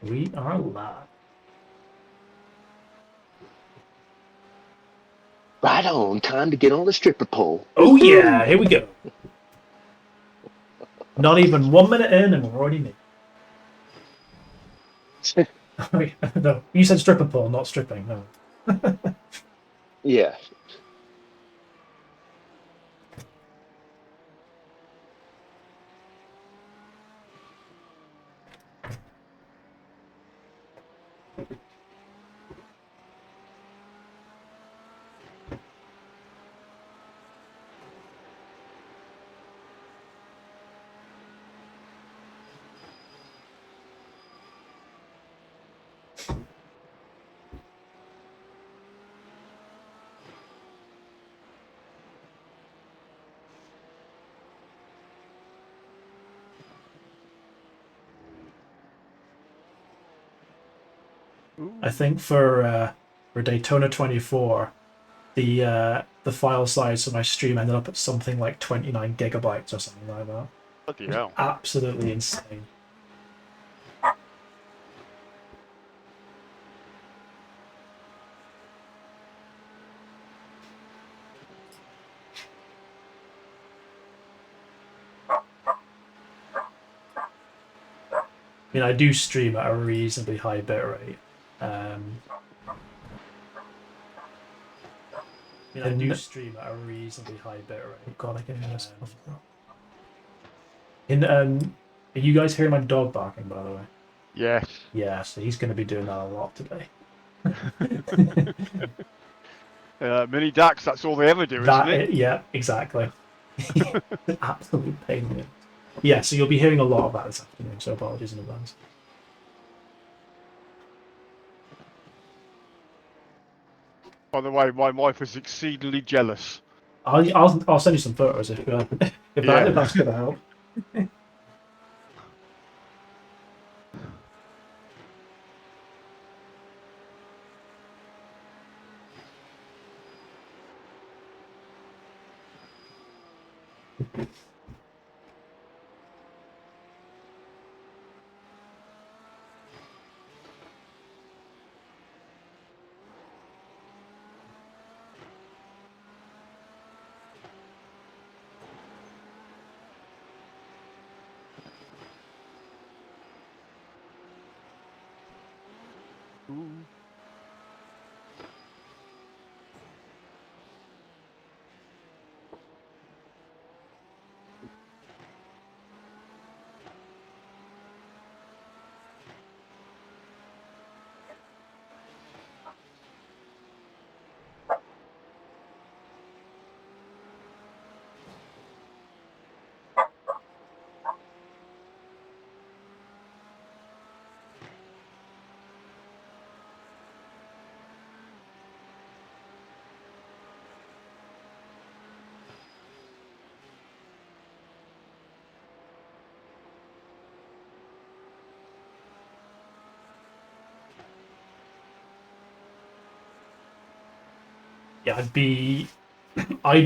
We are live. Right on, time to get on the stripper pole. Oh yeah, Woohoo! here we go. Not even 1 minute in, and we're already naked. No, you said stripper pole, not stripping. No. Yeah. I think for Daytona 24, the file size for my stream ended up at something like 29 gigabytes or something like that. Bloody It was hell. absolutely insane. I mean, I do stream at a reasonably high bit rate. I do stream at a reasonably high bit rate. Oh God, I can hear myself. Are you guys hearing my dog barking, by the way? Yes. Yeah, so he's going to be doing that a lot today. Mini Dax, that's all they ever do, isn't it? Yeah, exactly. Absolute pain in the ass. Yeah, so you'll be hearing a lot of that this afternoon, so apologies in advance. By the way, my wife is exceedingly jealous. I'll send you some photos if Yeah. that's going to help. Ooh. Yeah, I'd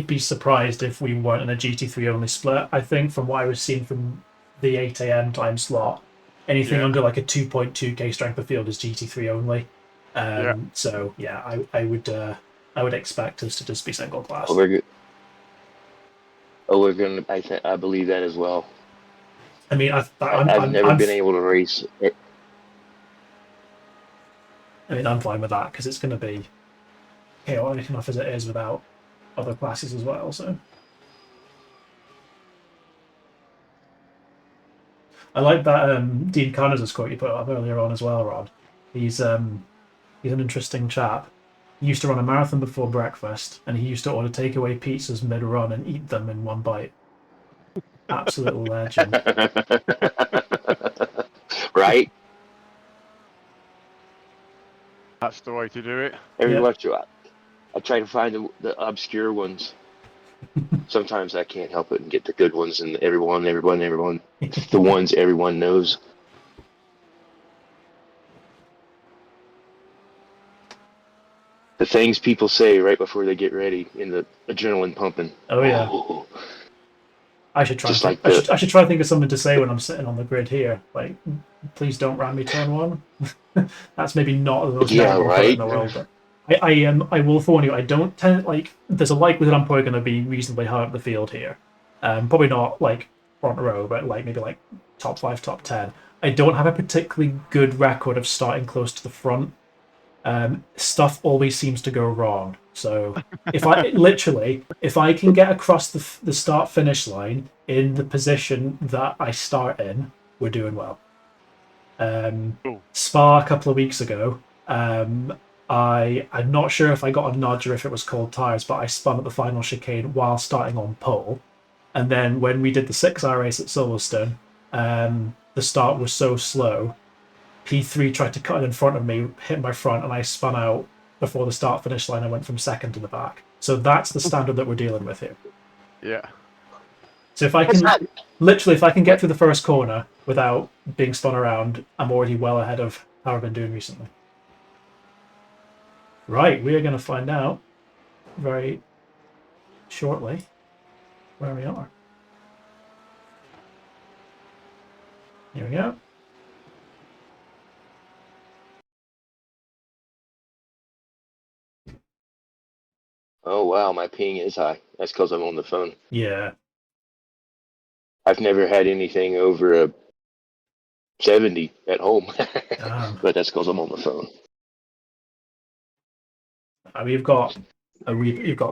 be surprised if we weren't in a GT3 only split. I think from what I was seeing from the 8 a.m. time slot, anything Yeah. under like a 2.2k strength of field is GT3 only. Yeah. So yeah, I would expect us to just be single Oh, class. we're good. Oh, we're gonna. I believe that as well. I mean, I've never been able to race it. I mean, I'm fine with that because it's going to be chaotic enough as it is without other classes as well. So I like that Dean Connors' quote you put up earlier on as well, Rod. He's an interesting chap. He used to run a marathon before breakfast, and he used to order takeaway pizzas mid-run and eat them in one bite. Absolute legend. Right? That's the way to do it. Every Yeah. once in a while, I try to find the obscure ones. Sometimes I can't help it and get the good ones, and everyone. The ones everyone knows. The things people say right before they get ready, in the adrenaline pumping. Oh yeah. Oh, I should try. Just And like I should try and think of something to say when I'm sitting on the grid here. Like, please don't ram me turn one. That's maybe not the most yeah, memorable quote in right. the world, but I will warn you. I don't tend like. There's a likelihood I'm probably going to be reasonably high up the field here. Probably not like front row, but like maybe like top 5, top 10. I don't have a particularly good record of starting close to the front. Stuff always seems to go wrong. So if I can get across the start finish line in the position that I start in, we're doing well. Cool. Spa a couple of weeks ago, I'm not sure if I got a nudge or if it was cold tires, but I spun at the final chicane while starting on pole. And then when we did the 6-hour race at Silverstone, the start was so slow. P3 tried to cut in front of me, hit my front, and I spun out before the start finish line. I went from second to the back. So that's the standard that we're dealing with here. Yeah. So if I can if I can get through the first corner without being spun around, I'm already well ahead of how I've been doing recently. Right, we are going to find out very shortly where we are. Here we go. Oh wow, my ping is high. That's because I'm on the phone. Yeah. I've never had anything over a 70 at home, but that's because I'm on the phone. I mean, you've got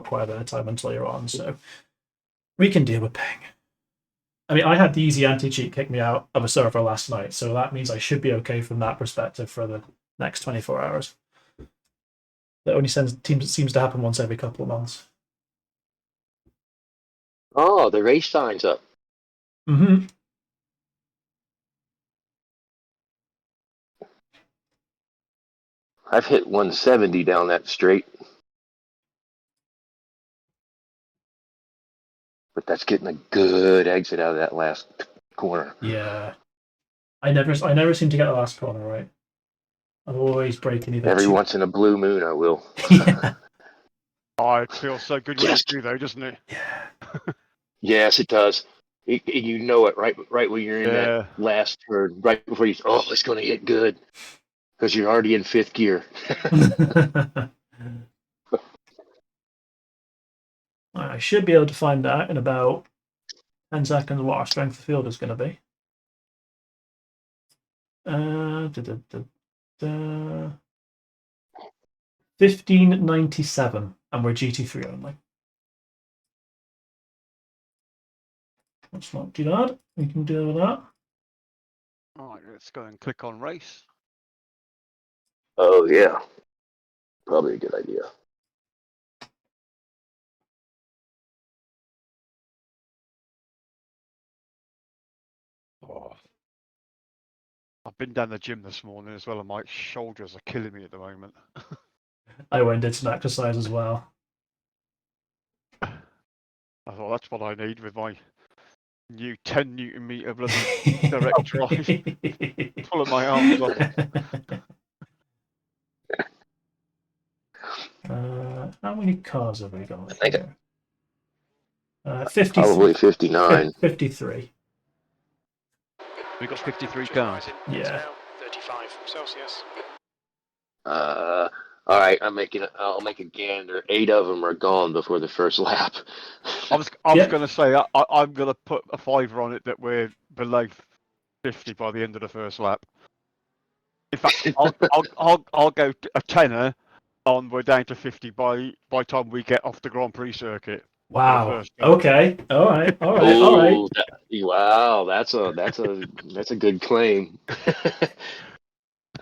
quite a bit of time until you're on, so we can deal with ping. I mean, I had the easy anti-cheat kick me out of a server last night, so that means I should be okay from that perspective for the next 24 hours. That only seems to happen once every couple of months. Oh, the race sign's up. Mm-hmm. I've hit 170 down that straight, but that's getting a good exit out of that last corner. Yeah. I never seem to get the last corner right. I'm always breaking either Every two. once in a blue moon, I will. Yeah. Oh, it feels so good when you do, though, doesn't it? Yeah. Yes, it does. You know it right when you're in that last turn, right before you. Oh, it's going to get good because you're already in fifth gear. I should be able to find out in about 10 seconds what our strength of field is going to be. 1597, and we're GT3 only. That's not too bad. We can deal with that. All right, let's go and click on race. Oh yeah, probably a good idea. Oh. I've been down the gym this morning as well, and my shoulders are killing me at the moment. I went and did some exercise as well. I thought that's what I need with my new 10 Newton meter bloody direct drive. Pulling my arms off. How many cars have we got? I think Here? 53. Probably 59. 53. We've got 53 cars. Yeah. 35 Celsius. All right, I'll make a gander. 8 of them are gone before the first lap. I was going to say I'm going to put a fiver on it that we're below 50 by the end of the first lap. In fact, I'll go a tenner on we're down to 50 by time we get off the Grand Prix circuit. Wow. Okay. All right. Wow, that's a good claim. I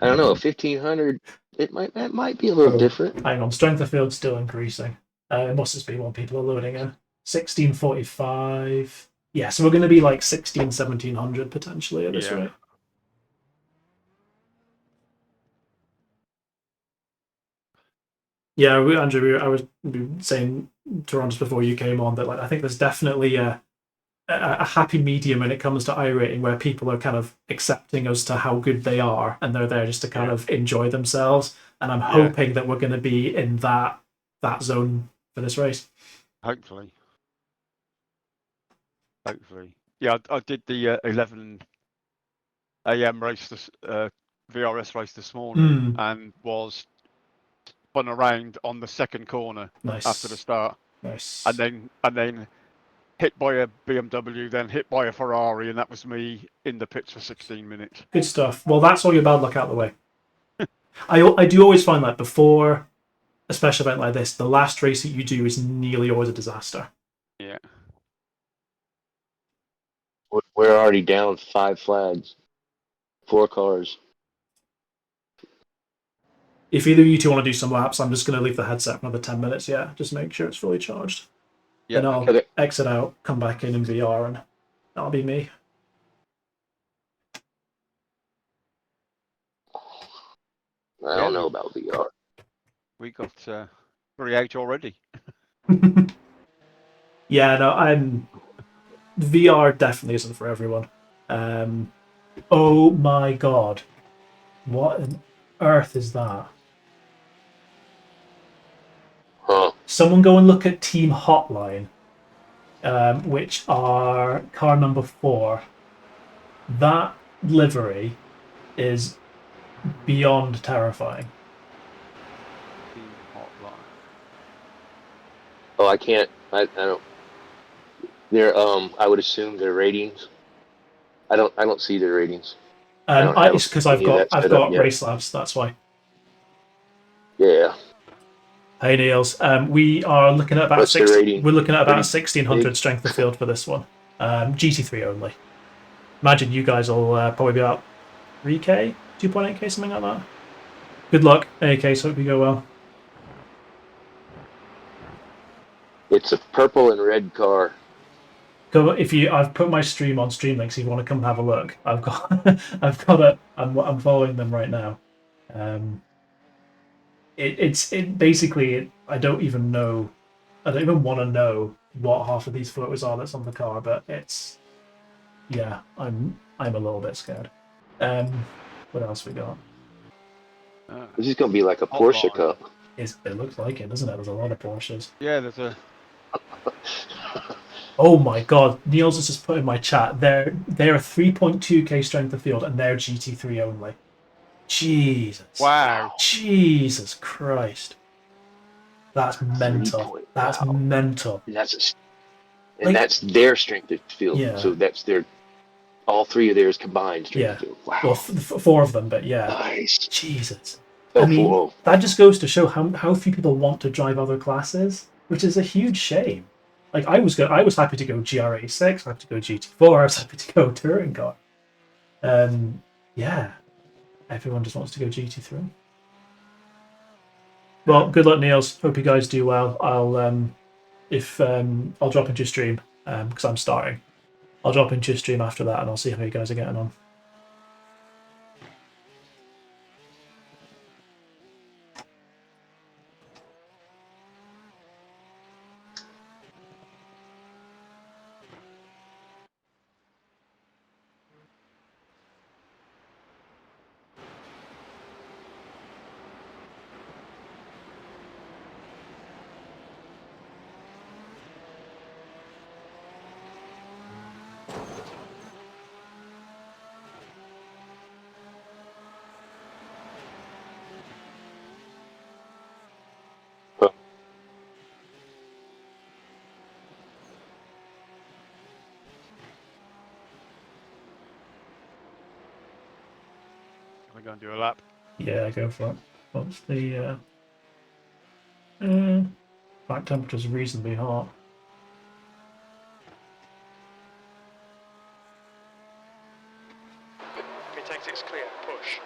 don't know, 1500. That might be a little different. Hang on, strength of field still increasing. It must just be what people are loading in. 1645. Yeah, so we're going to be like 1700 potentially at this rate. Yeah, Andrew, I was saying to Ron just before you came on that like I think there's definitely a happy medium when it comes to iRating where people are kind of accepting as to how good they are and they're there just to kind of enjoy themselves. And I'm hoping that we're going to be in that zone for this race. Hopefully. hopefully. Yeah, I did the 11 a.m. race, VRS race this morning, and was spun around on the second corner after the Nice. start, Nice. and then hit by a BMW, then hit by a Ferrari, and that was me in the pits for 16 minutes. Good stuff. Well, that's all your bad luck out of the way. I do always find that before a special event like this, the last race that you do is nearly always a disaster. Yeah. We're already down 5 flags, 4 cars. If either of you two want to do some laps, I'm just going to leave the headset for another 10 minutes. Yeah, just make sure it's fully charged. Yeah. Then I'll Okay. exit out, come back in VR, and that'll be me. I don't know about VR. We got 3 out already. Yeah, no, VR definitely isn't for everyone. Oh my god. What on earth is that? Huh. Someone go and look at Team Hotline, which are car number 4. That livery is beyond terrifying. Team Hotline. Oh, I can't. I don't. They're I would assume their ratings. I don't see their ratings. I don't have It's because I've any of got that set up yet. race labs. That's why. Yeah. Hey Niels, we are looking at about What's the rating? We're looking at about 30 1600 big? strength of field for this one. GT3 only. Imagine you guys will probably be about 3k, 2.8k, something like that. Good luck, AKs. Hope you go well. It's a purple and red car. Go if you. I've put my stream on Streamlinks. If you want to come have a look, I've got. I've got it. I'm following them right now. It's basically. I don't even know. I don't even want to know what half of these floaters are that's on the car, but it's. Yeah, I'm a little bit scared. What else we got? This is gonna be like a Porsche Cup. It looks like it, doesn't it? There's a lot of Porsches. Yeah, there's a. Oh my god, Niels has just put in my chat. They're 3.2k strength of field and they're GT3 only. Jesus. Wow. Jesus Christ. That's mental. That's Wow. mental. And that's their strength of field. Yeah. So that's all 3 of theirs combined strength of field. Wow. Well, 4 of them, but yeah. Nice. Jesus. Oh, I mean, that just goes to show how few people want to drive other classes, which is a huge shame. Like I was happy to go GR86, happy to go GT4, I was happy to go touring car. Yeah, everyone just wants to go GT3. Well, good luck, Niels. Hope you guys do well. I'll drop into your stream because I'm starting. I'll drop into your stream after that, and I'll see how you guys are getting on. Can we go and do a lap? Yeah, go for it. What's the back temperature's reasonably hot. Pit exit's clear. Push.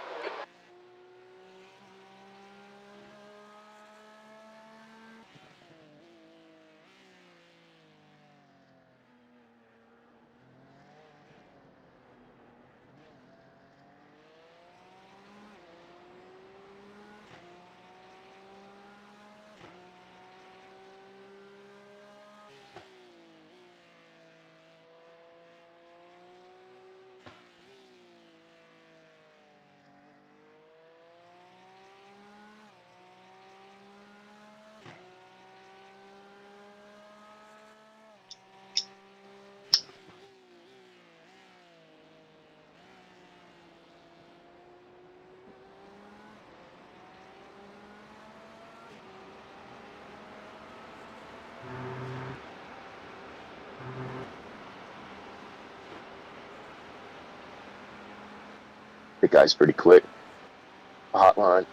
The guy's pretty quick. Hotline.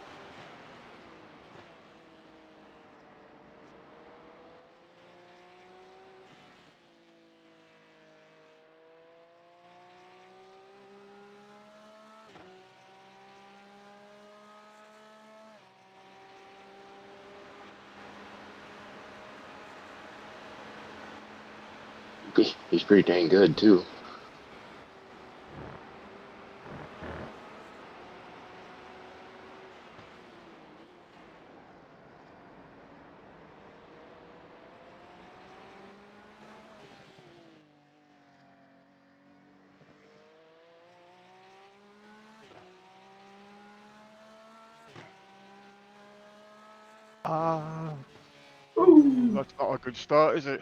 He's pretty dang good too. That's not a good start, is it?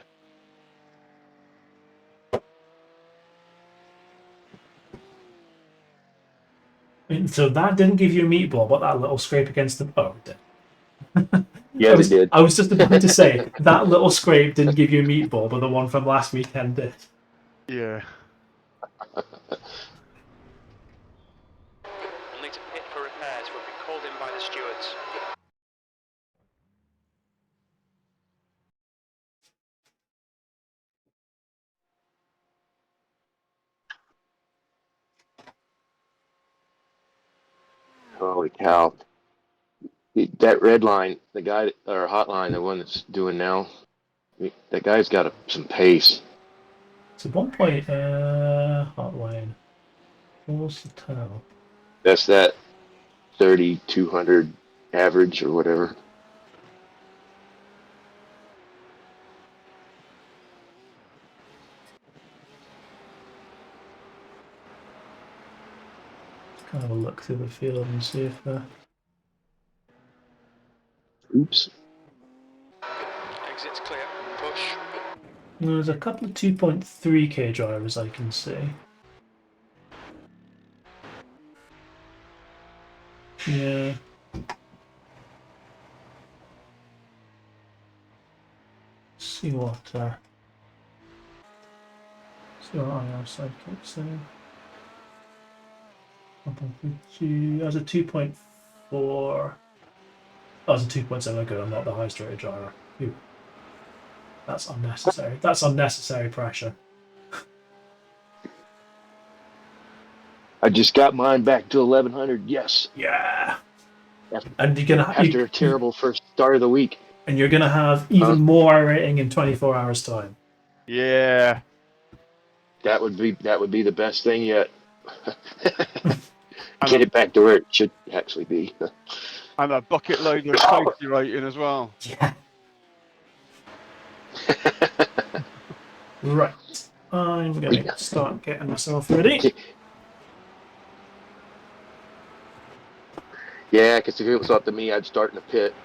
So that didn't give you a meatball, but that little scrape against the... Oh, it did. Yes, it did. I was just about to say, that little scrape didn't give you a meatball, but the one from last weekend did. Yeah. We'll need to pit for repairs. We'll be called in by the stewards. Holy cow! That red line, the guy or hotline, the one that's doing now, that guy's got some pace. So 1 point hotline. What's the tell? That's that 3,200 average or whatever. Kind of a look through the field and see if Oops. Exit's clear. Push. there's a couple of 2.3k drivers I can see. Yeah. See what IR sidekick saying. As a 2.4. Oh, as a 2.7. Good, I'm not the highest rated driver. Ooh. That's unnecessary. That's unnecessary pressure. I just got mine back to 1,100. Yes. Yeah. After, And you're gonna after a terrible first start of the week. And you're gonna have even more rating in 24 hours time. Yeah. That would be the best thing yet. Get it back to where it should actually be. And a bucket load of safety rating as well. Yeah. Right. I'm gonna start getting myself ready. Yeah, because if it was up to me, I'd start in the pit.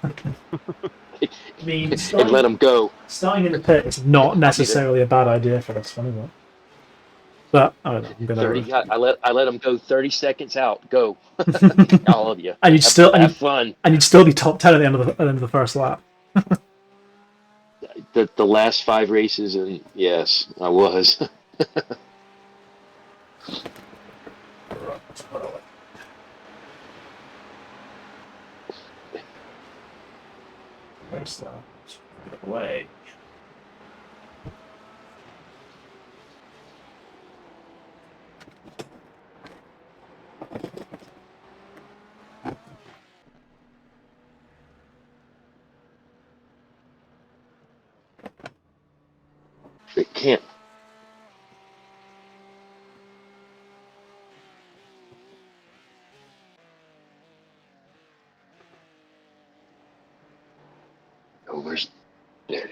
I mean, and let them go. Starting in the pit is not necessarily a bad idea for this one, is it? But I don't know. I'm gonna 30. I let them go 30 seconds out. Go, all of you. and you'd still have fun. And you'd still be top 10 at the end of the first lap. The last 5 races, and yes, I was. Where's that? Get away. It can't. Oh, where's there?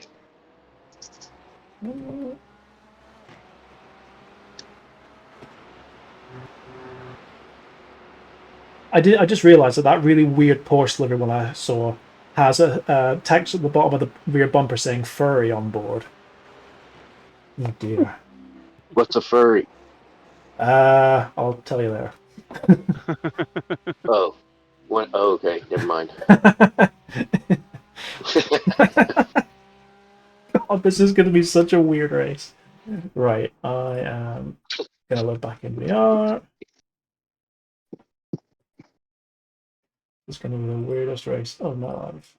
I just realised that really weird Porsche livery one I saw has a text at the bottom of the rear bumper saying "furry" on board. Oh dear. What's a furry? I'll tell you later. Oh, one. Oh, okay, never mind. God, this is going to be such a weird race. Right, I am going to load back in VR. It's going to be the weirdest race of my life.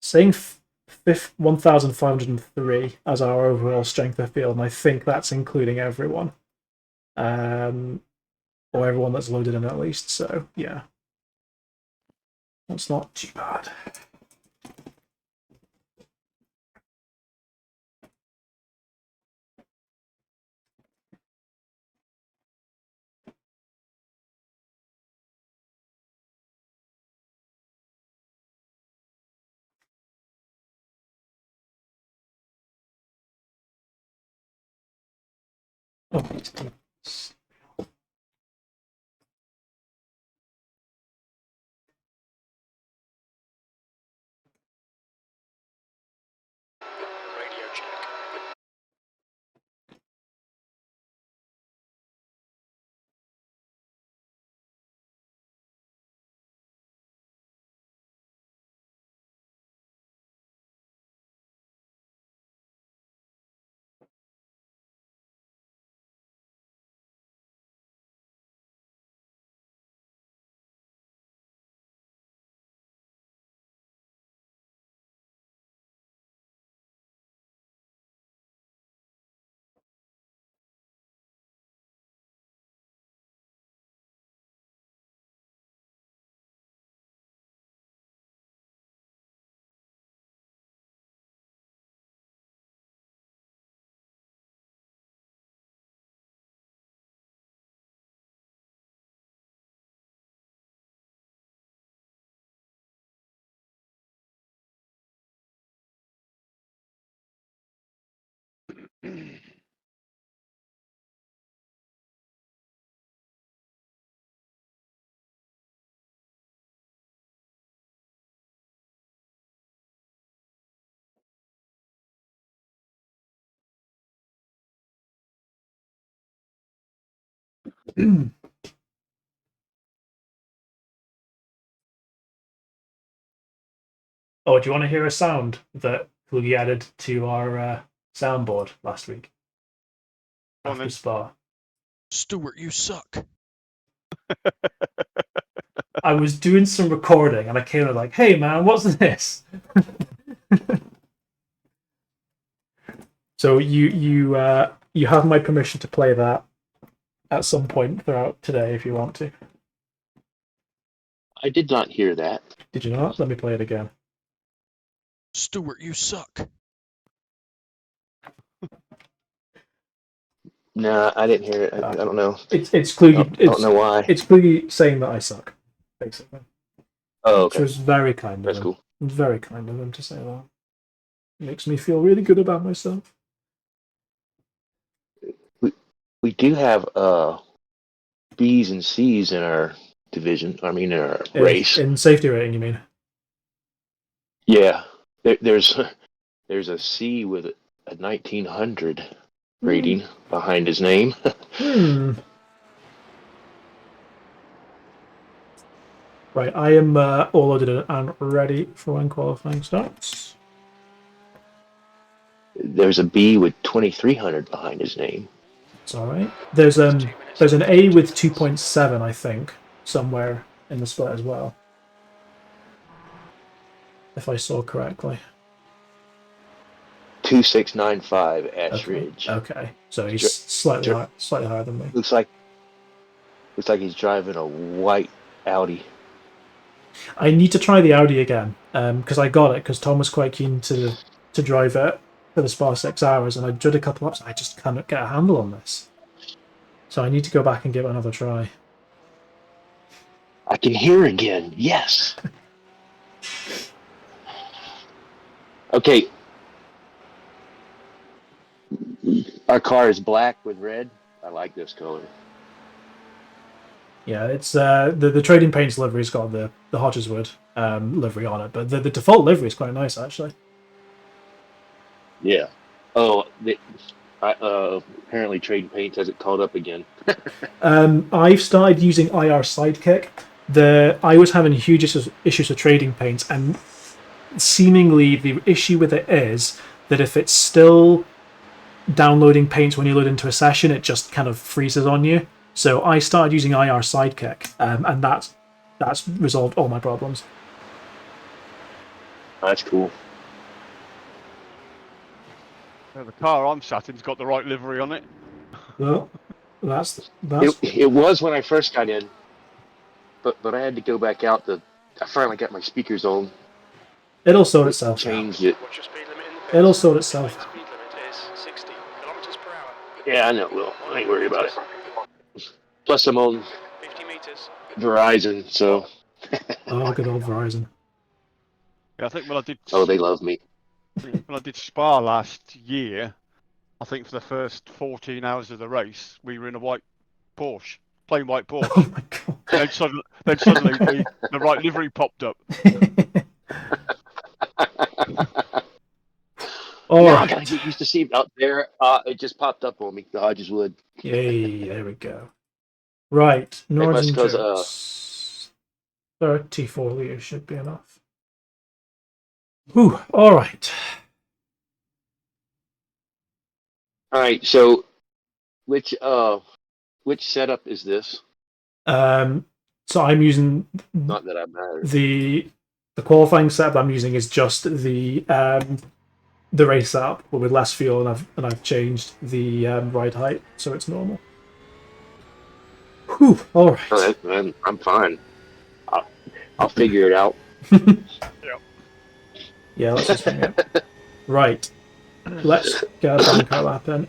Saying 1,503 as our overall strength of field, and I think that's including everyone. Or everyone that's loaded in at least, so yeah. That's not too bad. Oh, Radio check. Oh, do you want to hear a sound that we added to our soundboard last week after Spa? Stuart, you suck. I was doing some recording and I came and like, hey man, what's this? So you have my permission to play that at some point throughout today if you want to. I did not hear that. Did you not? Let me play it again. Stuart, you suck. No, I didn't hear it. I don't know. It's clearly I don't know why. It's clearly saying that I suck, basically. Oh, Which okay. was very kind of That's him. cool. Very kind of him to say that. Makes me feel really good about myself. We do have B's and C's in our division. I mean, in our race. In safety rating, you mean? Yeah, there's a C with a 1900 rating behind his name. Right, I am all loaded and ready for when qualifying starts. There's a B with 2300 behind his name. It's all right. There's an A with 2.7, I think, somewhere in the split as well, if I saw correctly. 2695 Ash Okay. Ridge. Okay, so he's slightly higher than me. Looks like he's driving a white Audi. I need to try the Audi again because I got it because Tom was quite keen to drive it for the Spa 6 hours, and I did a couple laps. I just cannot get a handle on this, so I need to go back and give it another try. I can hear again. Yes. Okay. Our car is black with red. I like this color. Yeah, it's the trading paints livery's got the Hodgeswood livery on it, but the default livery is quite nice actually. Yeah. Oh, apparently Trading Paints has it called up again. I've started using IR Sidekick. I was having huge issues with Trading Paints, and seemingly the issue with it is that if it's still downloading paints when you load into a session, it just kind of freezes on you. So I started using IR Sidekick, and that's resolved all my problems. That's cool. The car I'm sat in's got the right livery on it. Well, that's It was when I first got in, but I had to go back out to. I finally got my speakers on. it'll sort itself out. Changed it. What's your speed limit in the pits? It'll sort itself Main out. speed limit is 60 kilometers per hour. Yeah, I know it will. I ain't worried about it. Plus, I'm on 50 meters. Verizon, so Oh, good old Verizon. Yeah, I think when they love me. I did Spa last year, I think for the first 14 hours of the race, we were in a white Porsche, plain white Porsche. Oh my god. And then suddenly the right livery popped up. All Now I right. gotta get used to seeing out there. It just popped up on me. The Hodges Wood. Yay, there we go. Right, It must Northern cause jokes. 34 litres should be enough. Whew, all right. All right. So, which setup is this? So I'm using Not that I matter. the qualifying setup I'm using is just the race setup, but with less fuel, and I've changed the ride height so it's normal. Whew, all right. Oh, I'm fine. I'll figure it out. Yeah, let's just bring it. Right. Let's get a bunker lap in.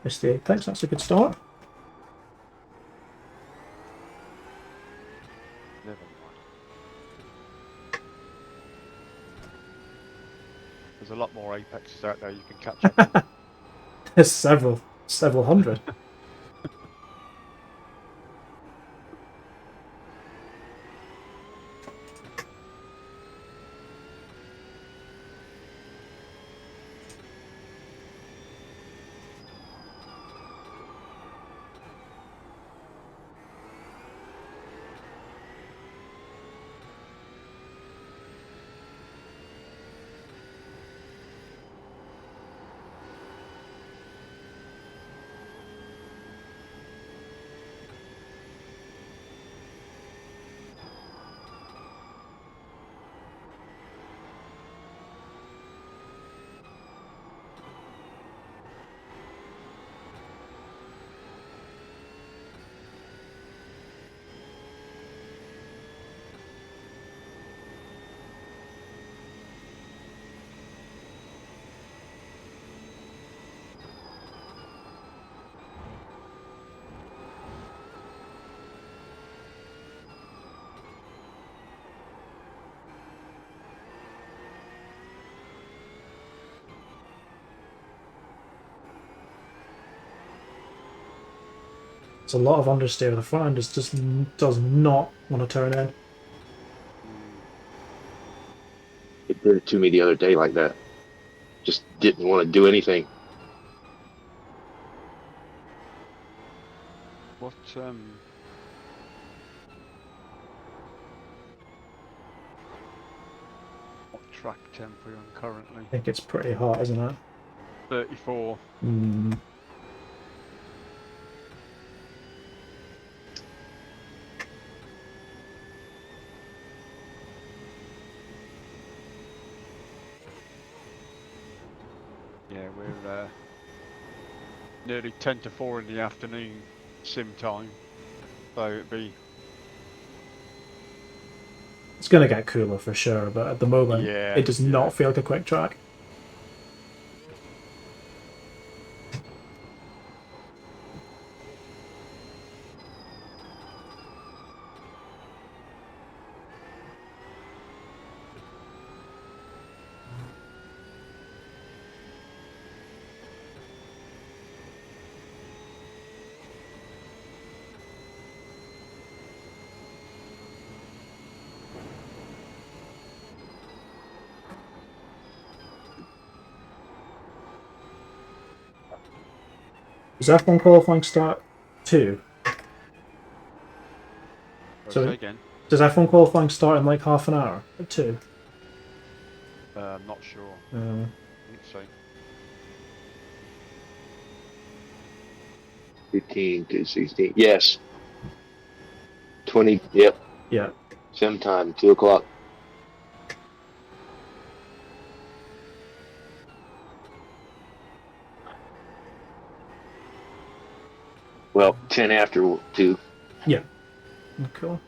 Missed the apex, that's a good start. Never mind. There's a lot more apexes out there you can catch up on. There's several hundred. It's a lot of understeer. The front end just does not want to turn in. It did it to me the other day like that. Just didn't want to do anything. What track temp are you on currently? I think it's pretty hot, isn't it? 34. Yeah, we're nearly 10 to 4 in the afternoon sim time. So it'd be... It's going to get cooler for sure, but at the moment, Yeah, it does not feel like a quick track. Does F1 qualifying start 2? So Say again. does F1 qualifying start in like half an hour? Or 2? I'm not sure. I think so. 15 to 16. Yes. 20. Yep. Yeah. Same time. 2 o'clock. Well, 10 after 2. Yeah. Cool.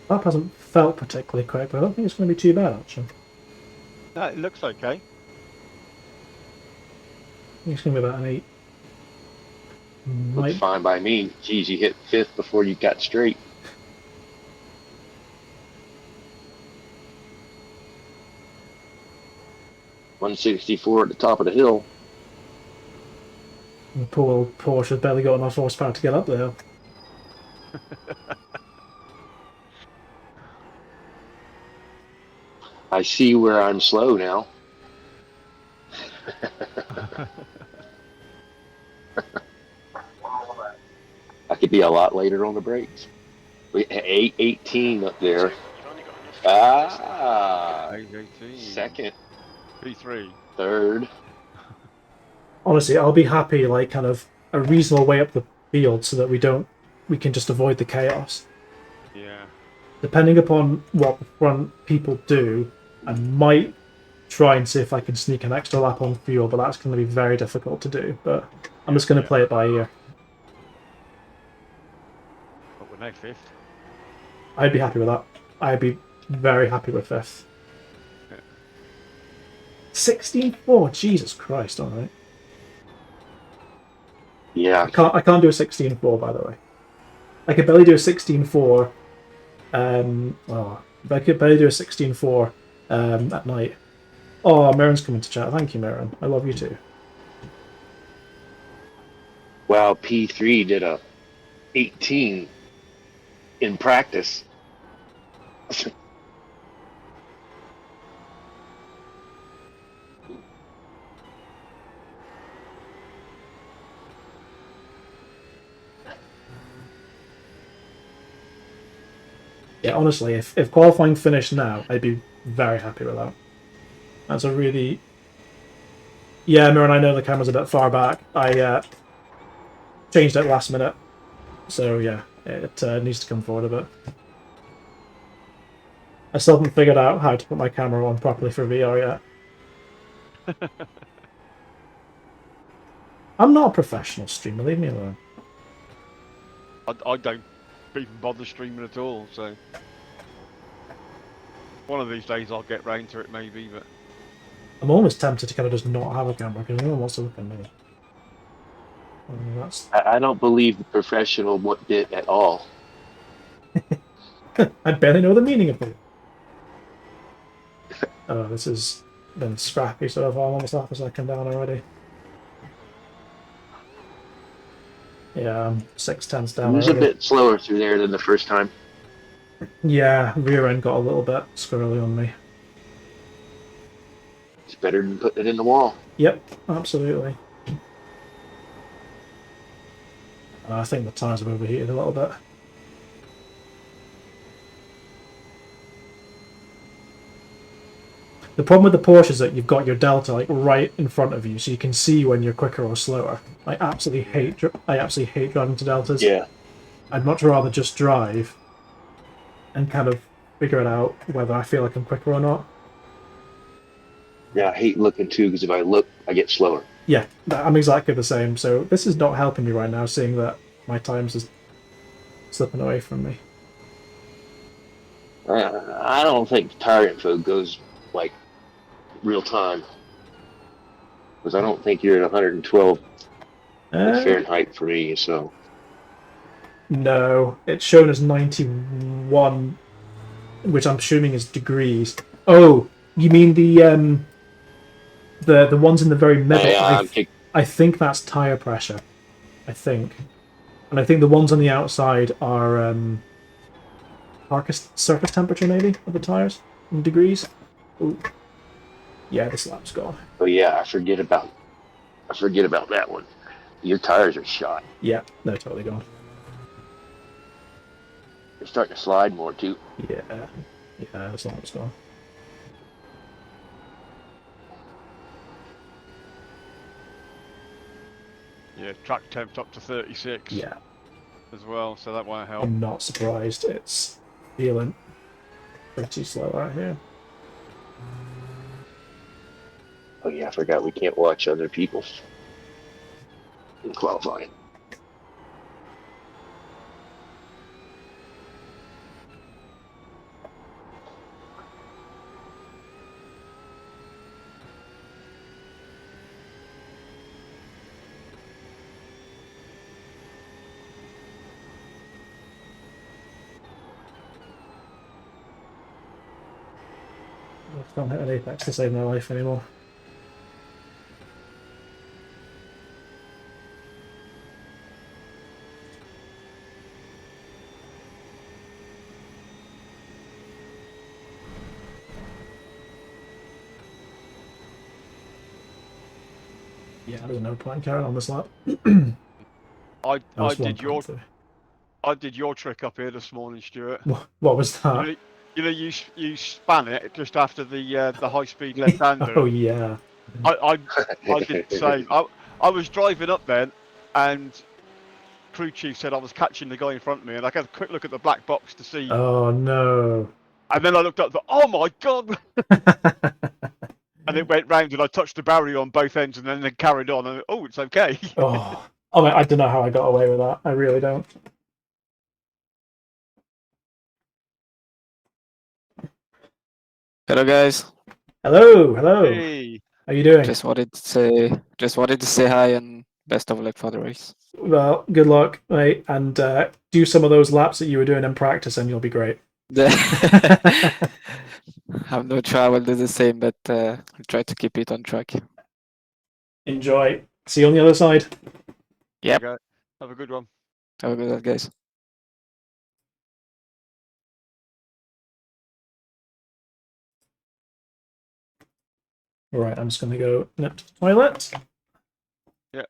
Lap hasn't felt particularly quick, but I don't think it's going to be too bad actually. No, it looks okay. I think it's going to be about an 8. Looked fine by me. Geez, you hit 5th before you got straight. $164 at the top of the hill. The poor old Porsche's barely got enough horsepower to get up there. I see where I'm slow now. I could be a lot later on the brakes. We 8:18 up P2, there. you've only got enough kilometres left. Ah, 818. second, P3. third. Honestly, I'll be happy like kind of a reasonable way up the field so that we can just avoid the chaos. Yeah. Depending upon what the front people do, I might try and see if I can sneak an extra lap on fuel, but that's going to be very difficult to do. But I'm just going to play it by ear. But we're now fifth. I'd be happy with that. I'd be very happy with fifth. Yeah. 16.4, Jesus Christ! All right. Yeah, I can't do a 16.4, by the way. I could barely do a 16.4. I could barely do a 16.4 at night. Oh, Marin's coming to chat. Thank you, Marin. I love you too. wow, P3 did a 18 in practice. Yeah, honestly, if qualifying finished now, I'd be very happy with that. That's a really... Yeah, Marin, I know the camera's a bit far back. I changed it last minute. So yeah, it needs to come forward a bit. I still haven't figured out how to put my camera on properly for VR yet. I'm not a professional streamer, leave me alone. I don't even bother streaming at all, so one of these days I'll get round to it maybe, but I'm almost tempted to kind of just not have a camera because no one wants to look at me. I mean, that's... I don't believe the professional bit at all. I barely know the meaning of it. Oh, this has been scrappy so far. I'm almost half a second down already. Yeah, I'm 6/10 It down was a already. bit slower through there than the first time. Yeah, rear end got a little bit squirrely on me. It's better than putting it in the wall. Yep, absolutely. I think the tyres have overheated a little bit. The problem with the Porsche is that you've got your delta like right in front of you, so you can see when you're quicker or slower. I absolutely hate driving to deltas. Yeah. I'd much rather just drive and kind of figure it out whether I feel like I'm quicker or not. Yeah, I hate looking too because if I look, I get slower. Yeah, I'm exactly the same. So this is not helping me right now, seeing that my time's is slipping away from me. I don't think tire info goes like real time because I don't think you're at 112 Fahrenheit for me. So No, it's shown as 91, which I'm assuming is degrees. Oh, you mean the ones in the very middle? I think that's tire pressure. I think, and I think the ones on the outside are surface temperature maybe of the tires in degrees. Ooh. Yeah, this lap's gone. oh yeah, I forget about that one. Your tires are shot. Yeah, they're totally gone. They're starting to slide more too. Yeah, this lap's gone. yeah, track temp up to 36 Yeah, as well, so that won't help. I'm not surprised. It's feeling pretty slow out here. Oh yeah, I forgot we can't watch other people in qualifying. I can't hit an apex to save my life anymore. Yeah, there's no point carrying on this lap. I That's did your 1.3. trick up here this morning, Stuart. What was that? You span it just after the high speed left hander. Oh yeah. I did the same. I was driving up then, and crew chief said I was catching the guy in front of me, and I had a quick look at the black box to see. Oh no. And then I looked up, thought, oh my god! And it went round, and I touched the barrier on both ends, and then carried on. And oh, it's okay. Oh, I don't know how I got away with that. I really don't. Hello guys. Hello. Hey. How you doing? Just wanted to say hi and best of luck for the race. Well, good luck, mate, and do some of those laps that you were doing in practice, and you'll be great. I'm not sure I will do the same, but I'll try to keep it on track. Enjoy. See you on the other side. Yep. Okay. Have a good one. Have a good one, guys. All right, I'm just going to go nip to the toilet. Yeah.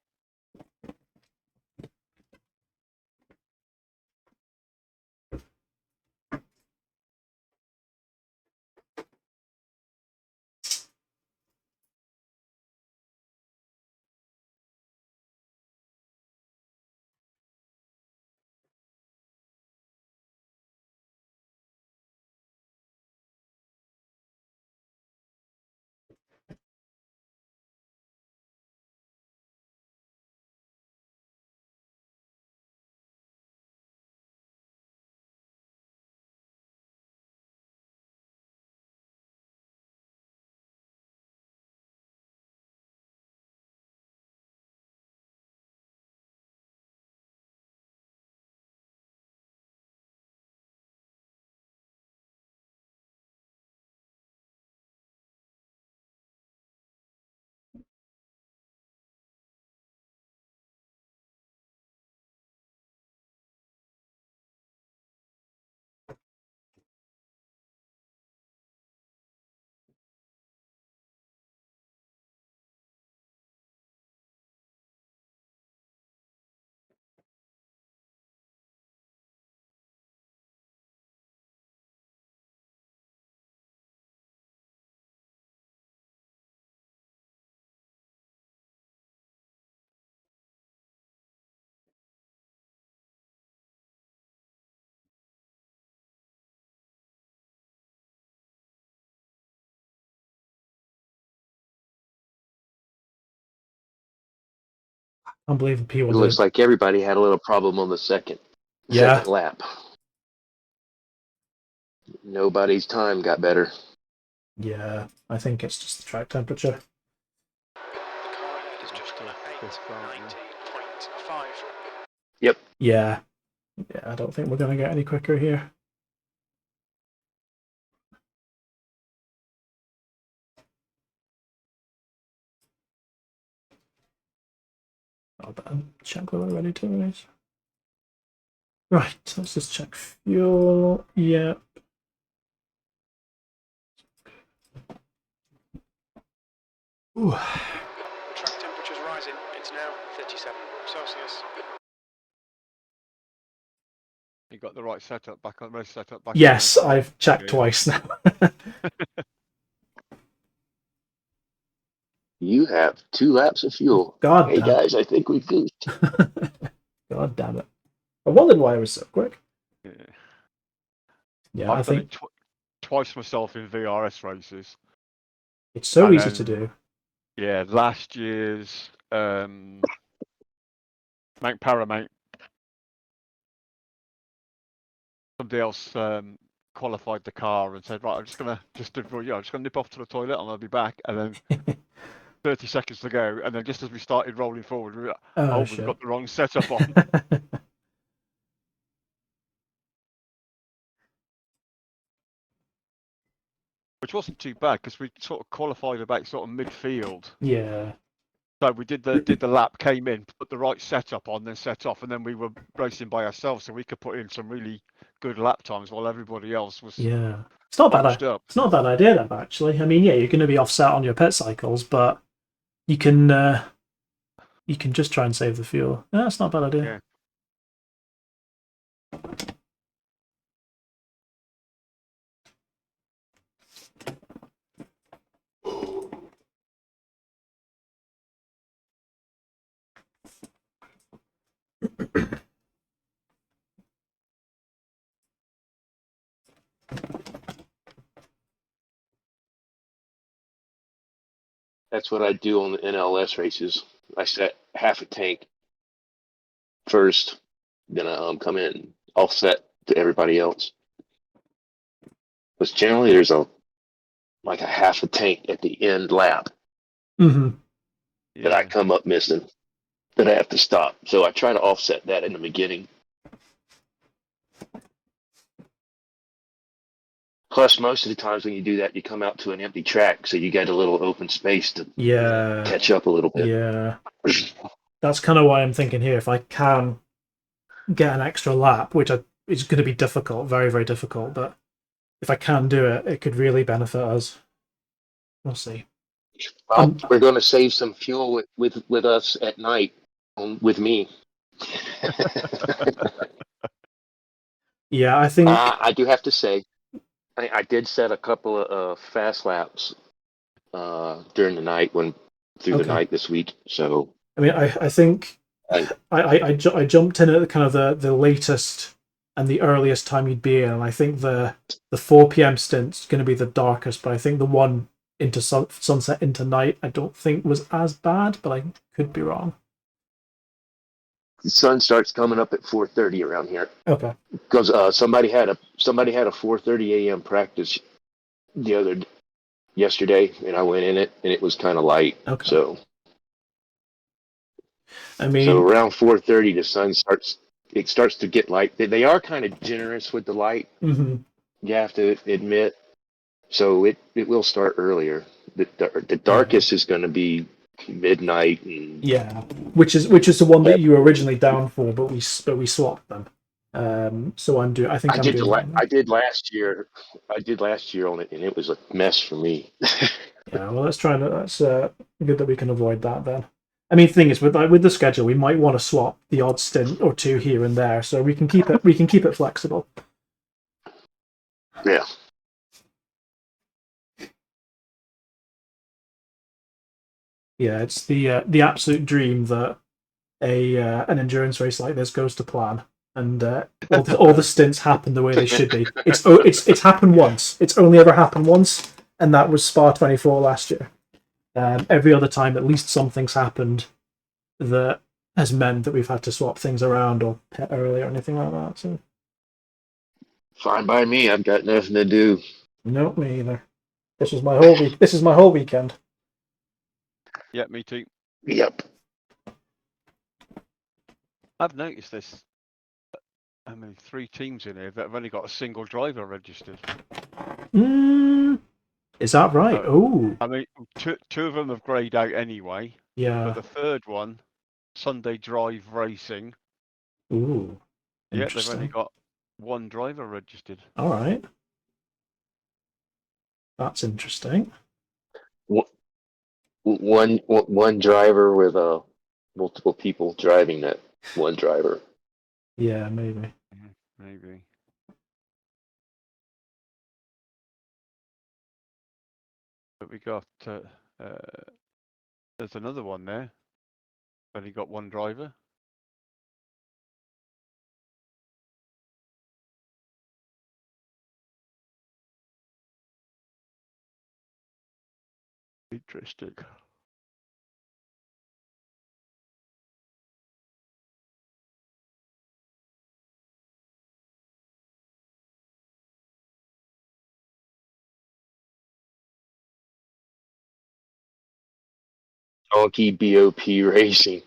Can't believe the people It looks did. like everybody had a little problem on the second Yeah. lap. Nobody's time got better. Yeah, I think it's just the track temperature. The car ahead is just on 8:19.5. Yep. Yeah, I don't think we're going to get any quicker here. I'll check whether we're ready to race. Right, let's just check fuel. Yeah. Ooh. Track temperature's rising. It's now 37 Celsius. You got the right setup back on race setup back. Yes, I've checked twice now. You have 2 laps of fuel. God Hey damn guys, I think we've goofed. God damn it. I wondered why it was so quick. Yeah, I've I done think it twice myself in VRS races. it's so And easy then, to do. Yeah, last year's Mount Paramount, somebody else qualified the car and said, right, I'm just gonna nip off to the toilet and I'll be back. And then 30 seconds to go, and then just as we started rolling forward, we were like, we've got the wrong setup on. Which wasn't too bad because we sort of qualified about sort of midfield. Yeah. So we did the lap, came in, put the right setup on, then set off, and then we were racing by ourselves, so we could put in some really good lap times while everybody else was Yeah. It's not bad. up. It's not a bad idea, that actually. I mean, yeah, you're going to be offset on your pit cycles, but you can You can just try and save the fuel. Yeah, that's not a bad idea. Yeah. That's what I do on the NLS races. I set half a tank first, then I come in offset to everybody else. Because generally there's a half a tank at the end lap Mm-hmm. that I Yeah. come up missing that I have to stop. So I try to offset that in the beginning. Plus, most of the times when you do that, you come out to an empty track, so you get a little open space to Yeah. catch up a little bit. Yeah. That's kind of why I'm thinking here. If I can get an extra lap, which is going to be difficult, very, very difficult, but if I can do it, it could really benefit us. We'll see. Well, we're going to save some fuel with us at night with me. Yeah, I think. I do have to say, I did set a couple of fast laps during the night through the Okay. night this week. So I mean, I think I jumped in at kind of the latest and the earliest time you'd be in, and I think the 4 p.m. stint's going to be the darkest, but I think the one into sunset into night I don't think was as bad, but I could be wrong. the sun starts coming up at 4:30 around here Okay. because somebody had a 4:30 a.m. practice yesterday, and I went in it, and it was kind of light. Okay. So I mean, so around 4:30, the sun starts to get light. They are kind of generous with the light. mm-hmm. You have to admit. So it will start earlier. The darkest is going to be midnight. And Yeah, which is the one that you were originally down for, but we swapped them. So I'm doing. I think I I'm did doing. I did last year. I did last year on it, and it was a mess for me. Yeah, well, let's try and that's good that we can avoid that then. I mean, thing is, with the schedule, we might want to swap the odd stint or two here and there, so we can keep it flexible. Yeah. Yeah, it's the absolute dream that an endurance race like this goes to plan, and all the stints happen the way they should be. It's happened once. It's only ever happened once, and that was Spa 24 last year. Every other time, at least something's happened that has meant that we've had to swap things around or pit early or anything like that. So, Fine by me. I've got nothing to do. no, me either. This is my whole week. This is my whole weekend. Yeah, me too. Yep. I've noticed this. I mean, 3 teams in here that have only got a single driver registered. Is that right? Oh, I mean, two of them have greyed out anyway. yeah. But the third one, Sunday Drive Racing, Ooh, yeah, they've only interesting. got 1 driver registered. All right, that's interesting. One driver with multiple people driving that one driver. Yeah, maybe. Maybe. But we got there's another one there. Only got 1 driver. Interesting. Donkey BOP Racing.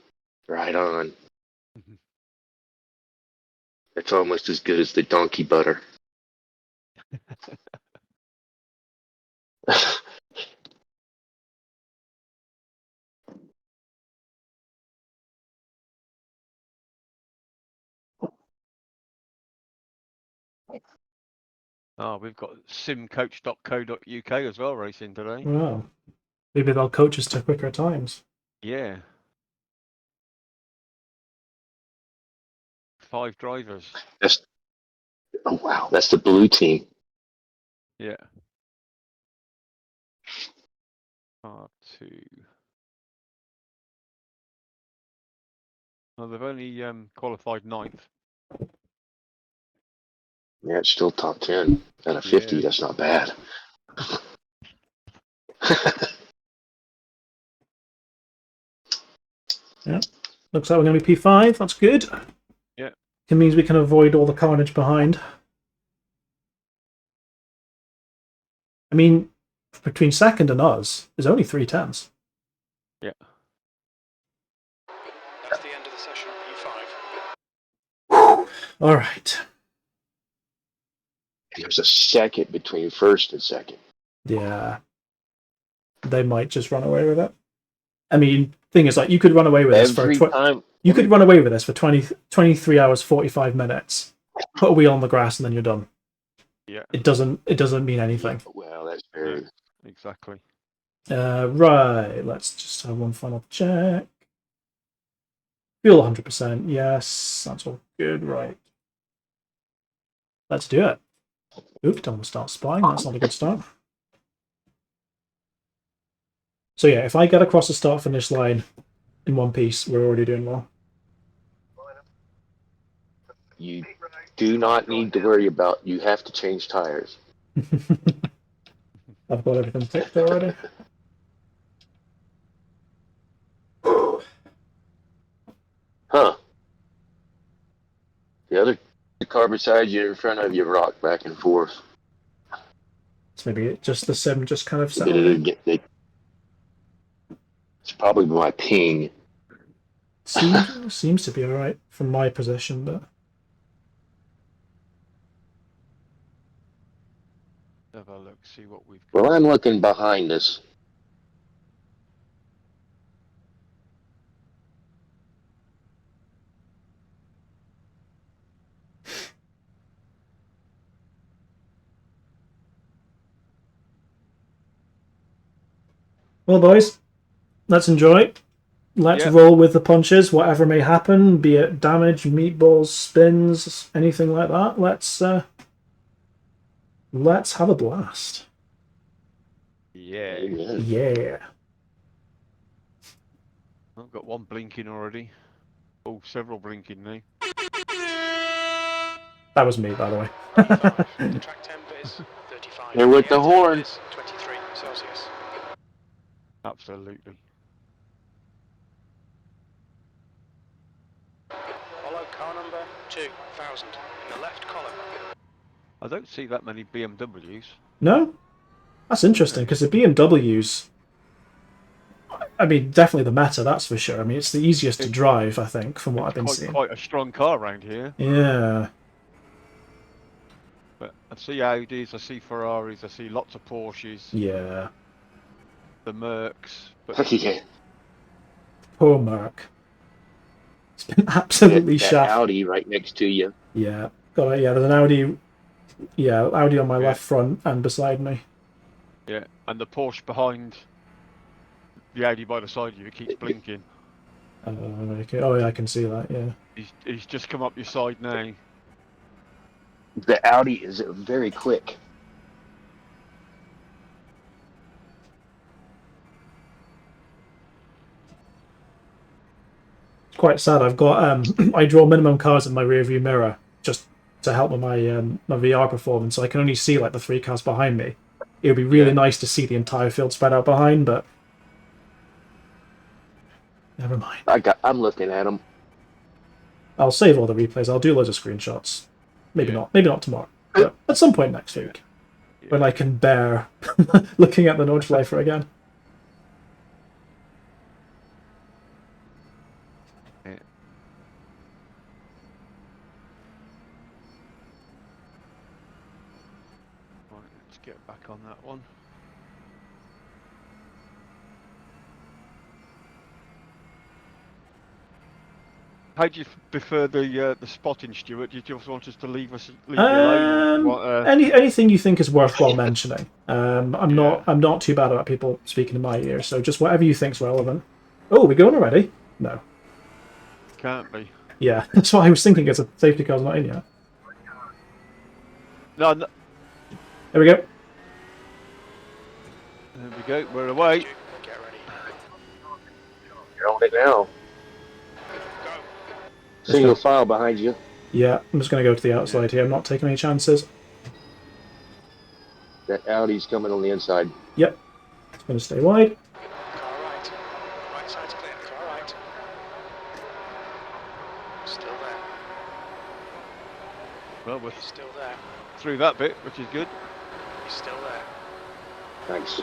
Right on. It's almost as good as the donkey butter. Oh, we've got simcoach.co.uk as well racing today. Wow. Maybe they'll coach us to quicker times. Yeah. 5 drivers. That's oh wow, that's the blue team. Yeah. R2. Well, they've only qualified 9th. Yeah, it's still top 10 out of 50. Yeah. That's not bad. Yeah. Looks like we're going to be P5. That's good. Yeah. It means we can avoid all the carnage behind. I mean, between second and us, there's only 3 tenths. Yeah. That's the end of the session, P5. All right. There's a second between first and second. Yeah. They might just run away with it. I mean, thing is, like, you could run away with this for you could run away with this for 23 hours 45 minutes. Put a wheel on the grass and then you're done. Yeah. It doesn't mean anything. Well, that's very. Exactly. Right. Let's just have one final check. Fuel 100%. Yes, that's all good. Right. Let's do it. Oop, don't want to start spying. That's not a good start. So yeah, if I get across the start-finish line in one piece, we're already doing well. You do not need to worry about. You have to change tires. I've got everything ticked already. Huh. The other car beside you in front of you rock back and forth. It's maybe just the sim just kind of settling. It's probably my ping. Seems to be alright from my position, but Have a look, see what we've got. Well, I'm looking behind us. well, boys, let's enjoy. Let's Yeah. roll with the punches, whatever may happen, be it damage, meatballs, spins, anything like that. Let's have a blast. Yeah. Amen. Yeah. I've got one blinking already. Oh, several blinking now. That was me, by the way. The track temp is 35. They're with the air temp horn. is 23 Celsius. Absolutely. Follow car number 2000 in the left column. I don't see that many BMWs. No? That's interesting, because the BMWs, I mean, definitely the Meta, that's for sure. I mean, it's the easiest to drive, I think, from what I've been seeing. Quite a strong car around here. Yeah. But I see Audis, I see Ferraris, I see lots of Porsches, Yeah. the Mercs. But Yeah. Poor Merc. It's been absolutely that shafted. Audi right next to you. Yeah. Got it. Yeah, there's an Audi. Yeah, Audi on my left front and beside me. yeah, and the Porsche behind the Audi by the side of you keeps blinking. Okay. Oh, yeah, I can see that, yeah. He's just come up your side now. The Audi is very quick. It's quite sad. I've got I draw minimum cars in my rear view mirror just to help with my my VR performance, so I can only see like the 3 cars behind me. It would be really nice to see the entire field spread out behind, but never mind. I'm looking at them. I'll save all the replays. I'll do loads of screenshots. Maybe not tomorrow, but at some point next week when I can bear looking at the Nordschleifer again. Right, let's get back on that one. How do you prefer the spotting, Stuart? Do you just want us to leave you alone? Anything you think is worthwhile mentioning. I'm not too bad about people speaking in my ear, so just whatever you think's relevant. Oh, we going already? No. Can't be. Yeah, that's what I was thinking. It's a safety car's not in yet. No, no, There we go. there we go. We're away. Stu, get ready. You're on it now. Go. Single file behind you. Yeah, I'm just going to go to the outside here. I'm not taking any chances. That Audi's coming on the inside. Yep. It's going to stay wide. Car right. Right side's clear. Car right. Still there. Well, we're He's still there. through that bit, which is good. He's still there. Thanks.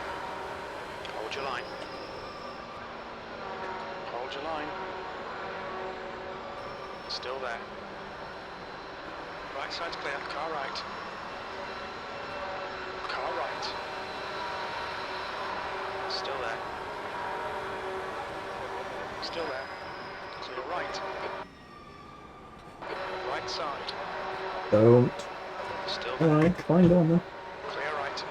Hold your line. Hold your line. Still there. Right side's clear. Car right. Car right. Still there. Still there. Clear right. Right side. Don't. Still there. Alright, fine, go on then. Clear right.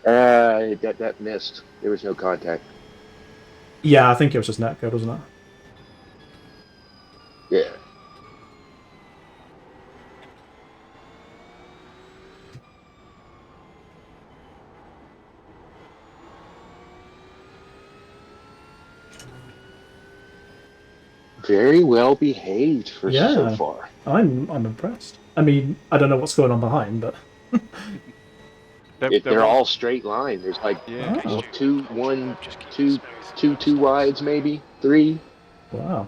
That missed. There was no contact. Yeah, I think it was just netcode, wasn't it? Yeah. Very well behaved for so Yeah. far. I'm impressed. I mean, I don't know what's going on behind, but They're all straight line. There's like Yeah. Oh. two, one, Just keep it two, smooth. two wides, maybe 3. wow.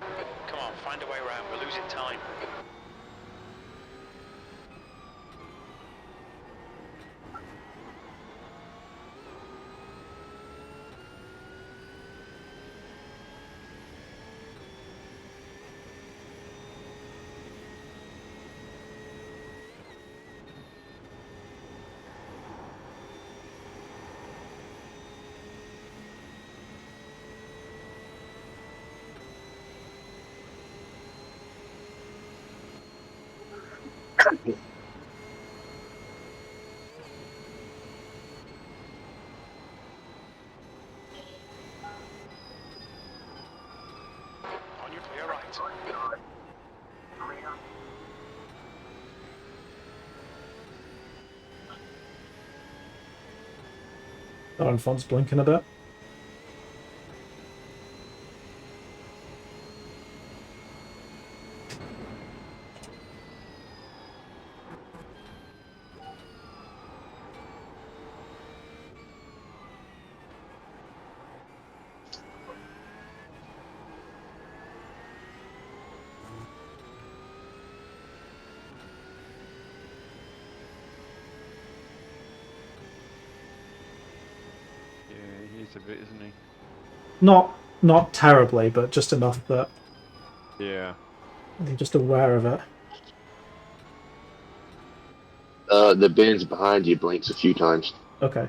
Come on, find a way around. We're losing time. On your clear right. Our font's blinking a bit. Yeah, he is a bit, isn't he? Not terribly, but just enough that Yeah. you're just aware of it. The Benz behind you blinks a few times. Okay.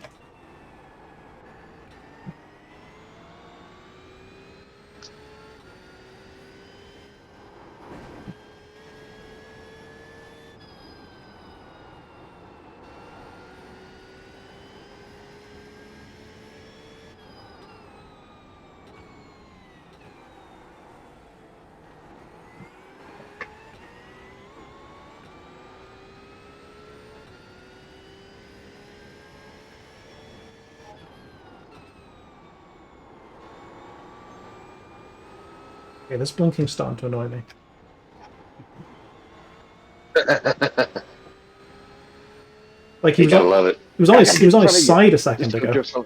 Okay, this blinking's starting to annoy me. Like he You was gotta on, love it. he was on I his, gotta he was get on in his front of you. side a Just second to ago. drift some-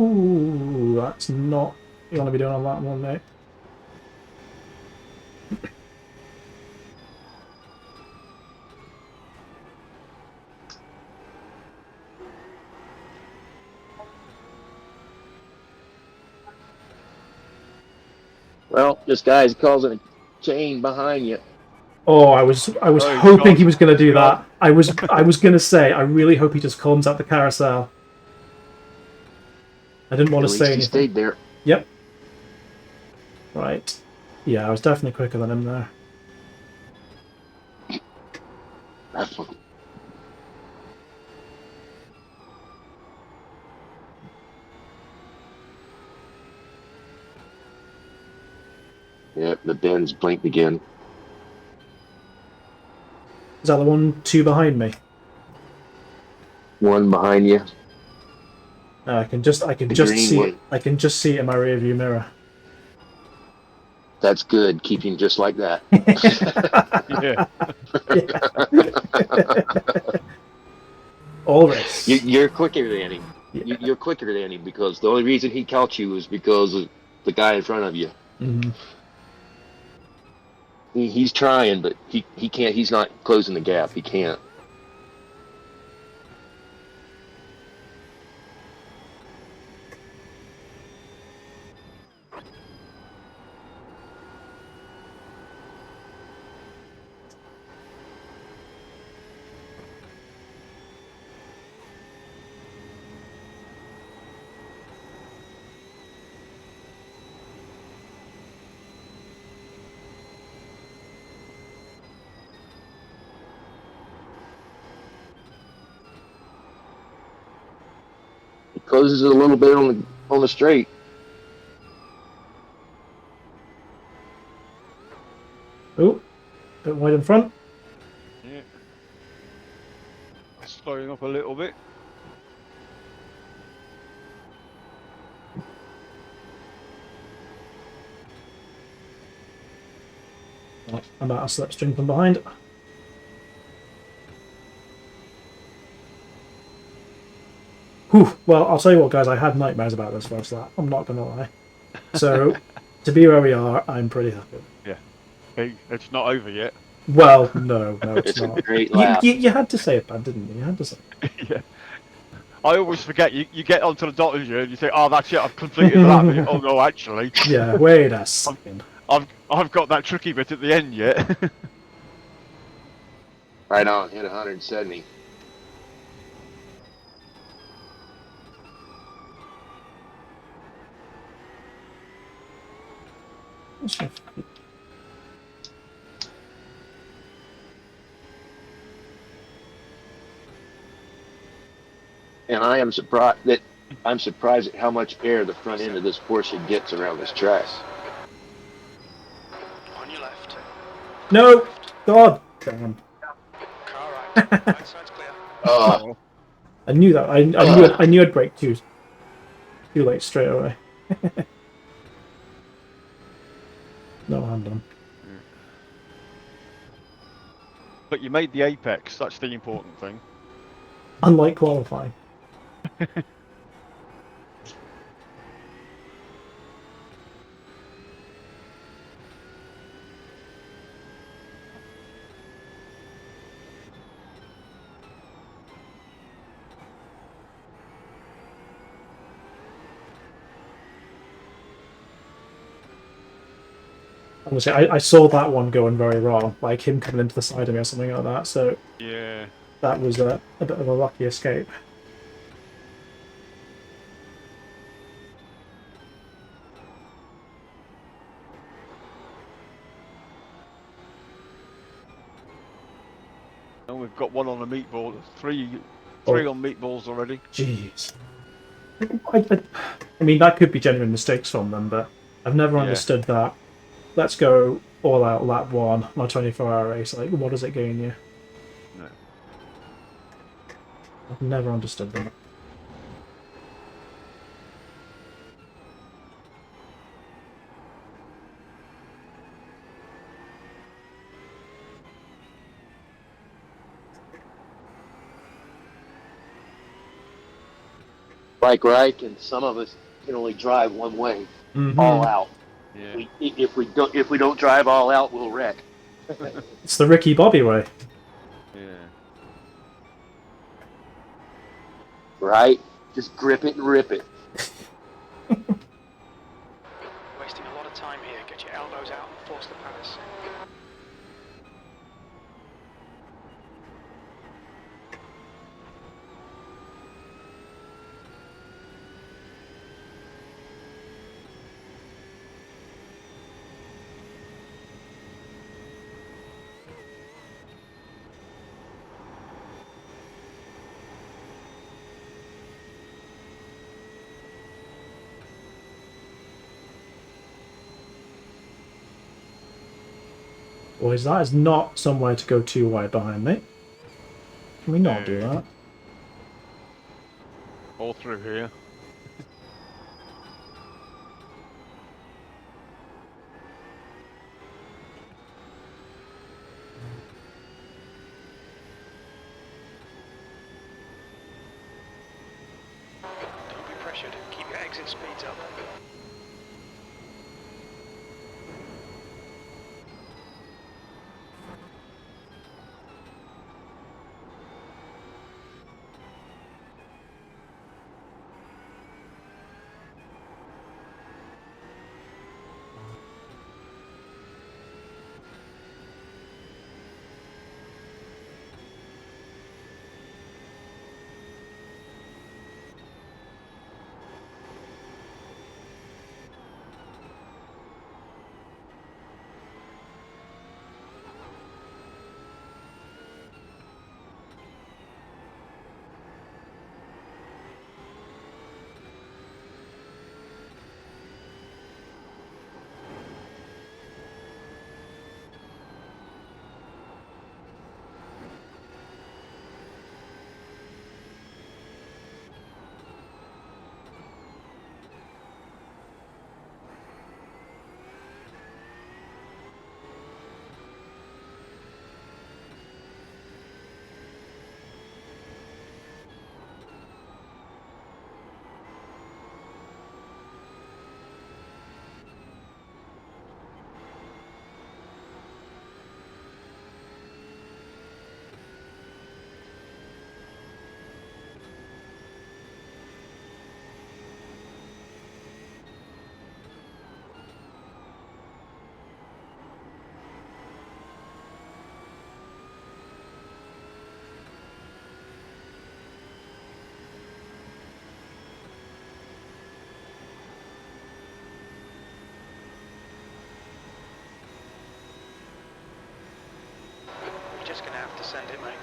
Ooh, that's not what you want to be doing on that one, mate. Well, this guy's causing a chain behind you. Oh, I was Oh, hoping God. he was going to do God. that. I was going to say I really hope he just comes out the carousel. I didn't want At to least say he anything. stayed there. Yep. Right. Yeah, I was definitely quicker than him there. Yep, the bends blinked again. Is that the one two behind me? One behind you. I can just The green see it. one. I can just see it in my rearview mirror. That's good. Keep him just like that. Yeah. All race. You're quicker than him. Yeah. You're quicker than him because the only reason he caught you is because of the guy in front of you. Mm-hmm. He's trying, but he can't. He's not closing the gap. He can't. He closes it a little bit on the straight. Oh, bit wide in front. Yeah. Slowing up a little bit. I'm out of slipstream from behind. Whew. Well, I'll tell you what, guys. I had nightmares about this first lap. I'm not gonna lie. So, to be where we are, I'm pretty happy. Yeah. Hey, it's not over yet. Well, no, it's It's a not. great lap. You had to say it, bad, didn't you? You had to say it. Yeah. I always forget. You get onto the dotted line and you say, "Oh, that's it. I've completed the lap." And you, oh no, actually, Yeah, wait a second. I've got that tricky bit at the end yet. Right on. Hit 170. And I'm surprised at how much air the front end of this Porsche gets around this track. On your left. No! God damn. Car right. Right side's clear. Oh, I knew that. I knew I'd break too late straight away. No, I'm done. But you made the apex. That's the important thing. Unlike qualifying. Honestly, I saw that one going very wrong, like him coming into the side of me or something like that. So Yeah. that was a bit of a lucky escape. And we've got one on the meatball. Three Oh. on meatballs already. Jeez. I mean, that could be genuine mistakes from them, but I've never Yeah. understood that. Let's go all out lap one on a 24-hour race. Like, what does it gain you? No. I've never understood them. bike right, and some of us can only drive one way, Mm-hmm. all out. Yeah. If we don't drive all out, we'll wreck. It's the Ricky Bobby way. Yeah. Right? Just grip it and rip it. Wasting a lot of time here. Get your elbows out and force the pass. Boys, that is not somewhere to go too wide behind me. Can we not do No. that? All through here. Don't be pressured. Keep your exit speeds up. You're just going to have to send it, mate.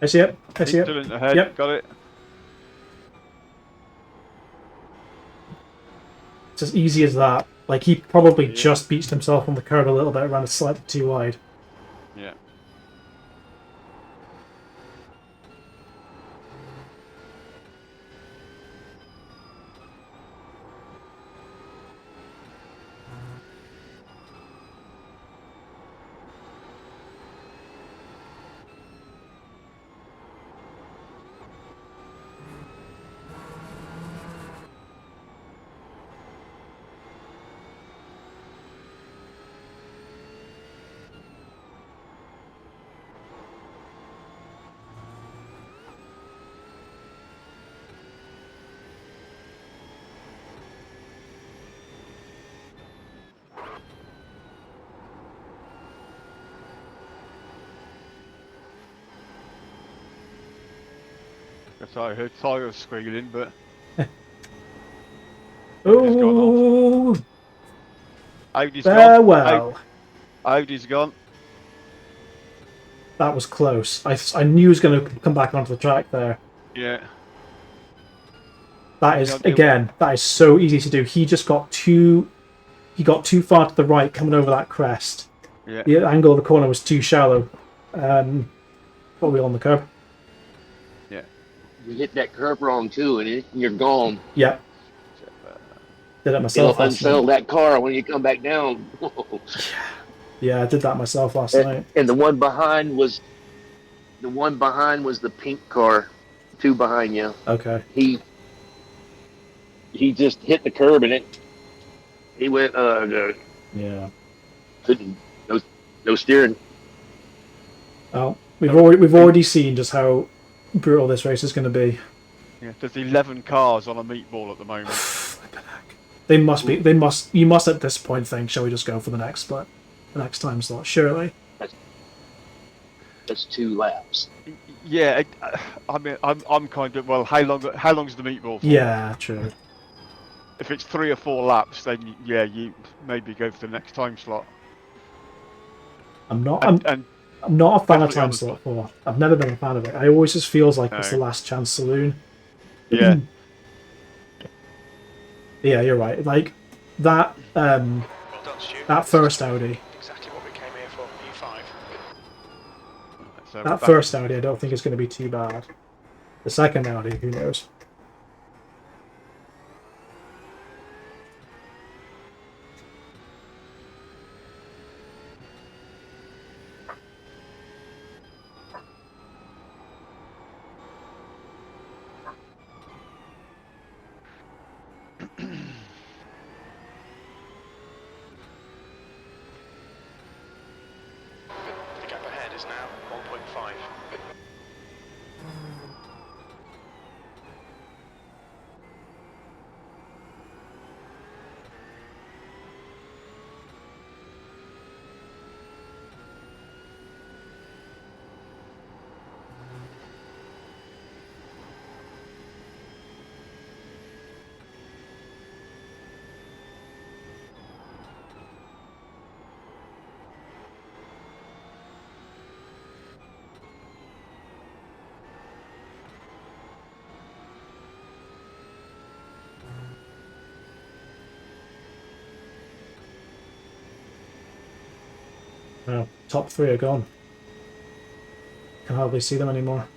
I see it. I see it. Still in the head. Yep. Got it. It's as easy as that. Like, he probably Yeah. just beached himself on the curb a little bit, ran a slightly too wide. Yeah. Guess I heard tyres squealing, but Audi's gone off. Oh, Audi's gone. farewell. Audi's gone. That was close. I knew he was going to come back onto the track there. Yeah. That is, again, that is so easy to do. He just got too far to the right coming over that crest. Yeah. The angle of the corner was too shallow. What are we on the curb? Yeah. You hit that curb wrong too, and you're gone. Yeah. Did it myself It'll last night. unsettle that car when you come back down. Yeah, I did that myself last night. And the one behind was the pink car, two behind you. Okay. He just hit the curb and he went Yeah. couldn't no steering. Well, we've already seen just how brutal this race is going to be. Yeah. There's 11 cars on a meatball at the moment. They must be. They must. You must at this point think, shall we just go for the next split, the next time slot? Surely. That's 2 laps. Yeah. I mean, I'm kind of how long's the meatball for? Yeah, true. If it's 3 or 4 laps, then yeah, you maybe go for the next time slot. I'm not. And I'm not a fan of definitely time on the slot 4. I've never been a fan of it. I always just feels like it's the No. last chance saloon. yeah, Yeah, you're right. Like that. Well done, Stu. That first Audi. Exactly what we came here for. E5. so That back- first Audi, I don't think is going to be too bad. The second Audi, who knows? The gap ahead is now 1.5. Well, top 3 are gone. Can hardly see them anymore.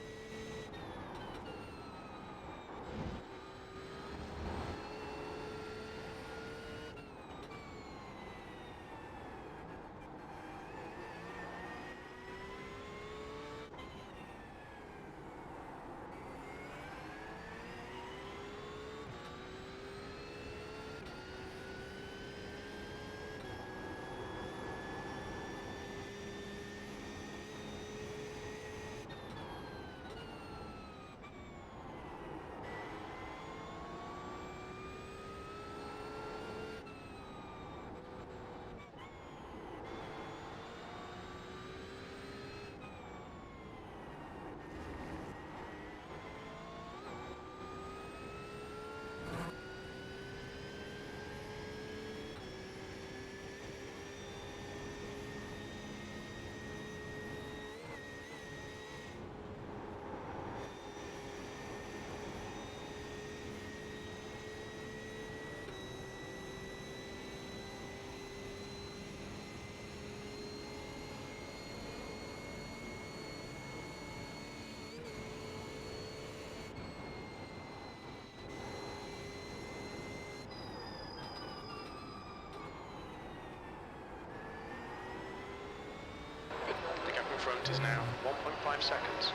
The gap in front is now 1.5 seconds.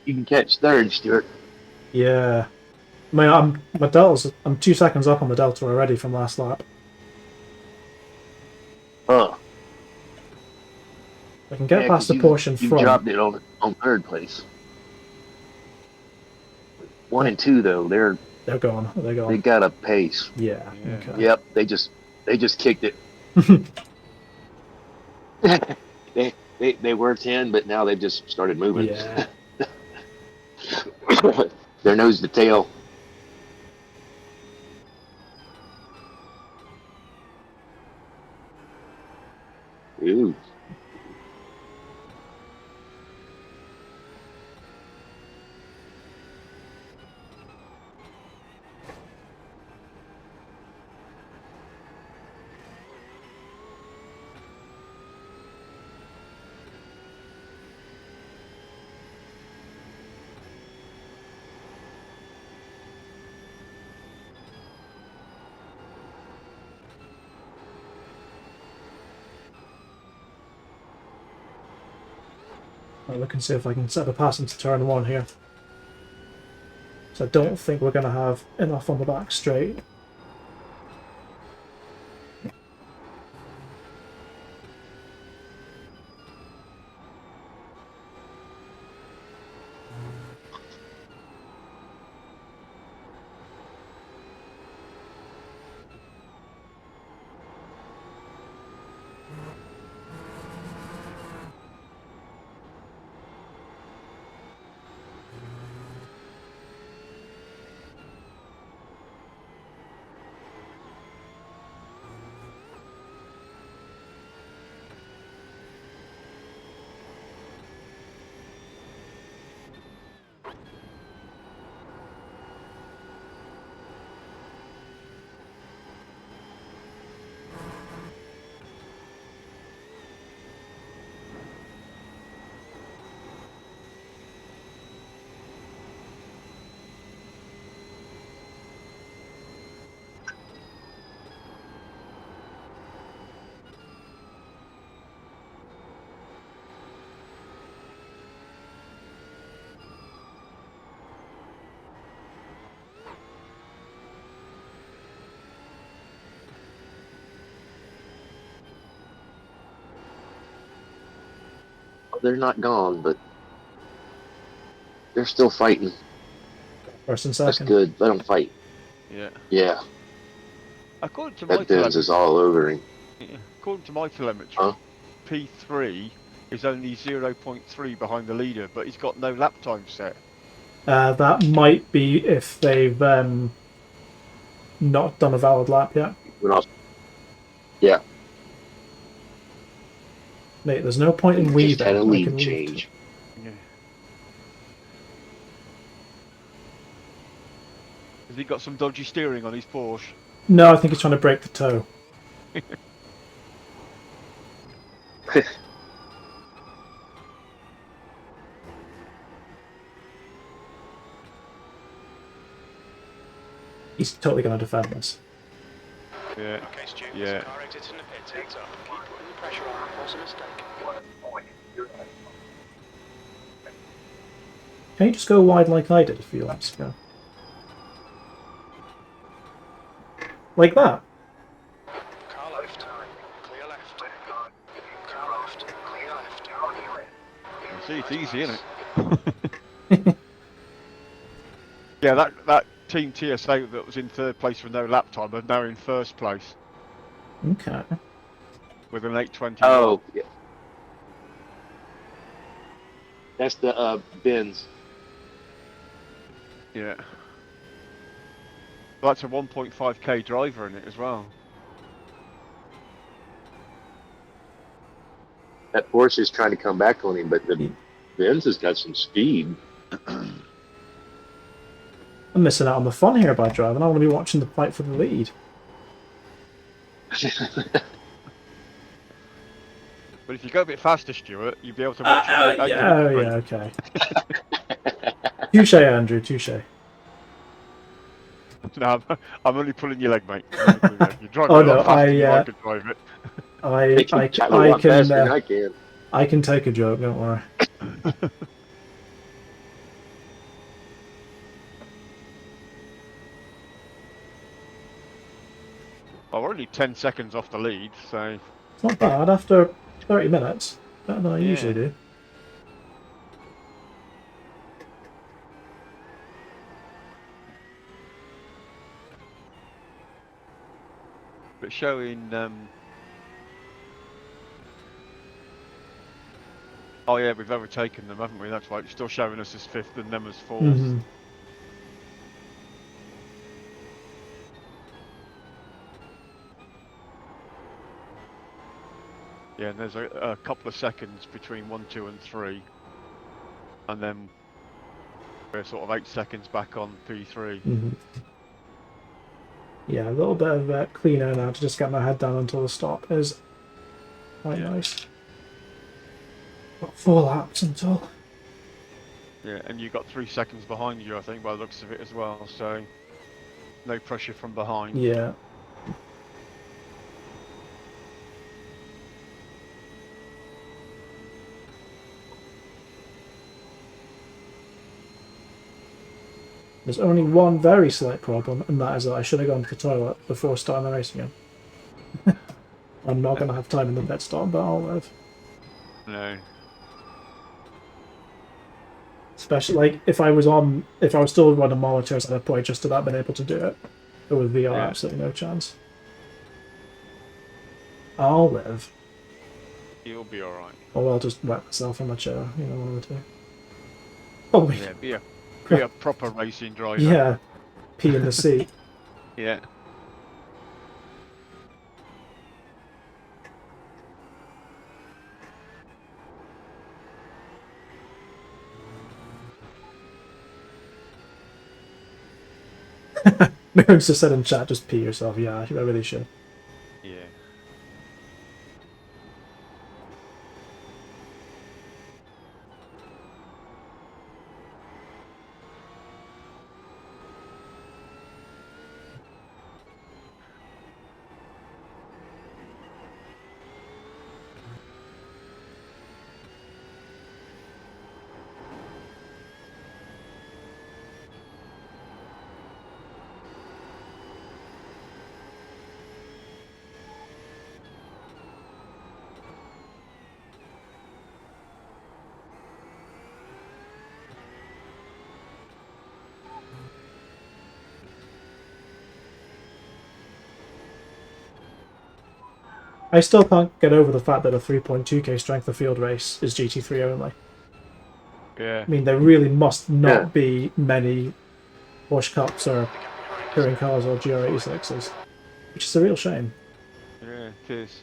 You can catch third, Stuart. Yeah. I mean, I'm 2 seconds up on the delta already from last lap. Huh. I can get Yeah, past 'cause the Porsche in you front. dropped it on third place. 1 and 2 though, They're gone. They're they gone. got a pace. Yeah. Yeah. Okay. Yep, they just kicked it. they were 10, but now they've just started moving. Yeah. Their nose to tail. Ooh. I'll look and see if I can set a pass into turn 1 here. So I don't think we're going to have enough on the back straight. They're not gone, but they're still fighting. First and That's second. good. Let them fight. Yeah. Yeah, According to my that Benz telemetry, is all over him. according to my telemetry, Huh? P3 is only 0.3 behind the leader, but he's got no lap time set. That might be if they've not done a valid lap yet. Yeah, Mate, there's no point in just weaving. had a I lead can leave. change. Yeah. Has he got some dodgy steering on his Porsche? No, I think he's trying to break the toe. He's totally going to defend this. Yeah. Okay, Stu. Yeah. Car exiting the pits. Heads up. Keep putting the pressure on. Force a mistake. Can you just go wide like I did a few laps ago? Like that? Car left. Clear left. Car left. Clear left. See, it's easy, isn't it? Yeah, that Team TSA that was in third place with no lap time are now in first place Okay. with an 8:21. Oh, yeah. That's the Benz. Yeah. That's a 1.5k driver in it as well. That Porsche is trying to come back on him, but the Benz has got some speed. I'm missing out on the fun here by driving. I want to be watching the fight for the lead. But if you go a bit faster, Stuart, you'll be able to watch it. Yeah, okay. Touche, Andrew, touche. No, I'm only pulling your leg, mate. I'm only pulling your leg. You're driving Oh, a lot no, faster than I could drive it. They can travel a lot faster than I can. I can take a joke, don't worry. I'm already 10 seconds off the lead, so It's not bad after 30 minutes. Better than I usually Yeah. do. but showing. Oh yeah, we've overtaken them, haven't we? That's right. It's still showing us as 5th and them as 4th. Mm-hmm. Yeah, and there's a couple of seconds between 1, 2, and 3, and then we're sort of 8 seconds back on P3. Mm-hmm. Yeah, a little bit of clean air now to just get my head down until the stop is quite nice. Got 4 laps until. Yeah, and you got 3 seconds behind you, I think, by the looks of it as well. So no pressure from behind. Yeah. There's only one very slight problem, and that is that I should have gone to the toilet before starting the race again. I'm not going to have time in the pit stop, but I'll live. No. Especially, like, if I was still running monitors, I'd probably just about been able to do it. But with VR, Yeah. absolutely no chance. I'll live. You'll be alright. Or I'll just wet myself on my chair, one of the two. Probably. Yeah, be a proper racing driver. Yeah. Pee in the seat. Yeah. Miriam's just said in chat, just pee yourself. Yeah, I really should. Yeah. I still can't get over the fact that a 3.2k strength of field race is GT3 only. Yeah. I mean, there really must not be many Porsche Cups or touring cars or GR86s, which is a real shame. Yeah, it is.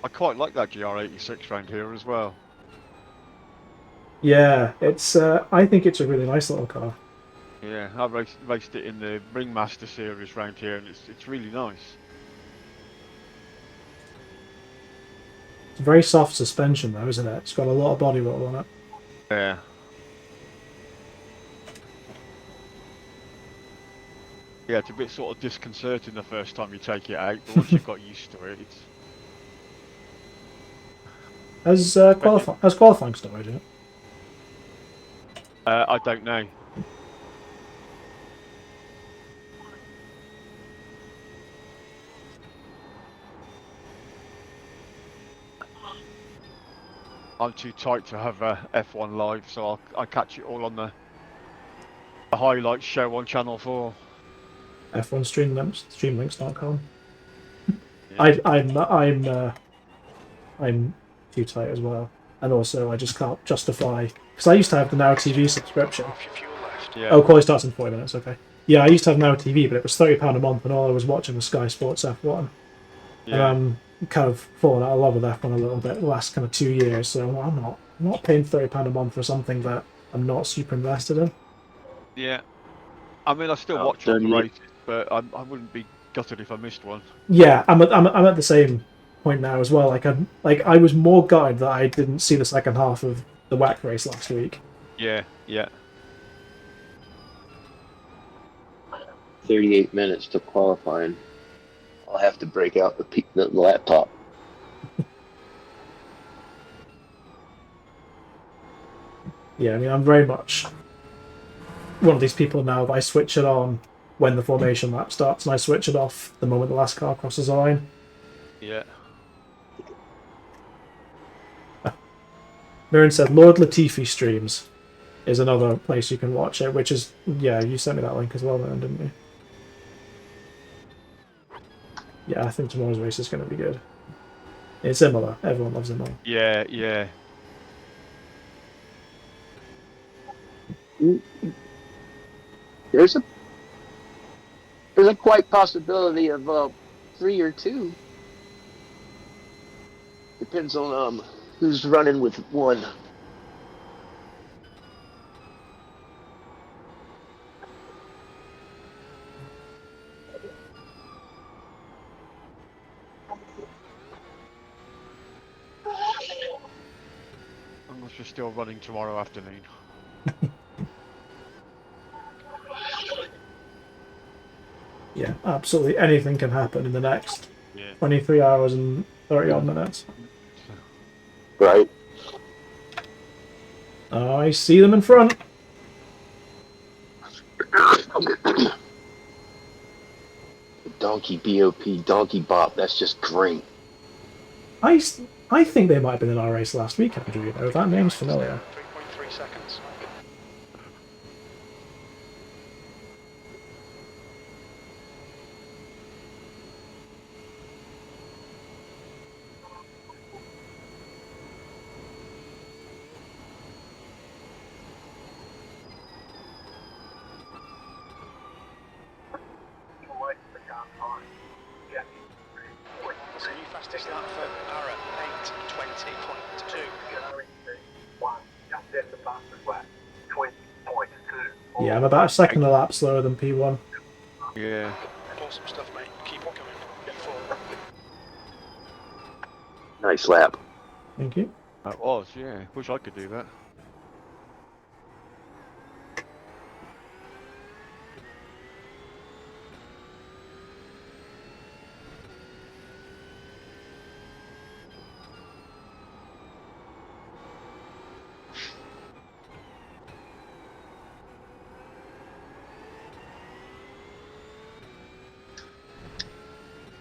I quite like that GR86 round here as well. Yeah, it's. I think it's a really nice little car. Yeah, I raced it in the Ringmaster series round here, and it's really nice. It's very soft suspension though, isn't it? It's got a lot of body roll on it. Yeah. Yeah, it's a bit sort of disconcerting the first time you take it out, but once you've got used to it, it's... Has qualifying started yet? I don't know. I'm too tight to have F1 live, so I'll catch it all on the highlights show on Channel 4. F1 streamlinks.com. Yeah. I'm too tight as well, and also I just can't justify because I used to have the Now TV subscription. Off your fuel left. Yeah. Oh, quality starts in 40 minutes. Okay. Yeah, I used to have Now TV, but it was £30 a month, and all I was watching was Sky Sports F1. Yeah. And I'm kind of fallen out of love with F1 a little bit the last kind of 2 years. So I'm not paying £30 a month for something that I'm not super invested in. Yeah. I mean, I still watch all the races, but I wouldn't be gutted if I missed one. Yeah, I'm at the same point now as well. I was more gutted that I didn't see the second half of the WAC race last week. Yeah. Yeah. 38 minutes to qualifying. I'll have to break out the laptop. Yeah, I mean, I'm very much one of these people now. If I switch it on when the formation lap starts, and I switch it off the moment the last car crosses the line. Yeah. Mirren said Lord Latifi streams is another place you can watch it, which is, yeah, you sent me that link as well, then, didn't you? Yeah, I think tomorrow's race is going to be good. It's Imola. Everyone loves Imola. Yeah, yeah. There's a quite possibility of 3 or 2. Depends on who's running with one. Unless we're still running tomorrow afternoon. Yeah, absolutely anything can happen in the next Yeah. 23 hours and 30 odd minutes. Right. I see them in front. Donkey BOP, Donkey Bop. That's just great. I think they might have been in our race last week, Andrew. You know, that name's familiar. 3.3 seconds. That's a new fastest lap for Ara, 8:20.2. Yeah, I'm about a second a lap slower than P1. Yeah. Awesome stuff, mate. Keep on coming. Get forward. Nice lap. Thank you. That was, yeah. Wish I could do that.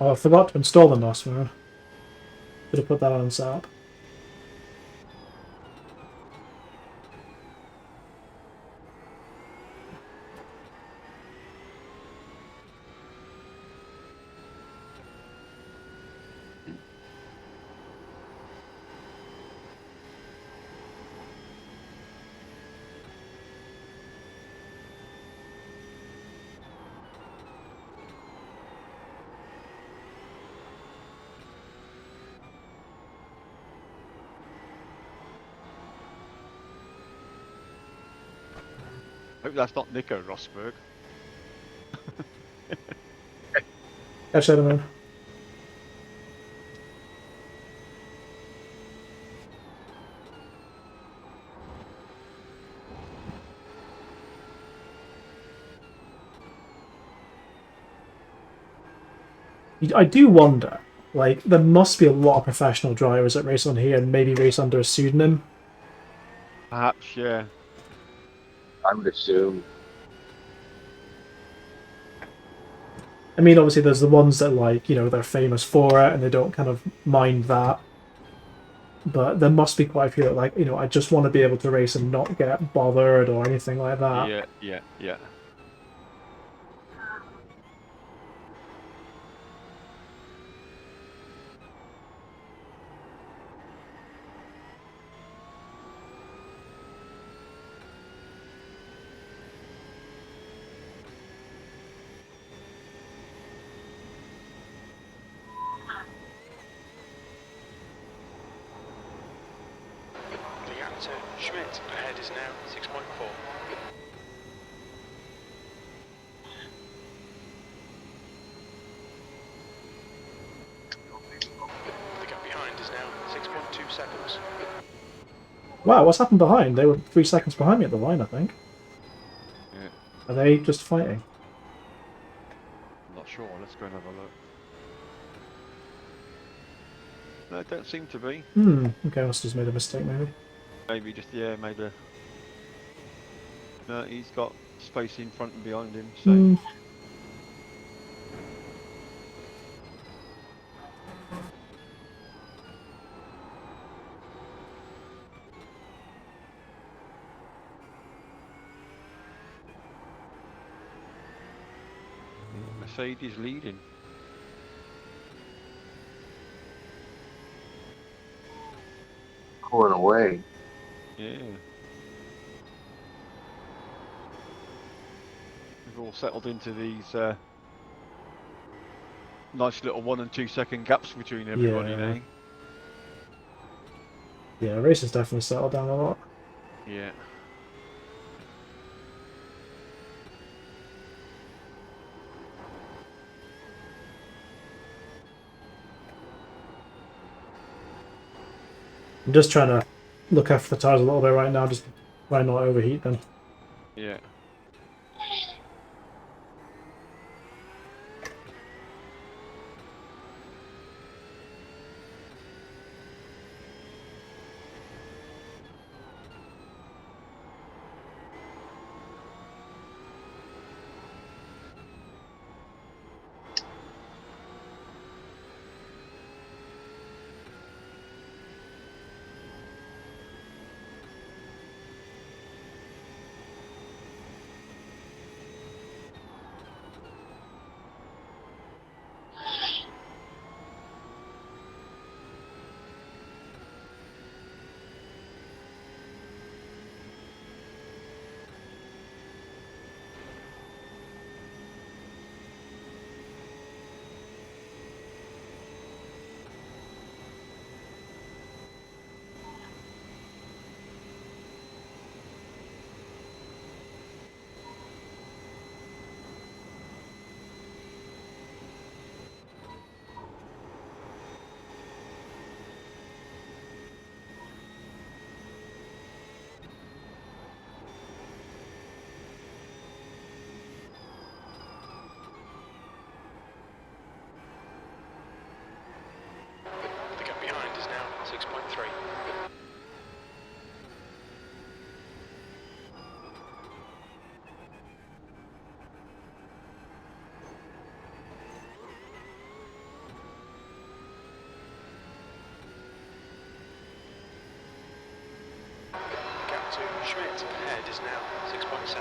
Oh, I forgot to install the NOS, man. Should have put that on SAP. Hope that's not Nico Rosberg. Catch that, man. I do wonder, like, there must be a lot of professional drivers that race on here and maybe race under a pseudonym. Perhaps, yeah. I would assume. I mean, obviously, there's the ones that, like, you know, they're famous for it and they don't kind of mind that. But there must be quite a few that, like, you know, I just want to be able to race and not get bothered or anything like that. Yeah, yeah, yeah. The gap to Schmidt ahead is now 6.4. The gap behind is now 6.2 seconds. Wow, what's happened behind? They were 3 seconds behind me at the line, I think. Yeah. Are they just fighting? I'm not sure. Let's go and have a look. No, don't seem to be. Okay, I must have just made a mistake, maybe. Maybe just, yeah, maybe. No, he's got space in front and behind him, so. Mercedes leading. Pulling away. Yeah. We've all settled into these nice little 1 and 2 second gaps between everybody Yeah. now. Yeah, race has definitely settled down a lot. Yeah. I'm just trying to look after the tires a little bit right now, just try not to overheat them. Yeah. The gap behind is now 6.3. Gap to Schmidt ahead is now 6.7.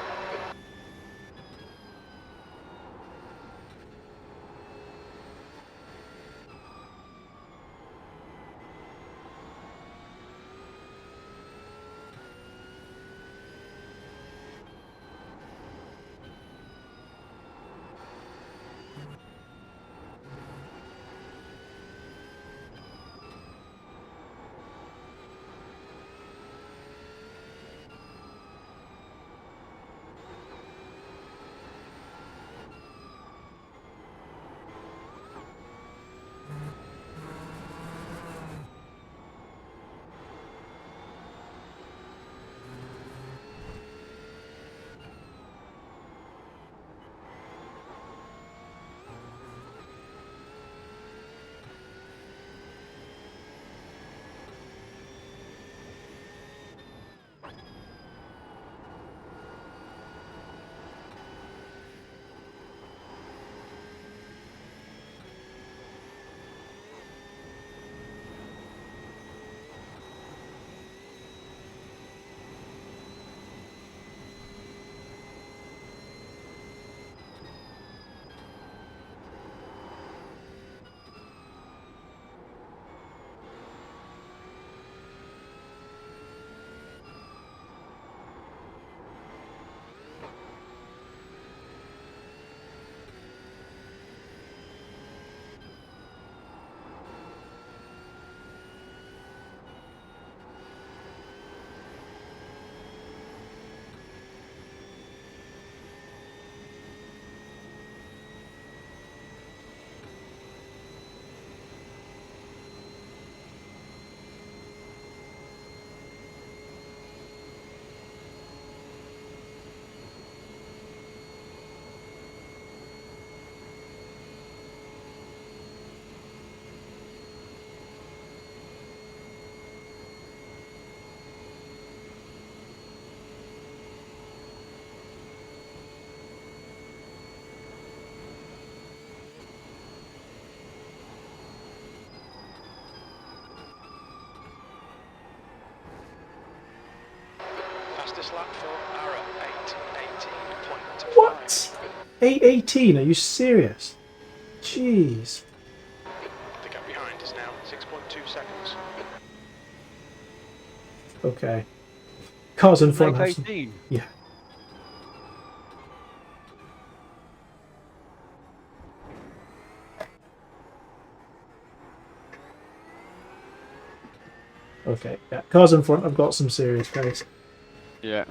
Fastest lap for Ara, 8:18.5. What? 8:18. Are you serious? Jeez. The gap behind is now 6.2 seconds. Okay. Cars in front Late have some. 18. Yeah. Okay. Yeah. Cars in front have got some serious pace. Yeah.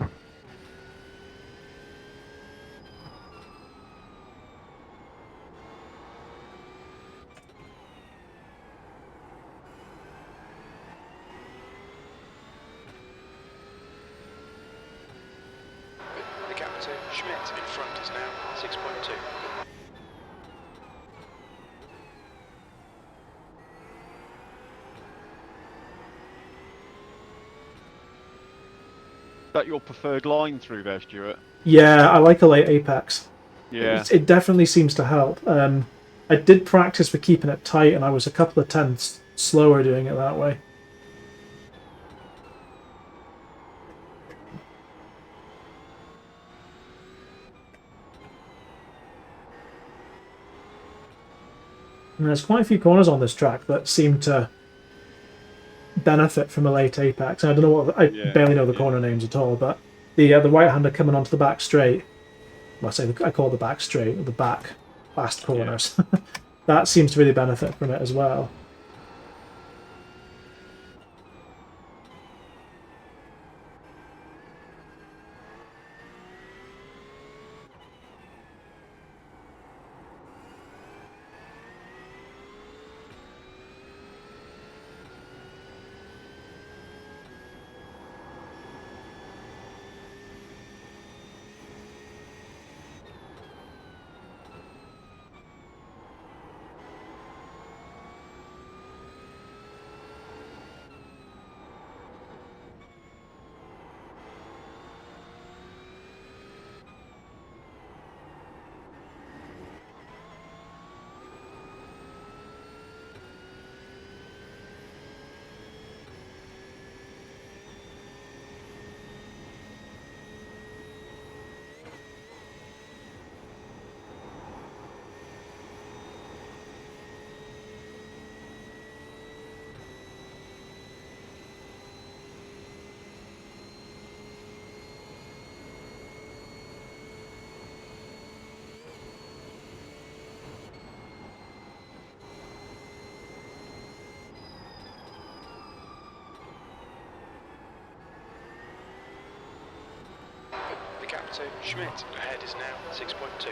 The gap to Schmidt in front is now 6.2. Is that your preferred line through there, Stuart? Yeah, I like a late apex. Yeah. It definitely seems to help. I did practice for keeping it tight, and I was a couple of tenths slower doing it that way. And there's quite a few corners on this track that seem to benefit from a late apex. I don't know what I Yeah, barely know the yeah. corner names at all, but the right-hander coming onto the back straight. Well, I call it the back straight, or the back fast corners. That seems to really benefit from it as well. The gap to Schmidt ahead is now 6.2.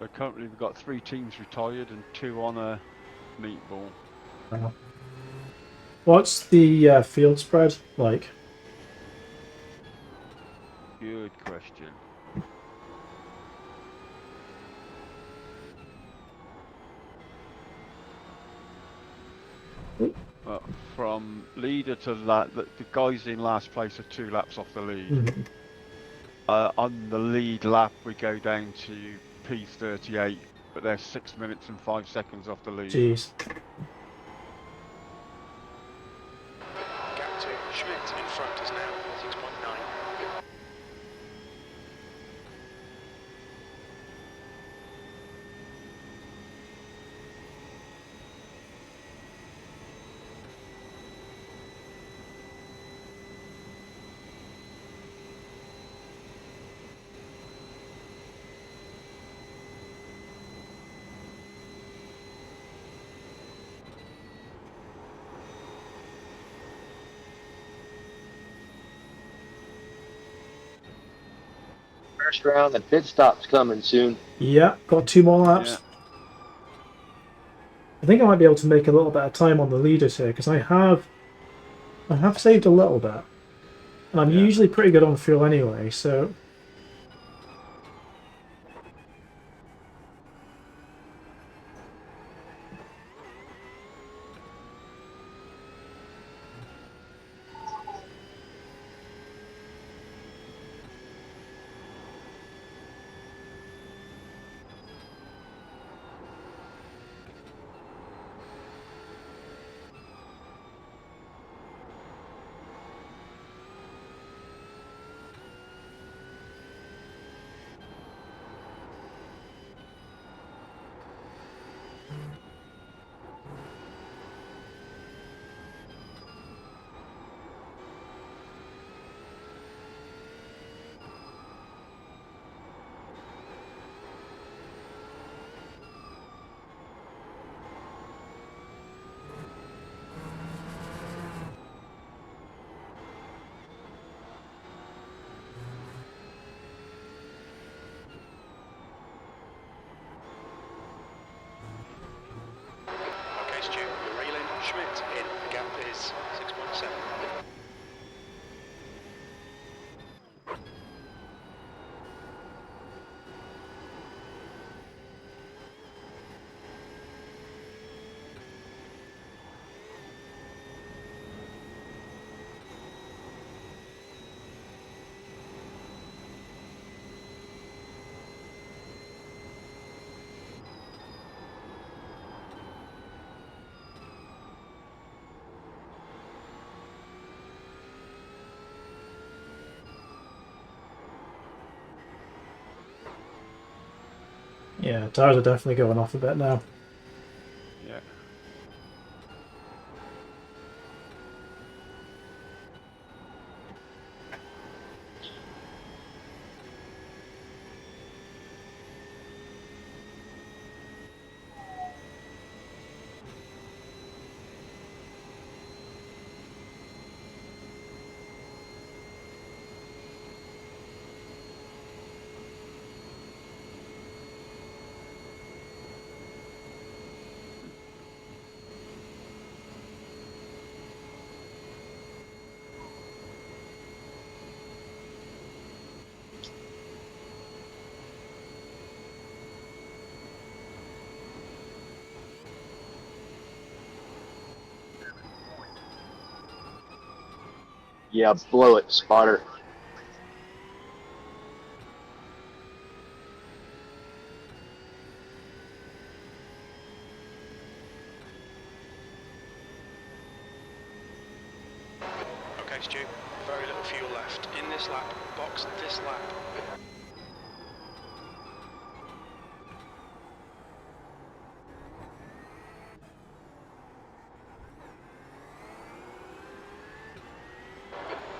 So currently we've got 3 teams retired and 2 on a meatball. What's the field spread like? Good question. Well, from leader to the guys in last place are 2 laps off the lead. Mhm. On the lead lap we go down to P38, but they're 6 minutes and 5 seconds off the lead. Jeez. Gap to Schmidt in front is now 6.9. first round. The pit stop's coming soon. Yeah, got 2 more laps. Yeah. I think I might be able to make a little bit of time on the leaders here because I have saved a little bit, and I'm Yeah. usually pretty good on fuel anyway. So Okay, Stu, you're railing Schmidt in. The gap is 6.7. yeah, tires are definitely going off a bit now. Yeah. Yeah, blow it, spotter. Okay, Stu, very little fuel left. In this lap, box this lap.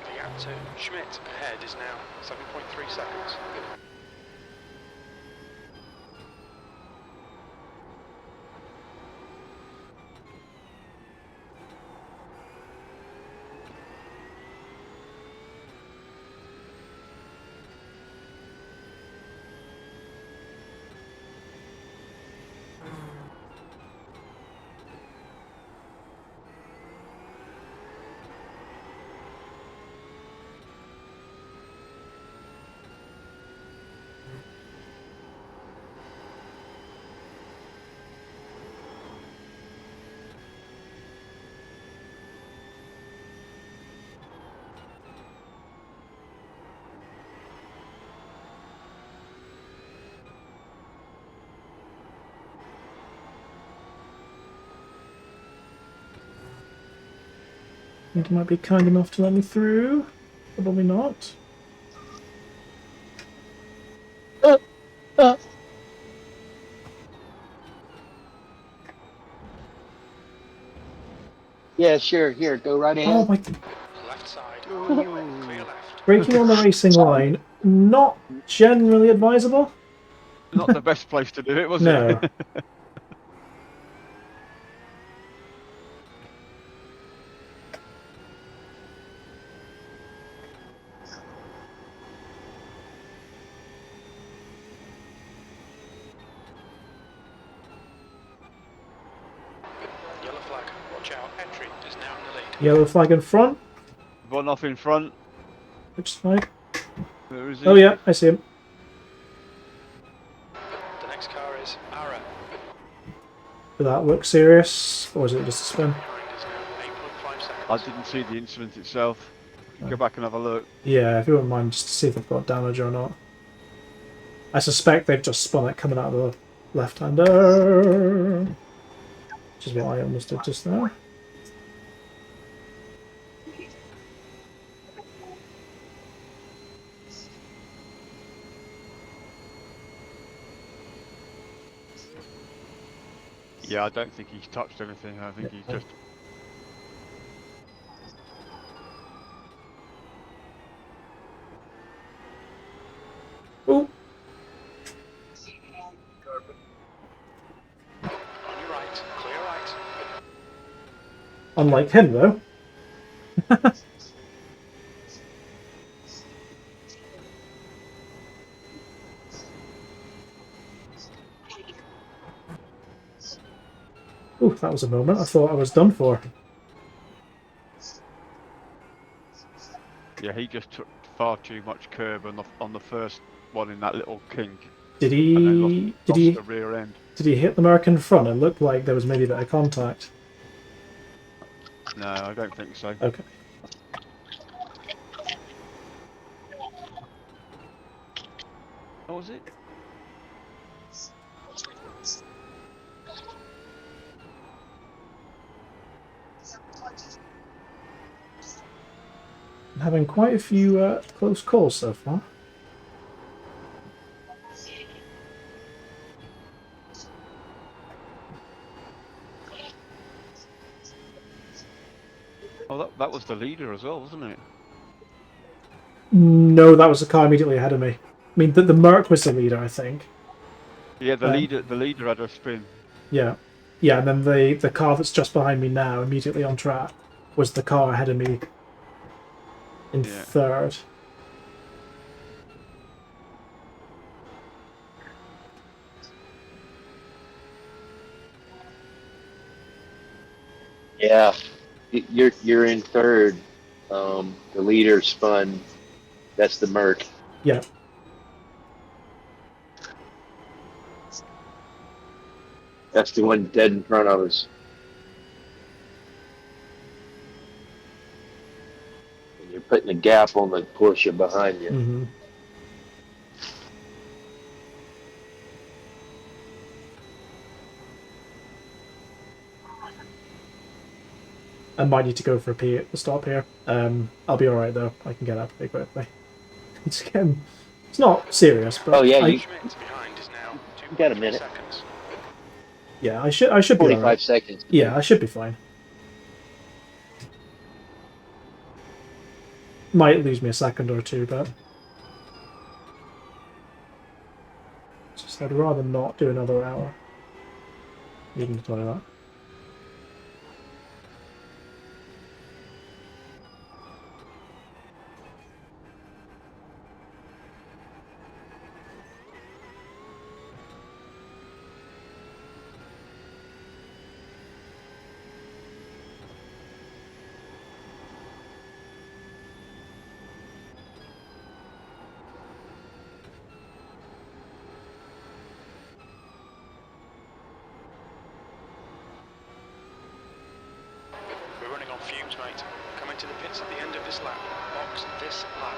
The gap to Schmidt ahead is now 7.3 seconds. I think he might be kind enough to let me through. Probably not. Yeah, sure. Here, go right Oh ahead. my! Left side, clear left. Braking on the racing line, not generally advisable. Not the best place to do it, was it? No. is now in the lead. Yellow flag in front. One off in front. Which flag? Where is he? Oh yeah, I see him. The next car is Ara. Did that look serious, or was it just a spin? Behind is now 8.5 seconds. I didn't see the incident itself. Go back and have a look. Yeah, if you wouldn't mind, just to see if they've got damage or not. I suspect they've just spun it coming out of the left-hander, which is what I understood just now. Yeah, I don't think he's touched anything. I think he's just. Oh, On your right, clear right. unlike him though. Ooh, that was a moment. I thought I was done for. Yeah, he just took far too much curb on the first one in that little kink, Did and then he? lost the rear end. Did he hit the American front? It looked like there was maybe a bit of contact. No, I don't think so. Okay. Oh, was it? I'm having quite a few close calls so far. Oh, that was the leader as well, wasn't it? No, that was the car immediately ahead of me. I mean, the Merc was the leader, I think. Yeah, the Um, leader had a spin. Yeah. Yeah, and then the car that's just behind me now, immediately on track, was the car ahead of me in Yeah. third. Yeah, you're in third. The leader spun. That's the Merc. Yeah. That's the one dead in front of us. And you're putting a gap on the Porsche behind you. Mm-hmm. I might need to go for a pee at the stop here. I'll be alright though. I can get up pretty quickly. It's again, it's not serious, but Oh yeah, Schmidt behind is now you got a 2.3 minute. seconds. yeah, I should be 45 alright. seconds. Yeah, I should be fine. Might lose me a second or two, but just I'd rather not do another hour. Needing to tell that. We're running on fumes, mate. Coming to the pits at the end of this lap. Box this lap.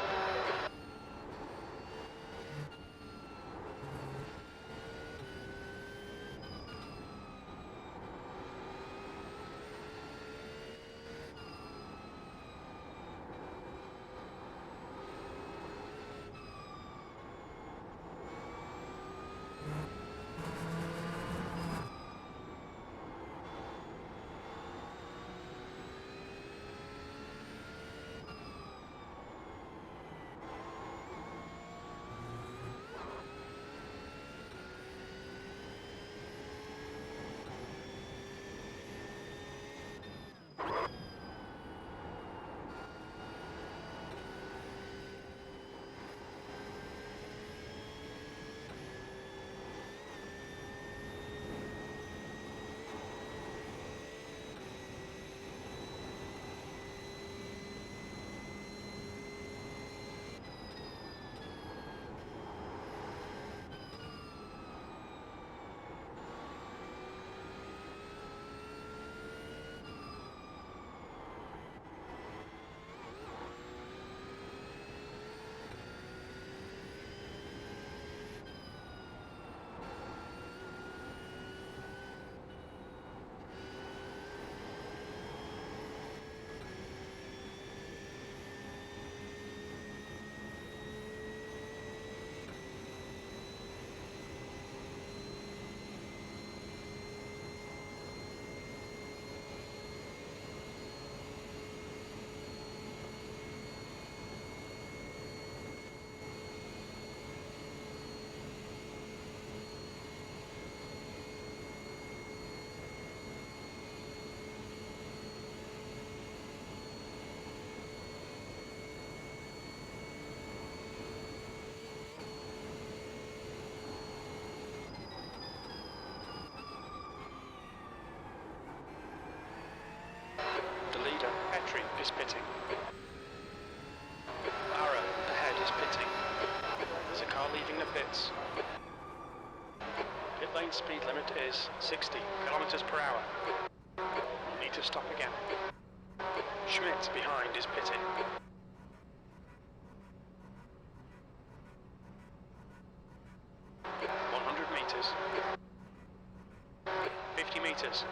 pits. Pit lane speed limit is 60 kilometers per hour. Need to stop again. Schmidt behind is pitting. 100 meters. 50 meters.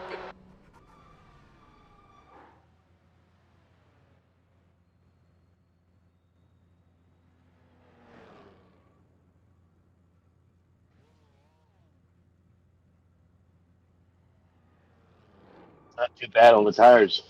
Not too bad on the tires.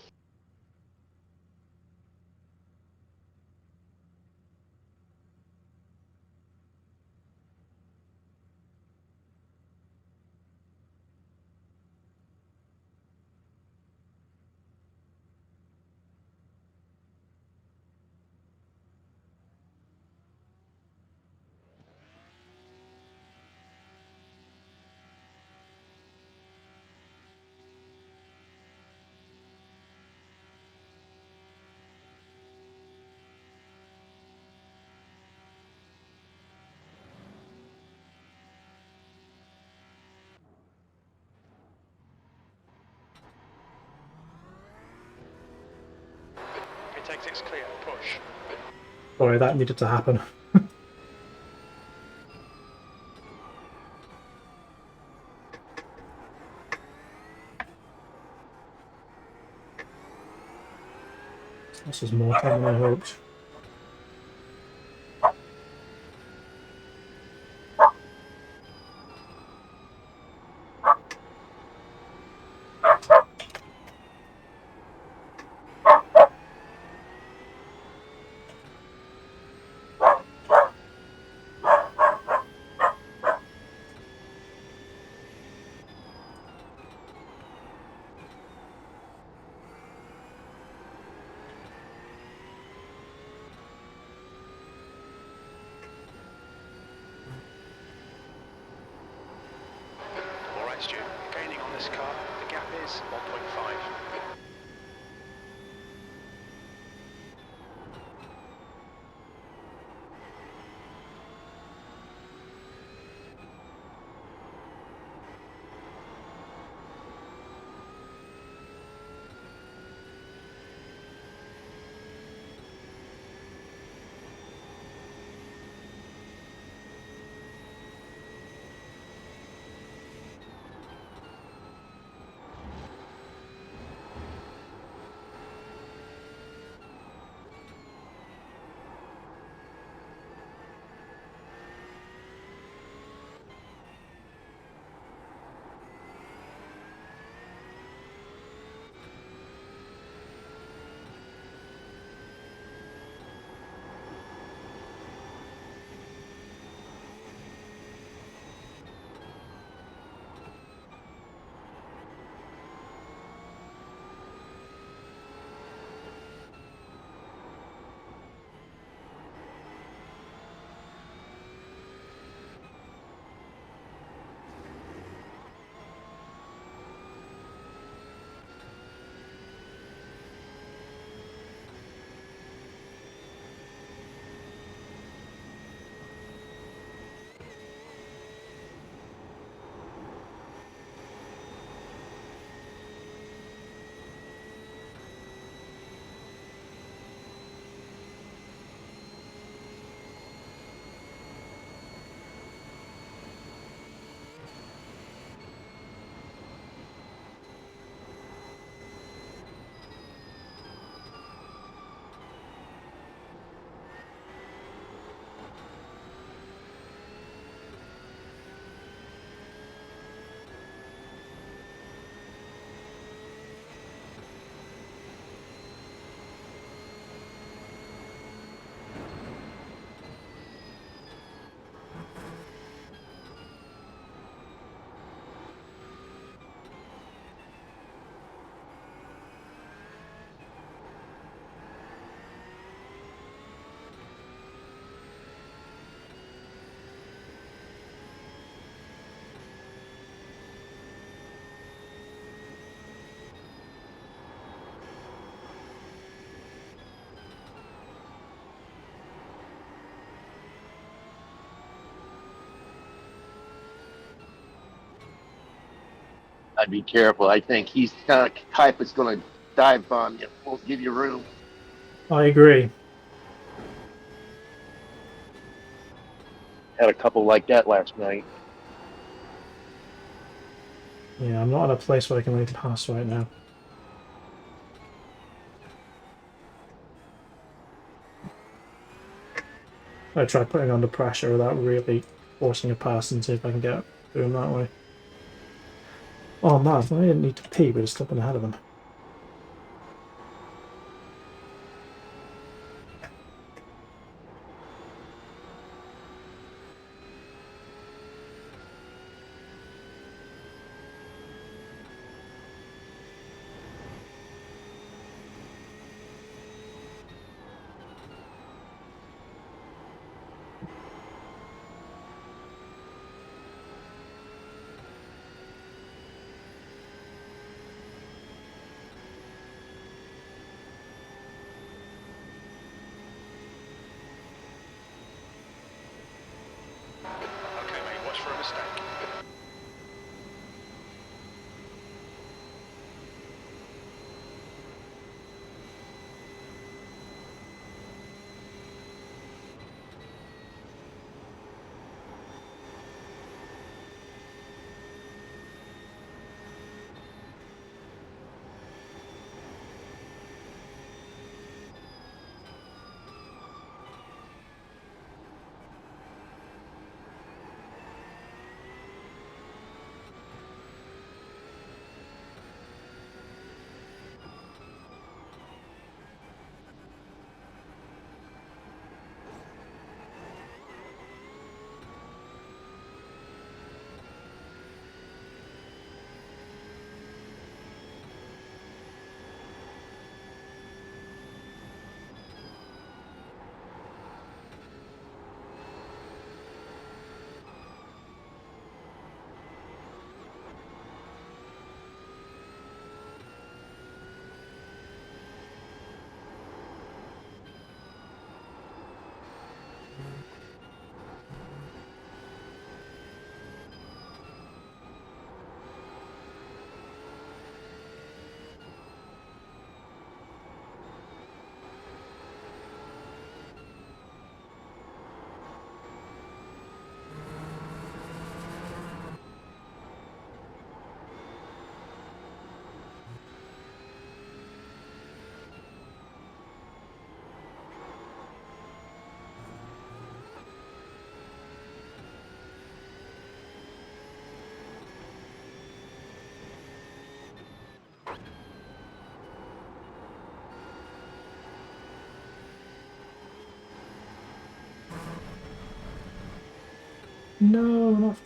Pit exit's clear. Push. Sorry, that needed to happen. This is more time than I hoped. Alright, Stu. Gaining on this car. The gap is 1.5. I'd be careful. I think he's the kind of type that's going to dive bomb you. Won't give you room. I agree. Had a couple like that last night. Yeah, I'm not in a place where I can really pass right now. I try putting under pressure without really forcing a pass and see if I can get through him that way. Oh man, I didn't need to pee, but it's stopping ahead of him. Okay, mate, watch for a mistake. No, not.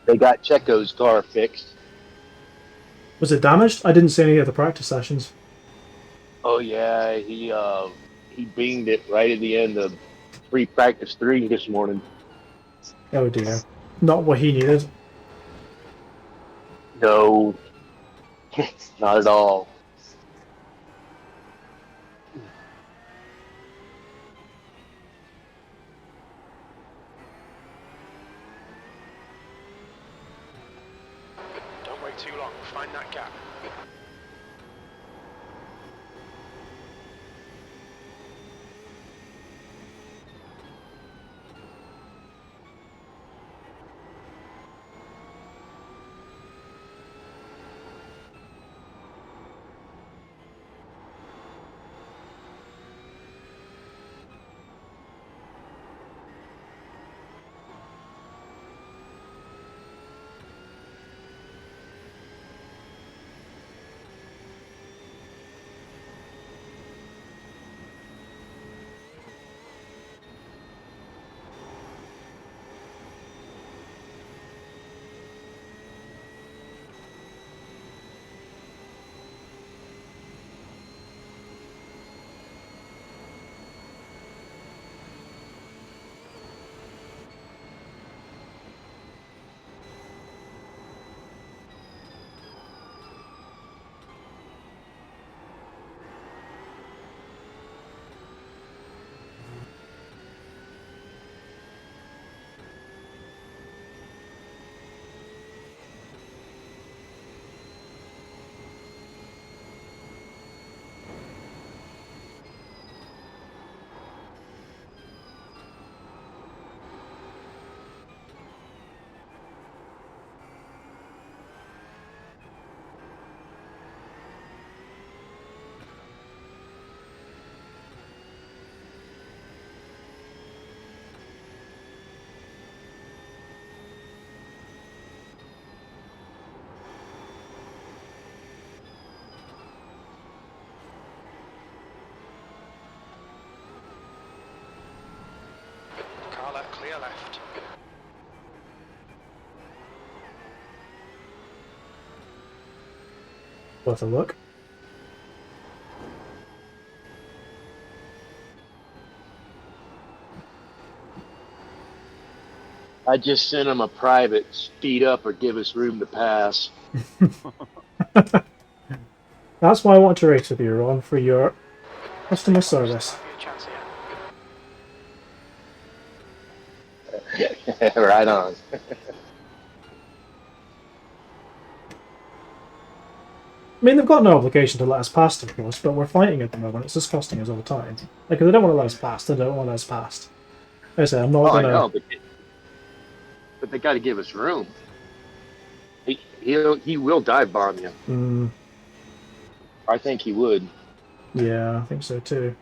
They got Checo's car fixed. Was it damaged? I didn't see any of the practice sessions. Oh yeah, he binged it right at the end of free practice 3 this morning. Oh dear. Not what he needed. No, not at all. Don't wait too long. Find that gap. Car clear left. Worth a look. I just sent him a private speed up or give us room to pass. That's why I want to race with you, Ron, for your customer service. Might be a chance here. Right on. I mean, they've got no obligation to let us past, of course, but we're fighting at the moment. It's just costing us all the time. Like, if they don't want to let us past, they don't want to let us past. Like I say, I'm not Oh, I gonna. know, but they got to give us room. He will dive bomb you. I think he would. Yeah, I think so too.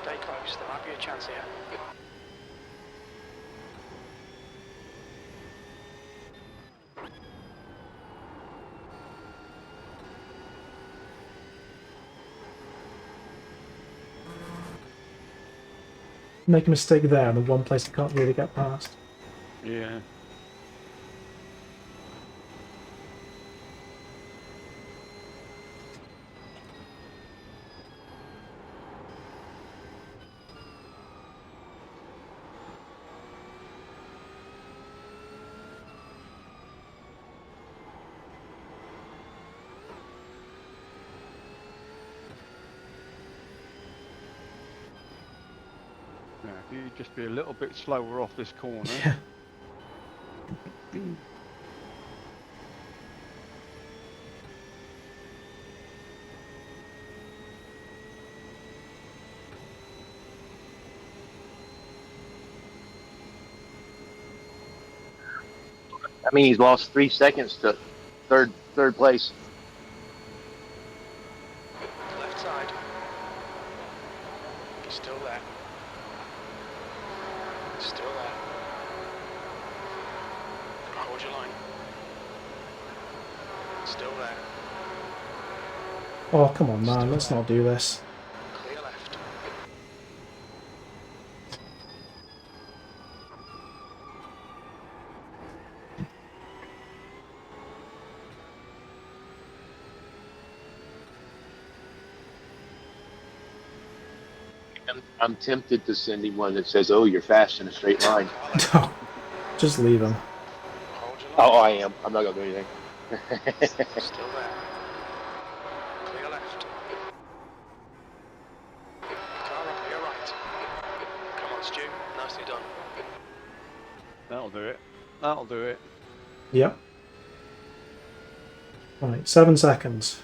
Stay close, there might be a chance here. Make a mistake there, and the one place I can't really get past. Yeah. Now, if you just be a little bit slower off this corner. Yeah. I mean, he's lost 3 seconds to third place. Left side. He's still there. Still there. Hold your line. Still there. Oh, come on, man. Let's not do this. Clear left. I'm tempted to send him one that says, "Oh, you're fast in a straight line." No, just leave him. Hold your line. Oh, I am. I'm not gonna do anything. Still there. Clear left. Car up your right. Come on, Stu. Nicely done. That'll do it. That'll do it. Yep. Right, 7 seconds.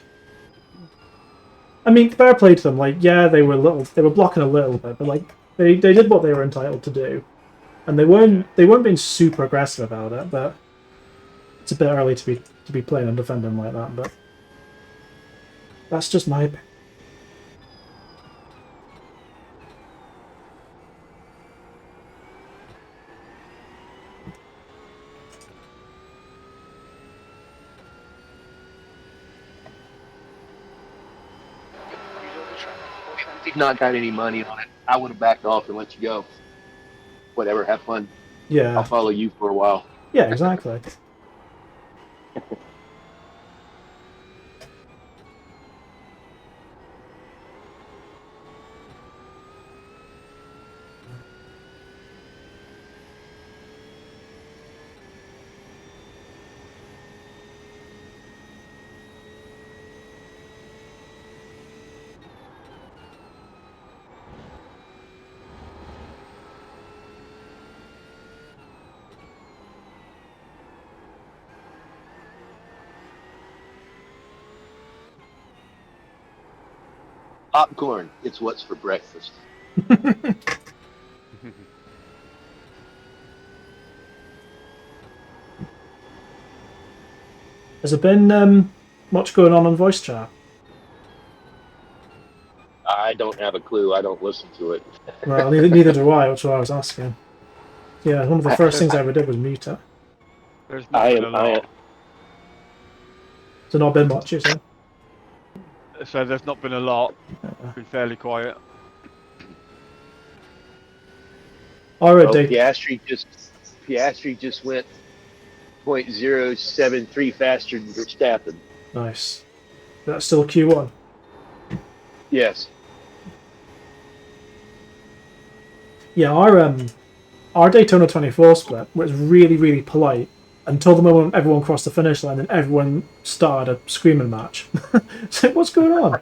I mean, fair play to them. Like, yeah, they were blocking a little bit, but like they did what they were entitled to do, and they weren't being super aggressive about it. But it's a bit early to be playing and defending like that. But that's just my opinion. Reload the track. Caution. If he'd not got any money on it, I would have backed off and let you go. Whatever, have fun. I'll Yeah, follow you for a while. yeah, exactly. Popcorn. It's what's for breakfast. Has there been much going on voice chat? I don't have a clue. I don't listen to it. Well, neither do I. That's what I was asking. Yeah, one of the first things I ever did was mute it. There's not been a lot. So not been much, you say? So there's not been a lot. Been fairly quiet. Alright, Piastri just went 0.073 faster than Verstappen. nice. That's still Q1. Yes. Yeah, our Daytona 24 split was really, really polite until the moment everyone crossed the finish line and everyone started a screaming match. So what's going on?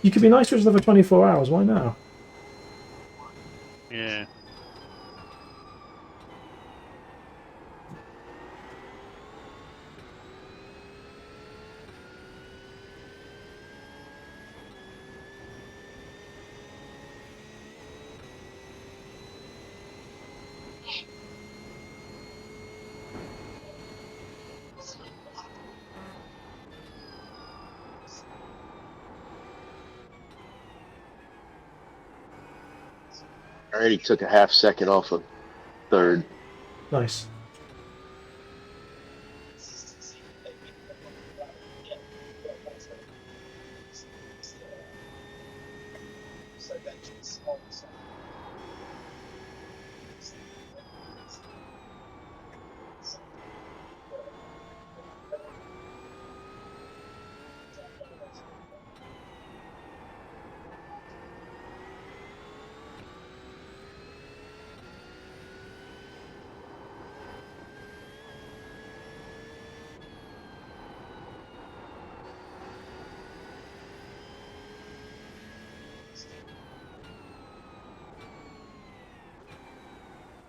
You could be nice to each other for 24 hours. Why now? Yeah. I already took a half second off of third. Nice.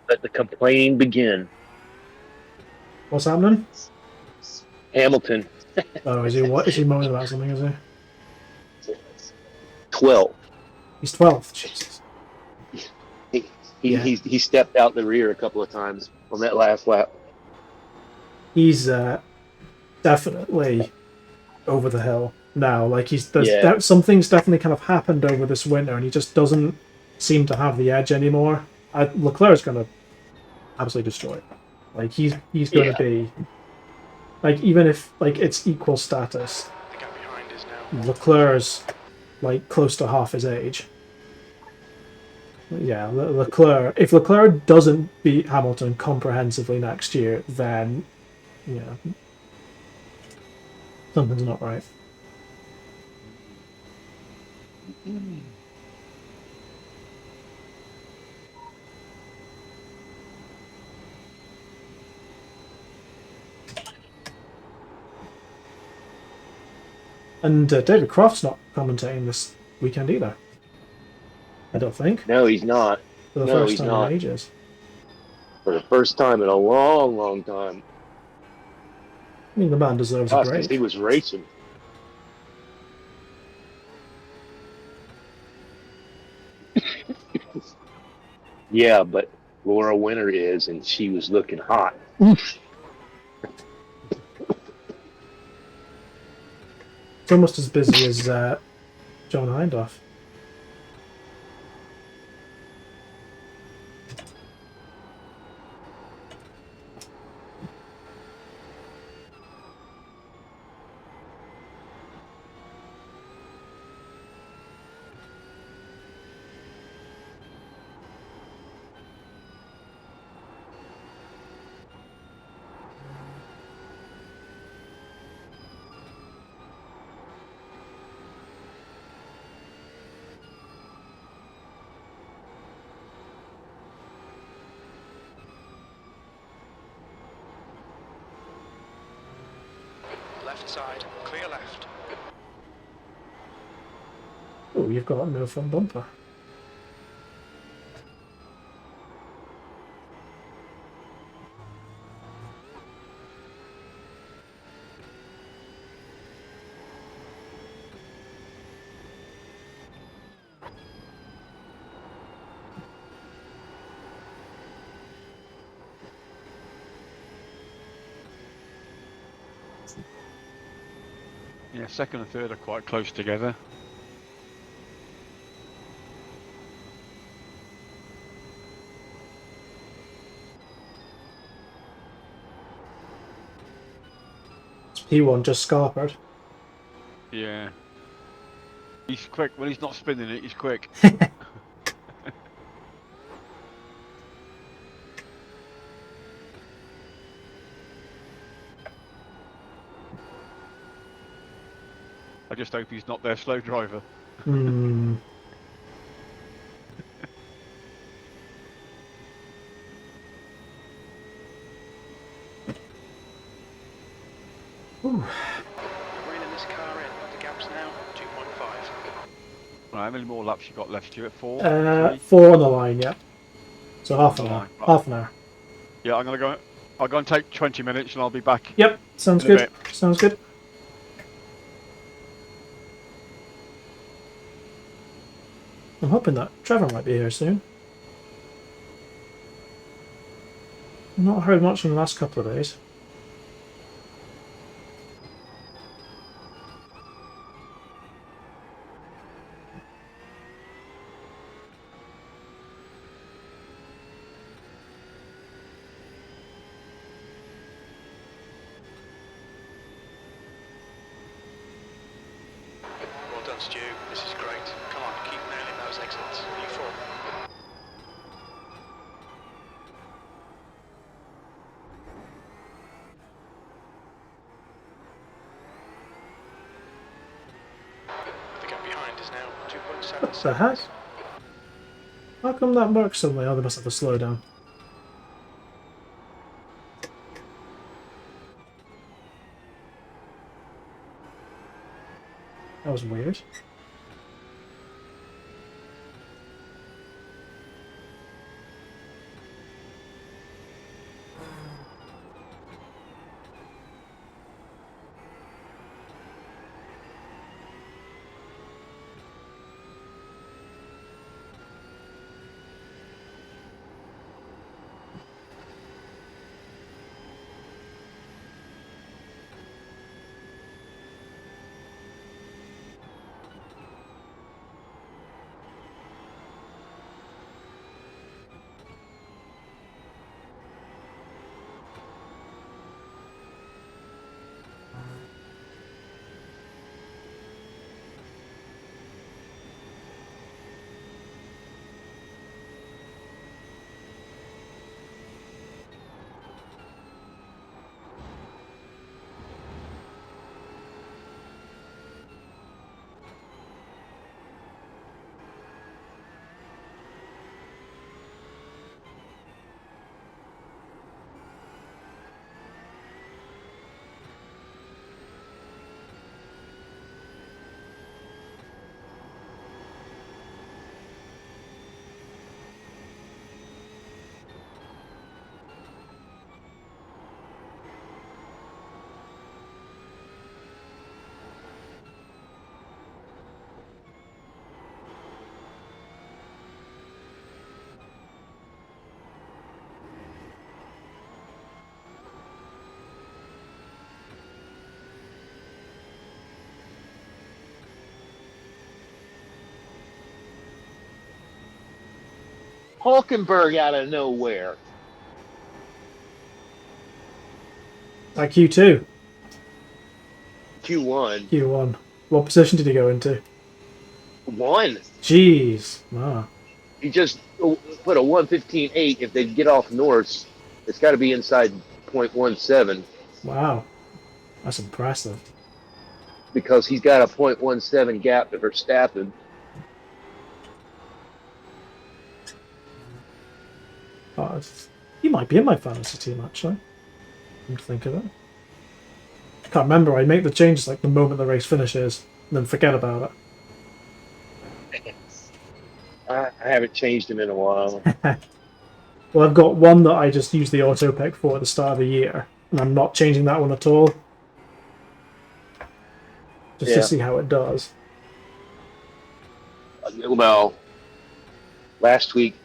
Let the complaining begin. What's happening? Hamilton, Oh, is he what? Is he moaning about something? Is he? 12. He's 12th. Jesus. He, Yeah. he stepped out the rear a couple of times on that last lap. He's definitely over the hill now. Like Yeah. something's definitely kind of happened over this winter, and he just doesn't seem to have the edge anymore. Leclerc's going to absolutely destroy it. Like he's going to Yeah. be like, even if like it's equal status, The gap behind is now Leclerc's like close to half his age. Yeah, Leclerc. If Leclerc doesn't beat Hamilton comprehensively next year, then yeah, something's not right. And David Croft's not commentating this weekend either. I don't think. No, he's not. For the No, first he's time not. in ages. For the first time in a long, long time. I mean, the man deserves a Gosh, because he break. was racing. Yeah, but Laura Winter is, and she was looking hot. It's almost as busy as John Hindhaugh. left side, clear left. Oh, you've got no front bumper. Yeah, second and third are quite close together. P1 just scarpered. Yeah. He's quick. When he's not spinning it, he's quick. I just hope he's not their slow driver. Hmm. Ooh. Reining this car in. The gap's now 2.5. Right, how many more laps you got left, Stuart? 4? 3? 4 on the line, yeah. So half an On the hour. line, right. Half an hour. Yeah, I'm gonna go. I'll go and take 20 minutes, and I'll be back. Yep, sounds In a good. bit. Sounds good. I'm hoping that Trevor might be here soon. I've not heard much in the last couple of days. Stu, this is great. Come on, keep nailing those exits. You four. The gap behind is now 2.7 What the seconds. heck? How come that works suddenly? Oh, they must have a slowdown. That was weird. Hulkenberg out of nowhere. Like Q2, Q1. Q1. What position did he go into? 1. Jeez. Wow. He just put a 1:15.8. If they get off Norse, it's got to be inside 0.17 Wow. That's impressive. because he's got a 0.17 gap to Verstappen. Oh, he might be in my fantasy team, actually. Come to think of it. I can't remember. I make the changes like the moment the race finishes, and then forget about it. I haven't changed him in a while. Well, I've got one that I just use the auto pick for at the start of the year, and I'm not changing that one at all. Just to Yeah. see how it does. Well, last week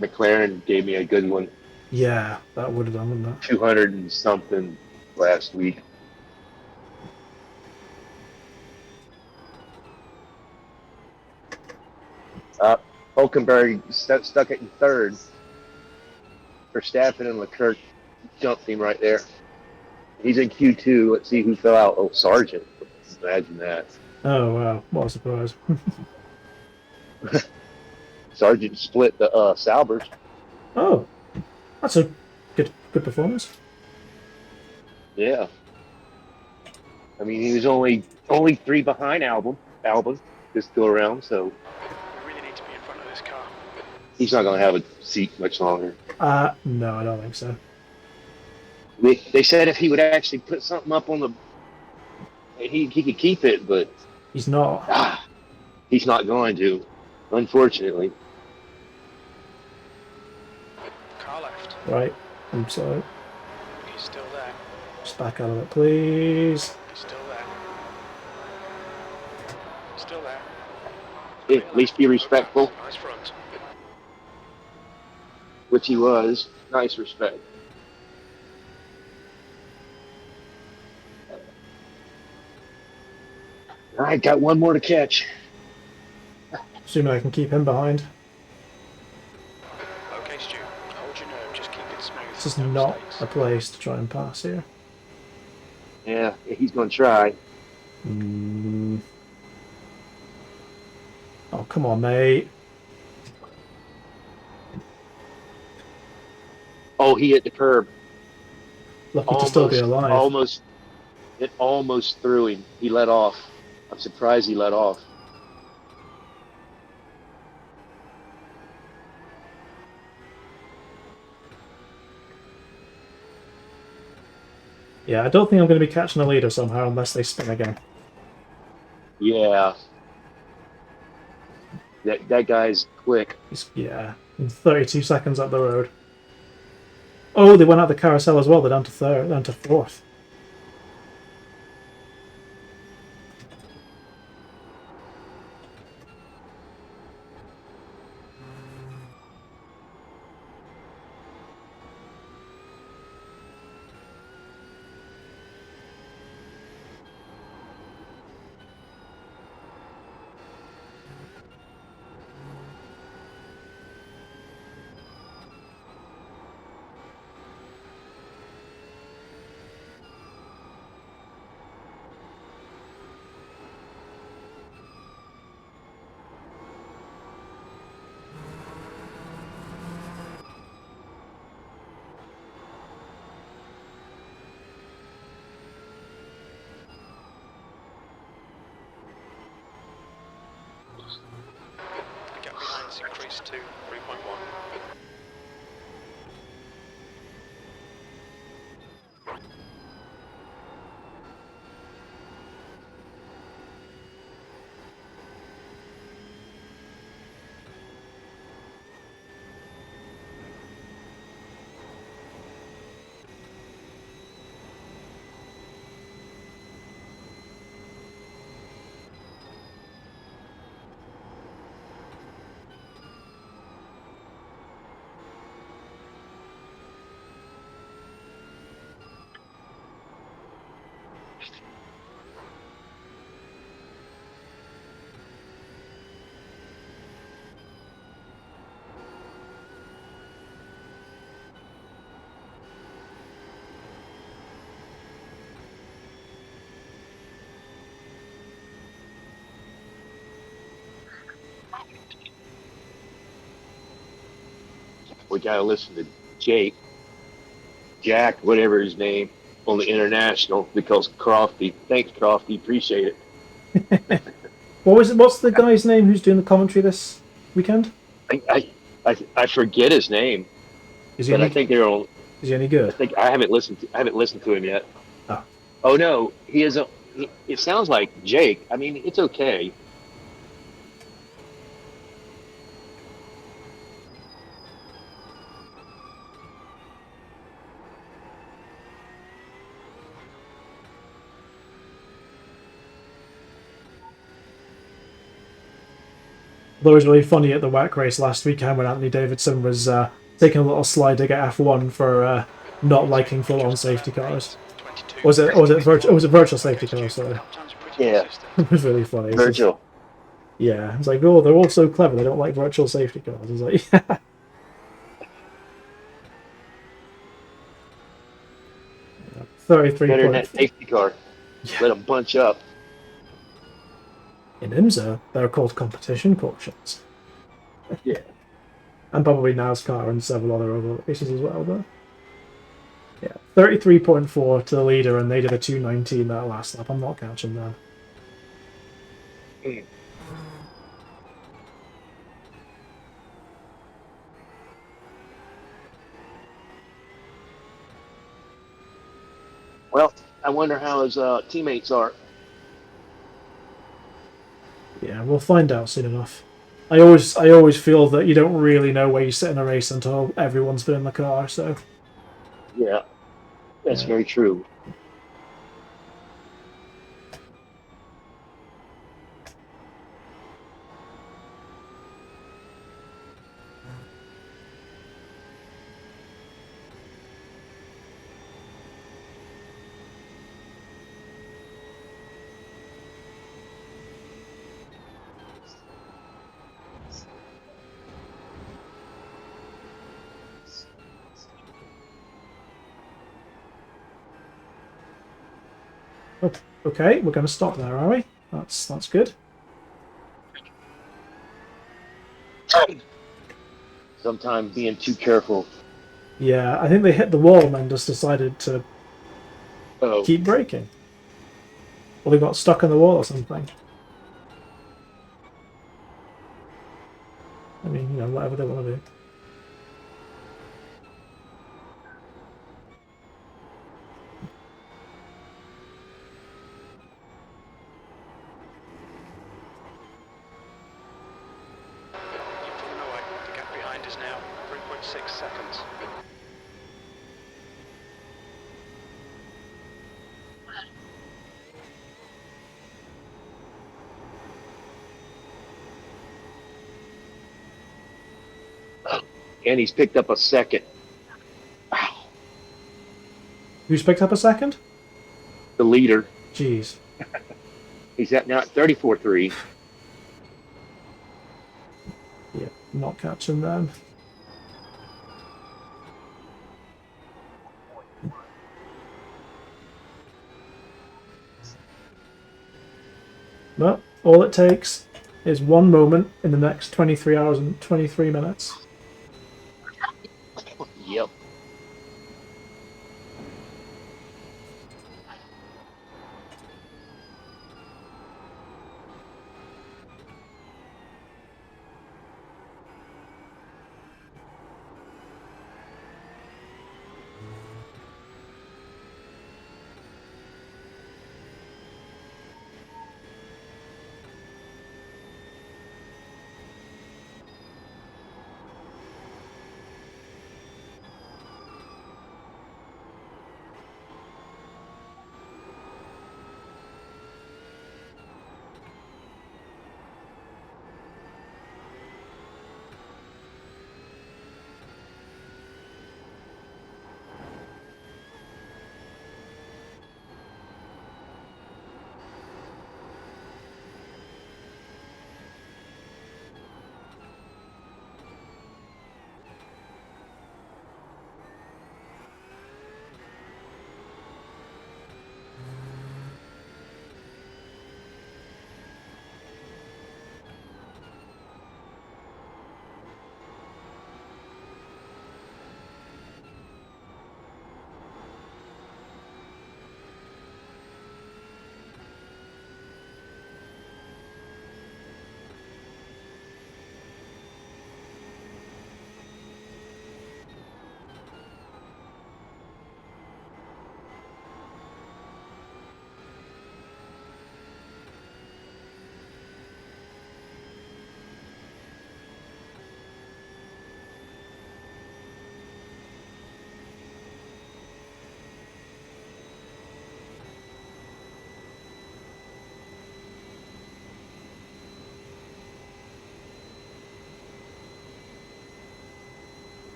McLaren gave me a good one. Yeah, that would have done, wouldn't it? 200 and something last week. Hulkenberg stuck it in third. Verstappen and Leclerc jumped him right there. He's in Q2. Let's see who fell out. Oh, Sargent. Imagine that. Oh, wow. What a surprise. Sargent split the Saubers. Oh, that's a good performance. Yeah. I mean, he was only 3 behind Albon this go around, so We really need to be in front of this car. he's not going to have a seat much longer. No, I don't think so. They said if he would actually put something up on the, he could keep it, but He's not. he's not going to, unfortunately. Car left. Right. I'm sorry. He's still there. Just back out of it, please. He's still there. Still there. At least be respectful, Nice front. which he was. Nice respect. All right, got one more to catch. Assuming I can keep him behind. Okay, Stu. Hold your nerve. Just keep it smooth. This is No not mistakes. a place to try and pass here. Yeah, he's going to try. Oh, come on, mate. Oh, he hit the curb. Lucky to still be alive. It almost threw him. He let off. I'm surprised he let off. Yeah, I don't think I'm going to be catching a leader somehow unless they spin again. Yeah, that guy's quick. Yeah, 32 seconds up the road. Oh, they went out the carousel as well. They're down to third, down to fourth. The gap behind has increased to 3.1. We gotta listen to Jack, whatever his name, on the international because Crofty. Thanks, Crofty. Appreciate it. What was it? What's the guy's name who's doing the commentary this weekend? I forget his name, Is he but I any? think they're on. Is he any good? I haven't listened. I haven't listened to him yet. Oh, Oh no, he is. It sounds like Jake. I mean, it's okay. although it was really funny at the WEC race last weekend when Anthony Davidson was taking a little slide to get F1 for not liking full-on safety cars. Was it virtual safety cars? Sorry, Yeah, it was really funny. It's just, Virgil. yeah, it's like, oh, they're all so clever. They don't like virtual safety cars. It's like, yeah. 33 Better than point. that safety car. Yeah. Let them bunch up. In IMSA, they're called competition cautions. Yeah. And probably NASCAR and several other races as well, but yeah, 33.4 to the leader, and they did a 219 that last lap. I'm not catching that. Mm. Well, I wonder how his teammates are. Yeah, we'll find out soon enough. I always feel that you don't really know where you sit in a race until everyone's been in the car. So Yeah, that's yeah. very true. Oh, okay, we're going to stop there, are we? That's good. Sometimes being too careful. Yeah, I think they hit the wall and then just decided to Oh, keep braking. Or they got stuck in the wall or something. I mean, whatever they want to do. You've pulled away. The gap behind is now 3.6 seconds. and he's picked up a second. Who's picked up a second? The leader. Jeez. He's at now at 34.3. Yeah, not catching them. Well, all it takes is one moment in the next 23 hours and 23 minutes. Yep.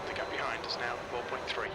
The gap behind is now 4.3.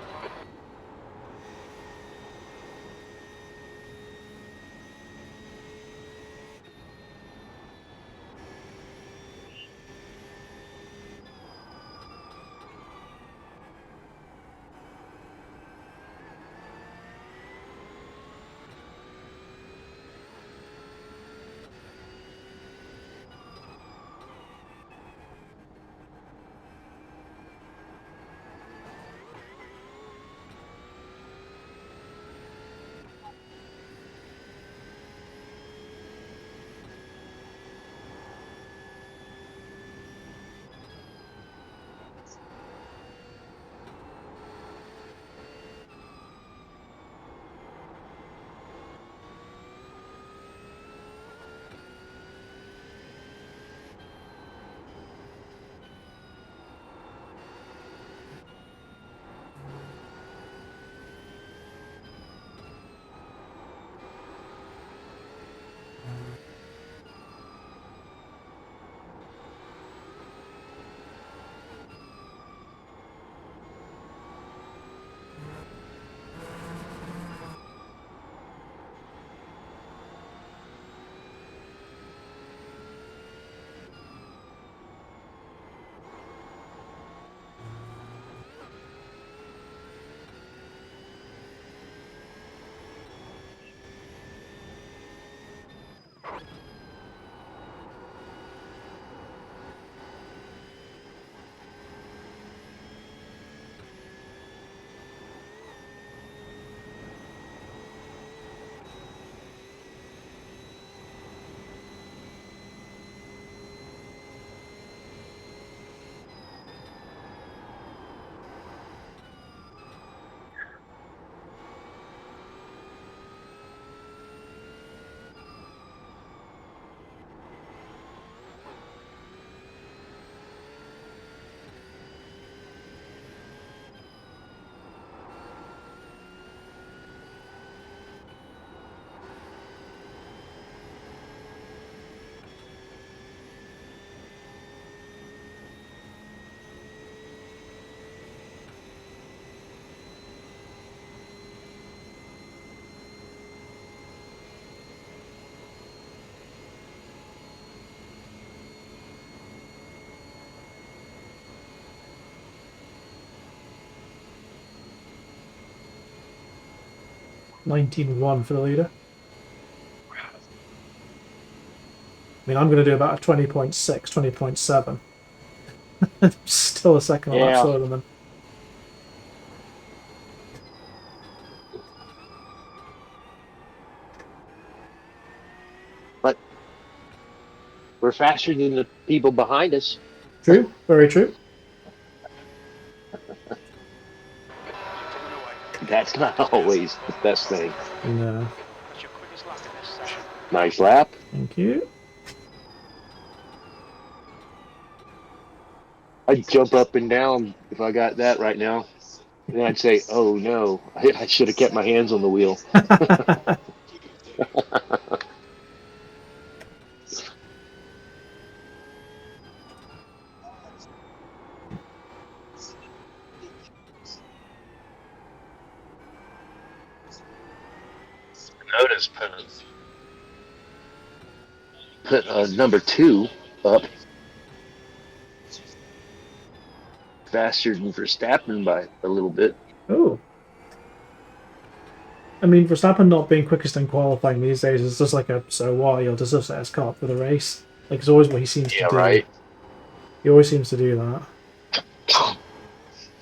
19.1 for the leader. I mean, I'm going to do about a 20.6, 20.7. Still a second a lap Yeah. slower than them. But we're faster than the people behind us. True, very true. Pulling away. That's not always the best thing. No, It's your quickest lap in this session. Nice lap. thank you. I'd jump up and down if I got that right now. And I'd say, oh no, I should have kept my hands on the wheel. Notice put number 2 up faster than Verstappen by a little bit. Oh. I mean, Verstappen not being quickest in qualifying these days is just like a so what, he'll just set his car up for the race. Like, it's always what he seems to do. Right. He always seems to do that.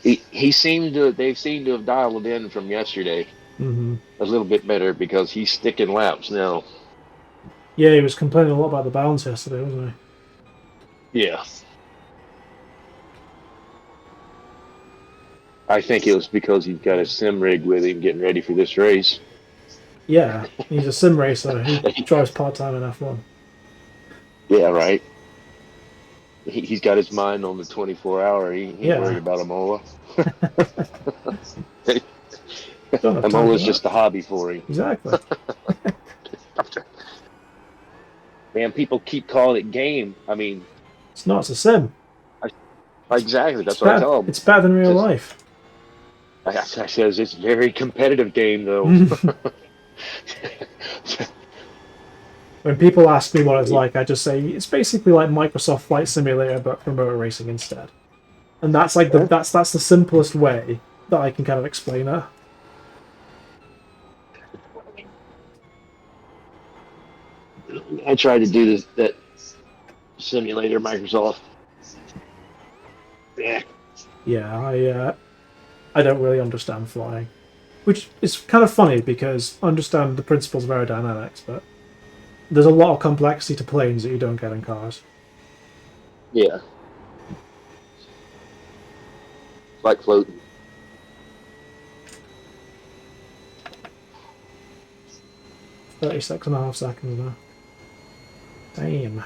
He seemed to. They seem to have dialed in from yesterday Mm-hmm. a little bit better because he's sticking laps now. Yeah, he was complaining a lot about the balance yesterday, wasn't Yeah. I think it was because he's got a sim rig with him getting ready for this race. he? Yeah, he's a sim racer. He drives part-time in F1. Yeah, right. He's got his mind on the 24-hour. He ain't Yeah. worried about a MOA. Don't have A time MOA for is that. just a hobby for him. Exactly. Man, people keep calling it game. I mean, It's not, it's a sim. exactly. That's what I tell them. It's better than real life. I says it's a very competitive game, though. When people ask me what it's like, I just say it's basically like Microsoft Flight Simulator, but for motor racing instead. And that's like that's the simplest way that I can kind of explain it. I tried to do that simulator, Microsoft. Yeah. Yeah, I don't really understand flying, which is kind of funny because I understand the principles of aerodynamics, but there's a lot of complexity to planes that you don't get in cars. Yeah. It's like floating. 36.5 seconds now. Damn.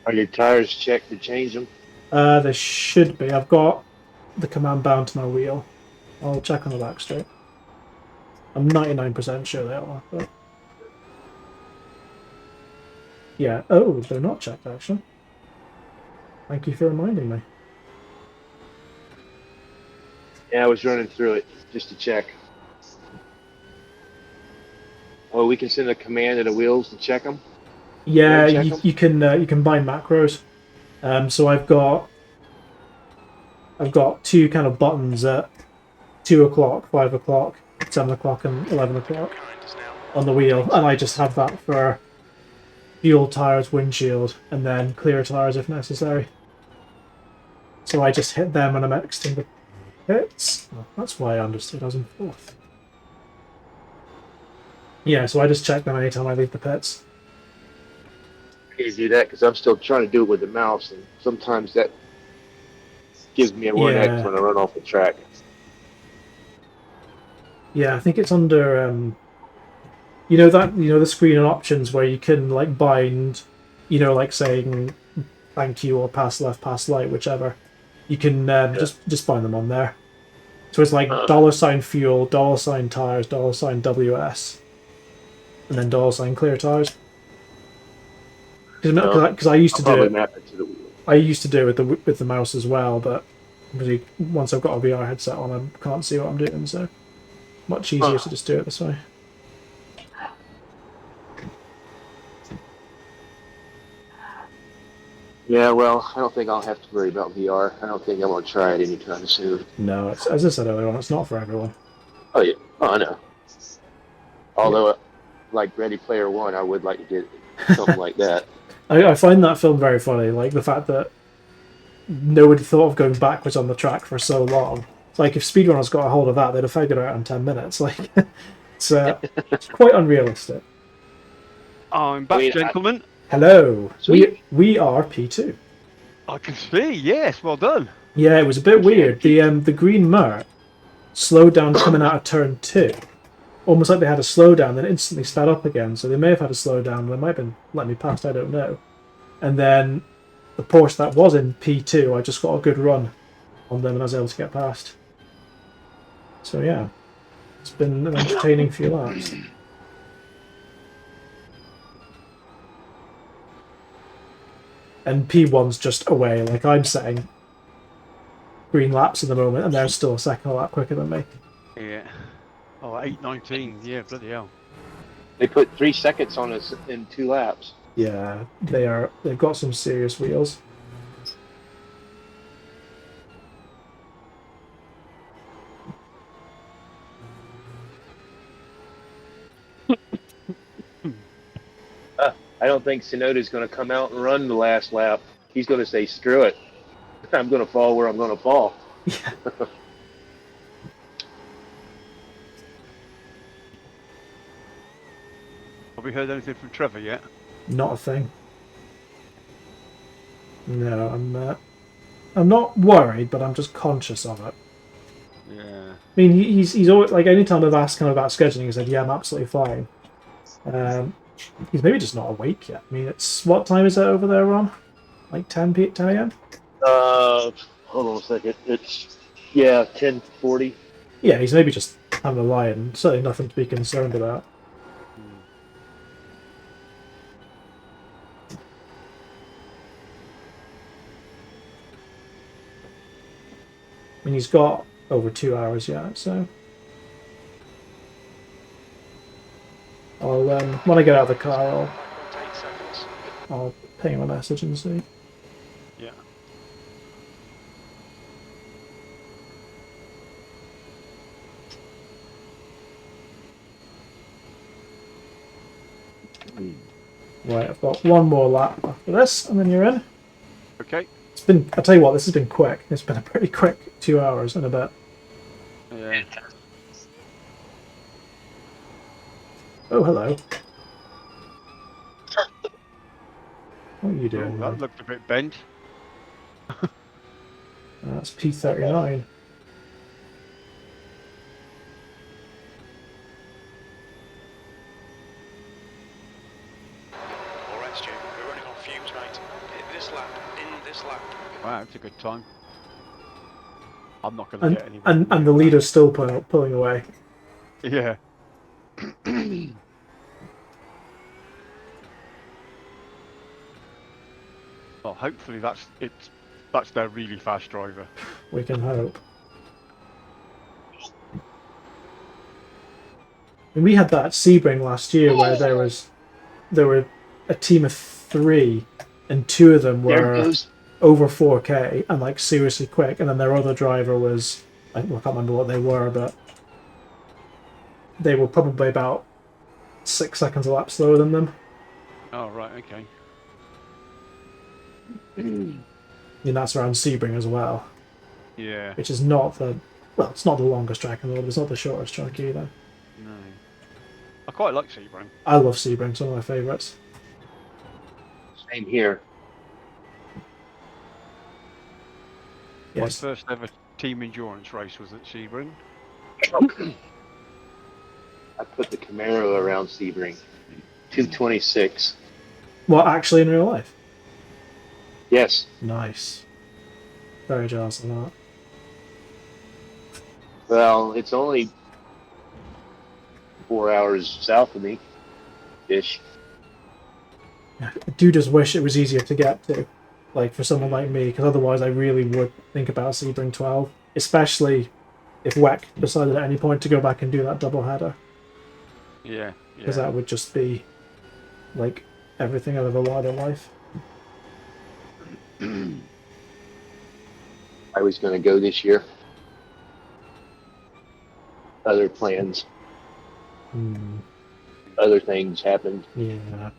Are your tires checked to change them? There should be. I've got the command bound to my wheel. I'll check on the back straight. I'm 99% sure they are, but... Yeah. Oh, they're not checked, actually. Thank you for reminding me. Yeah, I was running through it just to check. Oh, we can send a command to the wheels to check them? Yeah, check you can bind macros. So I've got two kind of buttons at 2 o'clock, 5 o'clock, 7 o'clock, and 11 o'clock Behind us now. on the wheel, and I just have that for fuel, tires, windshield, and then clear tires if necessary. So I just hit them when I'm exiting the pits. Oh, that's why I understood I was in fourth. Yeah, so I just check them anytime I leave the pits. I need to do that because I'm still trying to do it with the mouse, and sometimes that gives me a 1x when I run off the track. Yeah, I think it's under the screen and options where you can like bind, like saying thank you or pass left, pass light, whichever. You can Yeah. just bind them on there. So it's like Uh, $fuel, $tires, $WS, and then $clear tires. no, Because I used I'll to do probably it. map it to the wheel. I used to do it with the mouse as well, but obviously once I've got a VR headset on, I can't see what I'm doing. So much easier to just do it this way. Yeah, well, I don't think I'll have to worry about VR. I don't think I'm gonna try it anytime soon. No, it's as I said earlier on, it's not for everyone. Oh yeah, oh I know. Yeah. Although, like Ready Player One, I would like to get something like that. I find that film very funny, like the fact that nobody thought of going backwards on the track for so long. It's like if speedrunners got a hold of that, they'd have figured it out in 10 minutes. Like it's quite unrealistic. I'm I back, mean, gentlemen. Hello, sweet. we are P2. I can see. Yes, well done. Yeah, it was a bit weird. The green Mer slowed down coming out of turn 2, almost like they had a slowdown, then instantly sped up again. So they may have had a slowdown. They might have been letting me past. I don't know. And then the Porsche that was in P2, I just got a good run on them and I was able to get past. So yeah, it's been an entertaining few laps. And P1's just away. Like I'm setting green laps at the moment, and they're still a second lap quicker than me. Yeah. Oh, 8:19. Yeah, bloody hell. They put 3 seconds on us in 2 laps. Yeah, they are. They've got some serious wheels. I don't think Sonoda's going to come out and run the last lap. He's going to say, "Screw it, I'm going to fall where I'm going to fall." Yeah. Have we heard anything from Trevor yet? Not a thing. No, I'm not worried, but I'm just conscious of it. Yeah. I mean, he's always like anytime I've asked him about scheduling, he said, "Yeah, I'm absolutely fine." He's maybe just not awake yet. I mean, it's what time is it over there, Ron? Like 10 a.m. Hold on a second. It's 10:40. Yeah, he's maybe just having a lie and certainly nothing to be concerned about. I mean, he's got over 2 hours yet, so I'll when I get out of the car, 1.8 seconds. I'll ping him a message and see. Yeah. Right, I've got one more lap after this, and then you're in. Okay. It's been, I'll tell you what, this has been quick. It's been a pretty quick 2 hours and a bit. Yeah. Oh, hello. What are you doing? Ooh, that looked a bit bent. That's P39. All right, Stu, we're running on fumes, mate. Hit this lap, in this lap. Wow, it's a good time. I'm not going to get anywhere. And the leader's still pulling away. Yeah. Well, hopefully that's their really fast driver. We can hope. And we had that at Sebring last year where there were a team of 3 and 2 of them There were goes. over 4K and like seriously quick, and then their other driver was I can't remember what they were, but they were probably about 6 seconds a lap slower than them. Oh, right, okay. And that's around Sebring as well, Yeah. which is not it's not the longest track in the world, but it's not the shortest track either. No. I quite like Sebring. I love Sebring, it's one of my favourites. Same here. Yes. My first ever team endurance race was at Sebring. I put the Camaro around Sebring. 226. What, actually in real life? Yes. Nice. Very jealous of that. Well, it's only 4 hours south of me, ish. I do just wish it was easier to get to, like for someone like me, because otherwise I really would think about Sebring 12, especially if WEC decided at any point to go back and do that double header, Yeah, because yeah. that would just be like everything I've ever wanted in life. I was going to go this year. Other plans, other things happened. Yeah.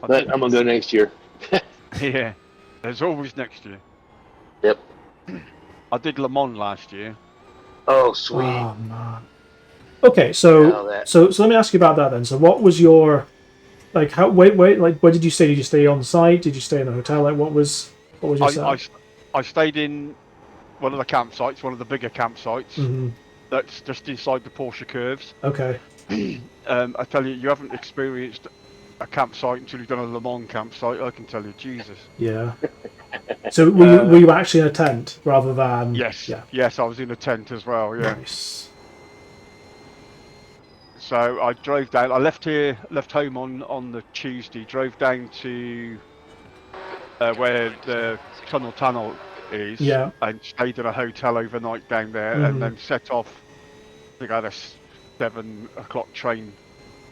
But I'm going to go next year. Yeah. There's always next year. Yep. I did Le Mans last year. Oh, sweet. Oh man. Okay, Now so that- so let me ask you about that then. So what was your like? How wait like where did you stay? Did you stay on site? Did you stay in a hotel? Like what was your setup? I stayed in one of the campsites, one of the bigger campsites that's just inside the Porsche curves. Okay. I tell you, you haven't experienced a campsite until you've done a Le Mans campsite. I can tell you, Jesus. Yeah. So were you actually in a tent rather than? Yes. Yeah. Yes, I was in a tent as well. Yeah. Nice. So I drove down. I left home on the Tuesday. Drove down to where the tunnel is, Yeah. and stayed in a hotel overnight down there, and then set off. I think I had a 7 o'clock train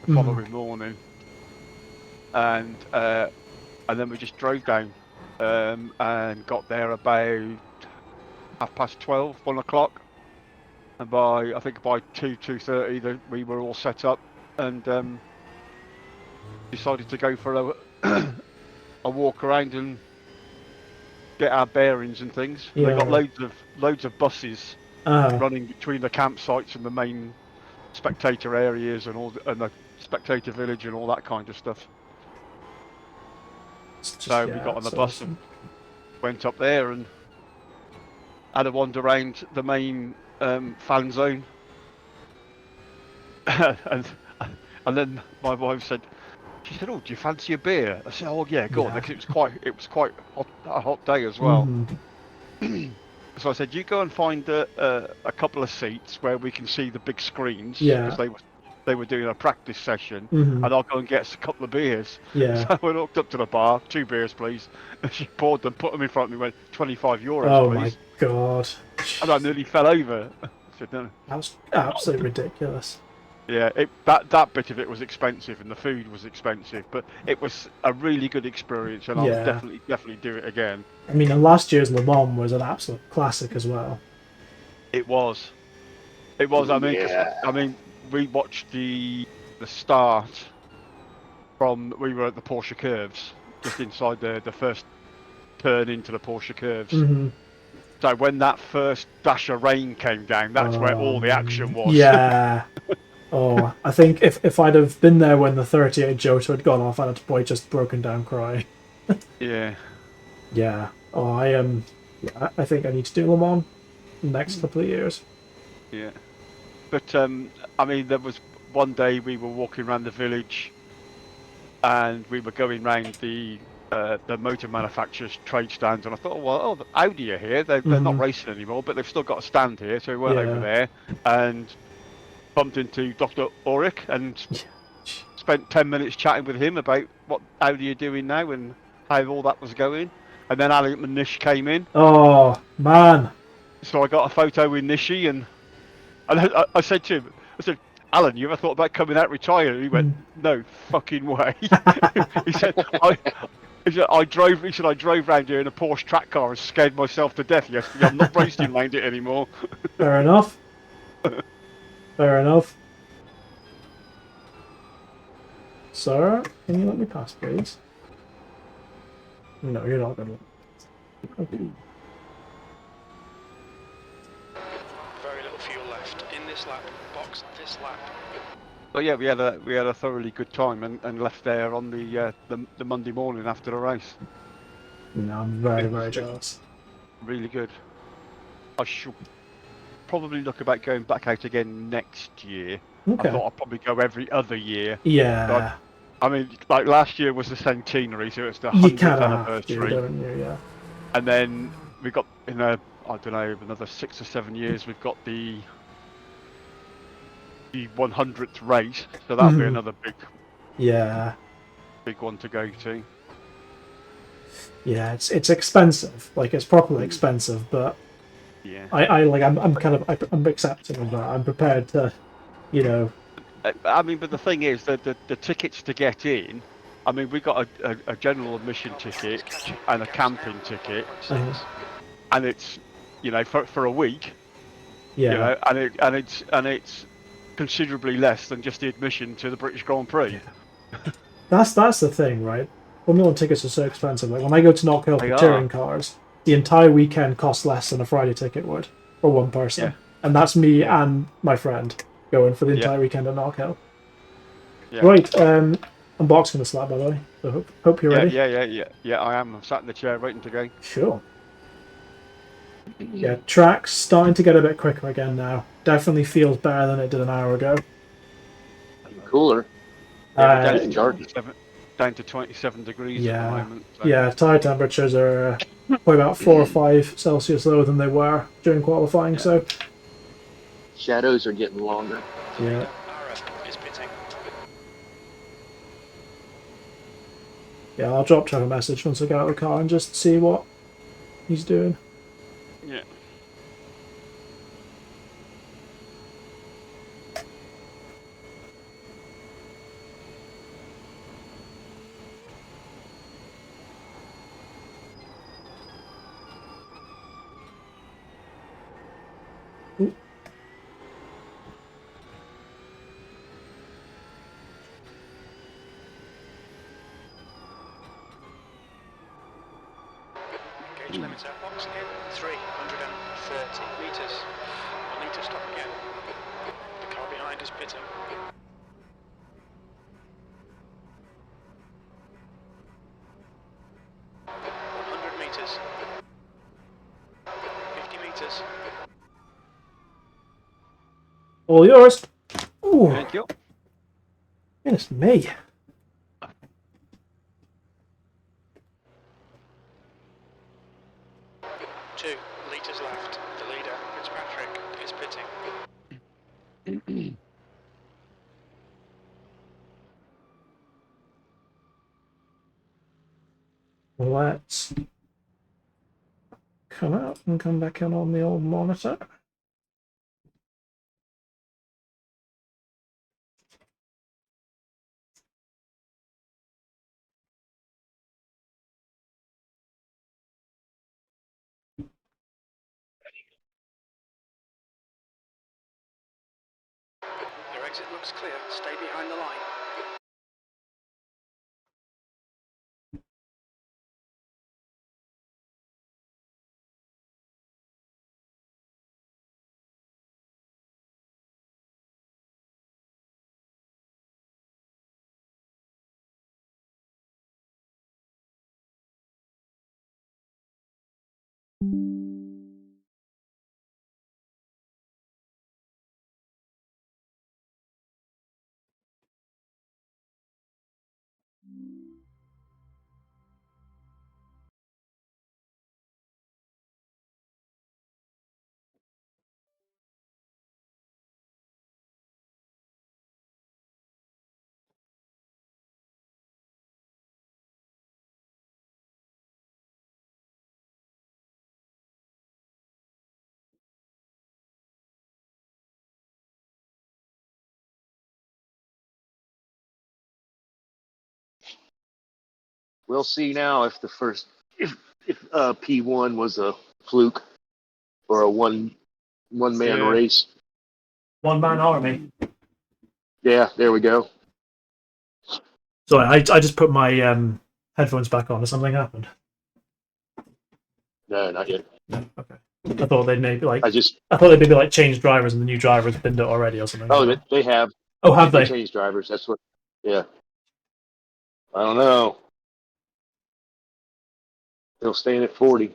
the following morning, and then we just drove down, and got there about 12:30, 1 o'clock, and by 2:30 we were all set up, and decided to go for a walk around and get our bearings and things. Yeah. They got loads of buses running between the campsites and the main spectator areas and and the spectator village and all that kind of stuff. So we got on the bus and went up there and had a wander around the main fan zone. and then my wife said, she said, "Oh, do you fancy a beer?" I said, "Oh yeah, go on," because it was quite hot, a hot day as well. So I said, "You go and find a couple of seats where we can see the big screens, because they were doing a practice session, and I'll go and get us a couple of beers." Yeah. So I walked up to the bar, 2 beers, please. And she poured them, put them in front of me, went, €25, Oh please. my god. And I nearly fell over. I said, no. That was absolutely ridiculous. Yeah, that bit of it was expensive, and the food was expensive, but it was a really good experience, and I'll definitely do it again. I mean, and last year's Le Mans was an absolute classic as well. It was. I mean, I mean, we watched the start from. We were at the Porsche curves, just inside the first turn into the Porsche curves. So when that first dash of rain came down, that's where all the action was. Yeah. Oh, I think if I'd have been there when the 38 Jota had gone off, I'd have probably just broken down crying. Yeah. Yeah. Oh, I think I need to do Le Mans in the next couple of years. Yeah. But I mean, there was one day we were walking around the village, and we were going round the motor manufacturers' trade stands, and I thought, well, Audi are here. They're not racing anymore, but they've still got a stand here, so we went over there and bumped into Dr. Ulrich and spent 10 minutes chatting with him about what Audi are doing now and how all that was going. And then Alec and Nish came in. Oh man! So I got a photo with Nishi, and I said to him, I said, "Alan, you ever thought about coming out retired?" He went, "No fucking way." He said, I drove round here in a Porsche track car and scared myself to death yesterday. I'm not racing around it anymore. Fair enough. Fair enough. Sir, can you let me pass, please? No, you're not going to. Okay. Very little fuel left in this lap. Box this lap. But yeah, we had a thoroughly good time and left there on the Monday morning after the race. No, I'm very jealous. Really good. I shall probably look about going back out again next year. Okay. I thought I'd probably go every other year. Yeah. I mean, like last year was the centenary, so it's the You 100th kind of have to, anniversary. don't you? Yeah. And then we got in I don't know, another 6 or 7 years, we've got the 100th race. So that'll be another Yeah. big one to go to. Yeah. It's expensive. Like it's properly expensive, but Yeah. I'm accepting of that. I'm prepared to, you know. I mean, but the thing is that the tickets to get in. I mean, we got a general admission ticket and a camping ticket, and it's for a week. Yeah. And it's considerably less than just the admission to the British Grand Prix. Yeah. That's the thing, right? Formula One tickets are so expensive. Like when I go to Knock Hill for touring cars, the entire weekend costs less than a Friday ticket would for one person, and that's me and my friend going for the entire weekend at Knock Hill. Yeah. Right, unboxing the slab, by the way. So hope you're ready. Yeah. I am. I'm sat in the chair waiting to go. Sure. Yeah, track's starting to get a bit quicker again now. Definitely feels better than it did an hour ago. Cooler. Down to 27 degrees at the moment. So. Yeah, tire temperatures are probably about 4 or 5 Celsius lower than they were during qualifying. So shadows are getting longer. Yeah. Yeah, I'll drop Trevor a message once I get out of the car and just see what he's doing. Yeah. Gauge limiter box in 330 metres. We'll need to stop again. The car behind is pitting. 100 metres. 50 metres. All yours. Ooh. Thank you. Goodness me. Two litres left. The leader, Fitzpatrick, is pitting. Let's come out and come back in on the old monitor. Your exit looks clear. Stay behind the line. We'll see now if P1 was a fluke or a one man race. One man army. Yeah, there we go. Sorry, I just put my headphones back on. Has something happened? No, not yet. No. Okay. I thought they'd maybe I thought they'd maybe like change drivers and the new drivers pinned it already or something. Oh, they have. Oh, have they? Changed drivers. That's what. Yeah. I don't know. They'll stay in at 40.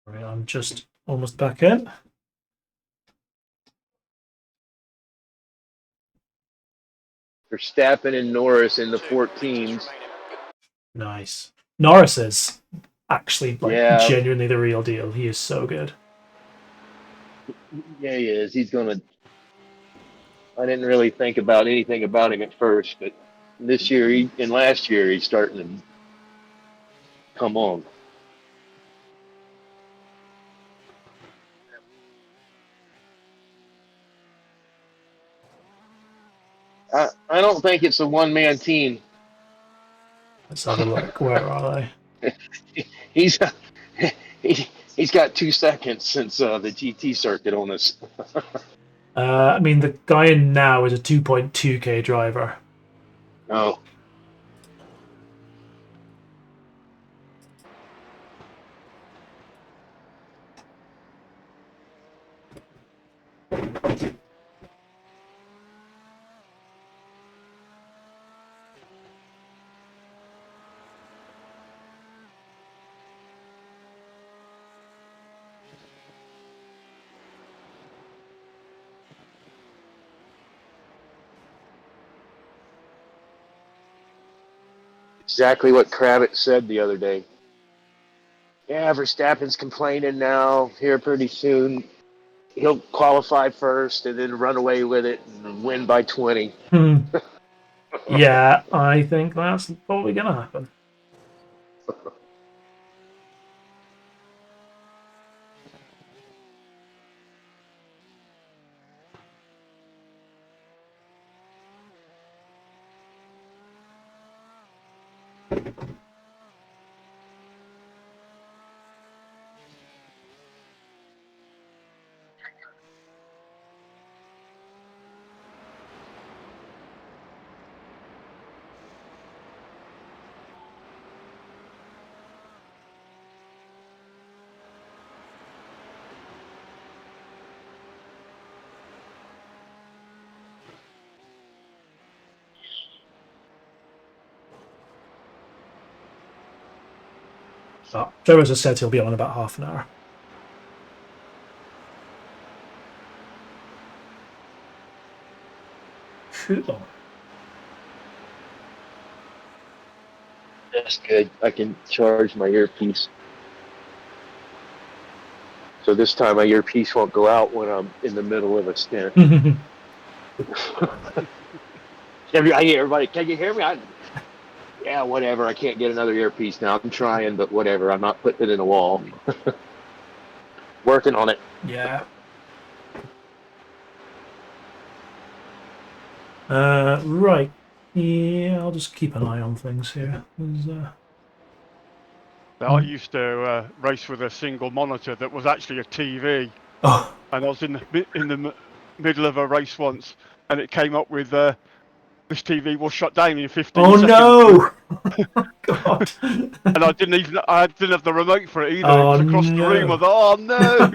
Right, I'm just almost back in. Verstappen and Norris in the 2 meters 14s. remaining. Nice. Norris is actually like Yeah, genuinely the real deal. He is so good. yeah, he is. He's gonna. I didn't really think about anything about him at first, but this year and last year he's starting to come on. I don't think it's a one-man team. Let's have a look. Where are they? He's he's got 2 seconds since the GT circuit on us. I mean, the guy in now is a 2.2k driver. Oh, exactly what Kravitz said the other day. Yeah, Verstappen's complaining now. Here pretty soon, he'll qualify first and then run away with it and win by 20. Hmm. Yeah, I think that's probably going to happen. But Joe has said he'll be on in about half an hour. Cool. That's good. I can charge my earpiece. So this time my earpiece won't go out when I'm in the middle of a stint. I hear everybody, can you hear me? Yeah, whatever. I can't get another earpiece now. I'm trying, but whatever. I'm not putting it in a wall. Working on it. Yeah. Right. Yeah, I'll just keep an eye on things here. I used to race with a single monitor that was actually a TV, Oh, and I was in the middle of a race once, and it came up with this TV was shut down in 15 oh seconds. no! God. And I didn't have the remote for it either. It Oh was across the room. I no. thought, oh no!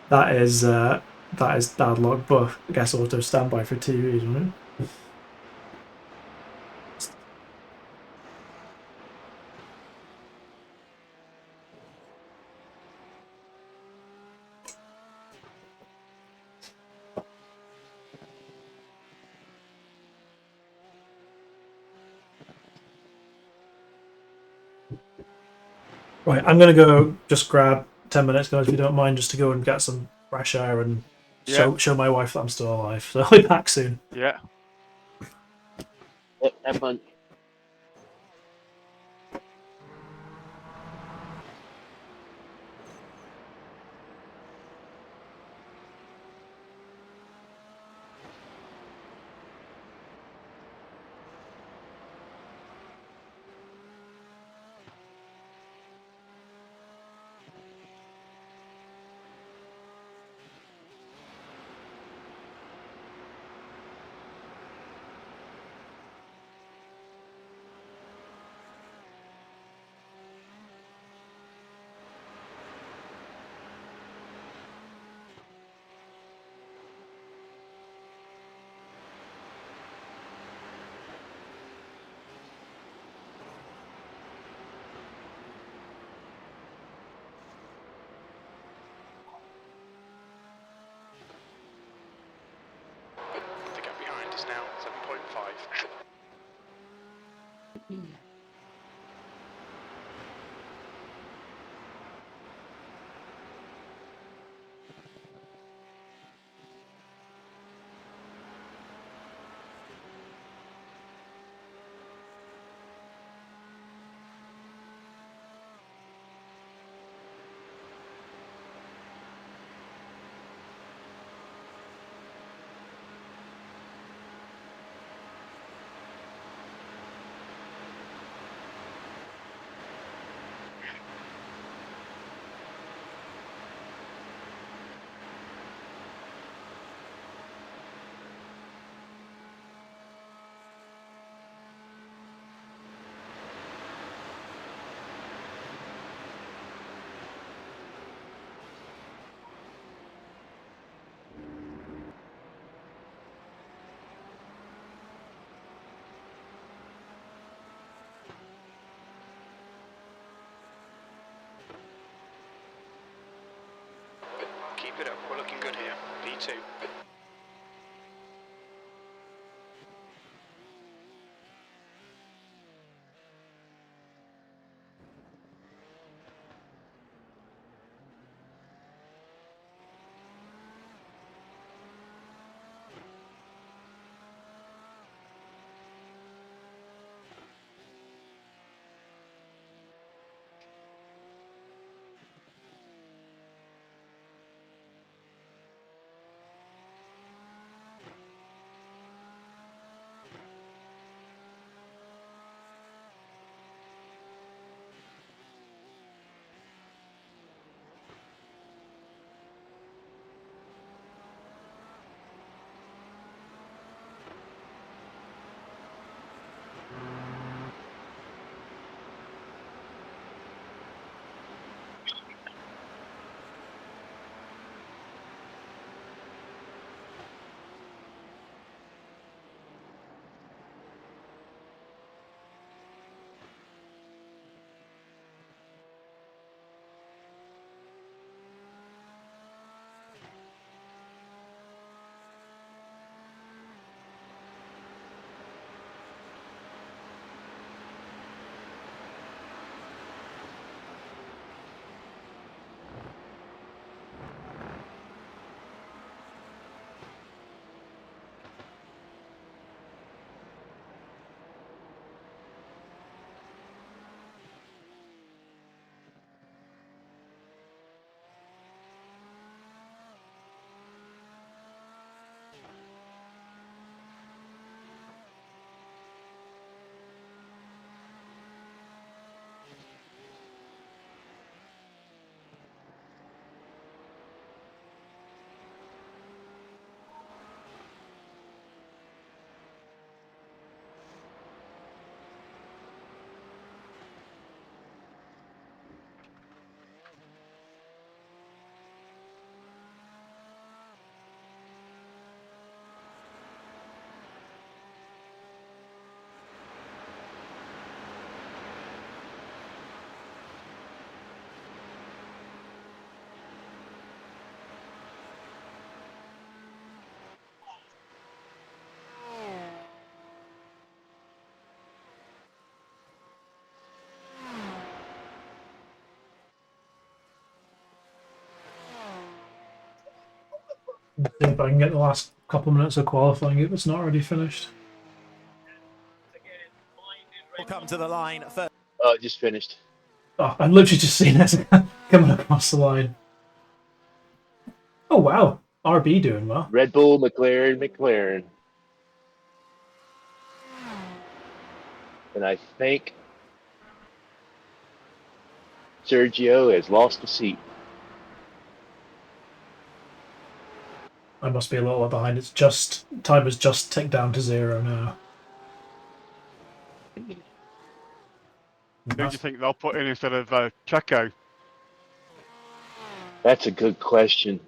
That is bad luck, but I guess auto standby for TVs, isn't it? Right, I'm gonna go just grab 10 minutes, guys, if you don't mind, just to go and get some fresh air and Yeah, show my wife that I'm still alive. So I'll be back soon. yeah. Have fun. kilometres now, 7.5. Keep it up, we're looking good here. P2. See if I can get the last couple of minutes of qualifying if it's not already finished. We'll come to the line first. Oh, just finished. Oh, I've literally just seen it coming across the line. Oh wow, RB doing well. Red Bull, McLaren. And I think Sergio has lost a seat. I must be a little bit behind. It's just timer's just ticked down to 0 now. Who do you think they'll put in instead of Checo? That's a good question.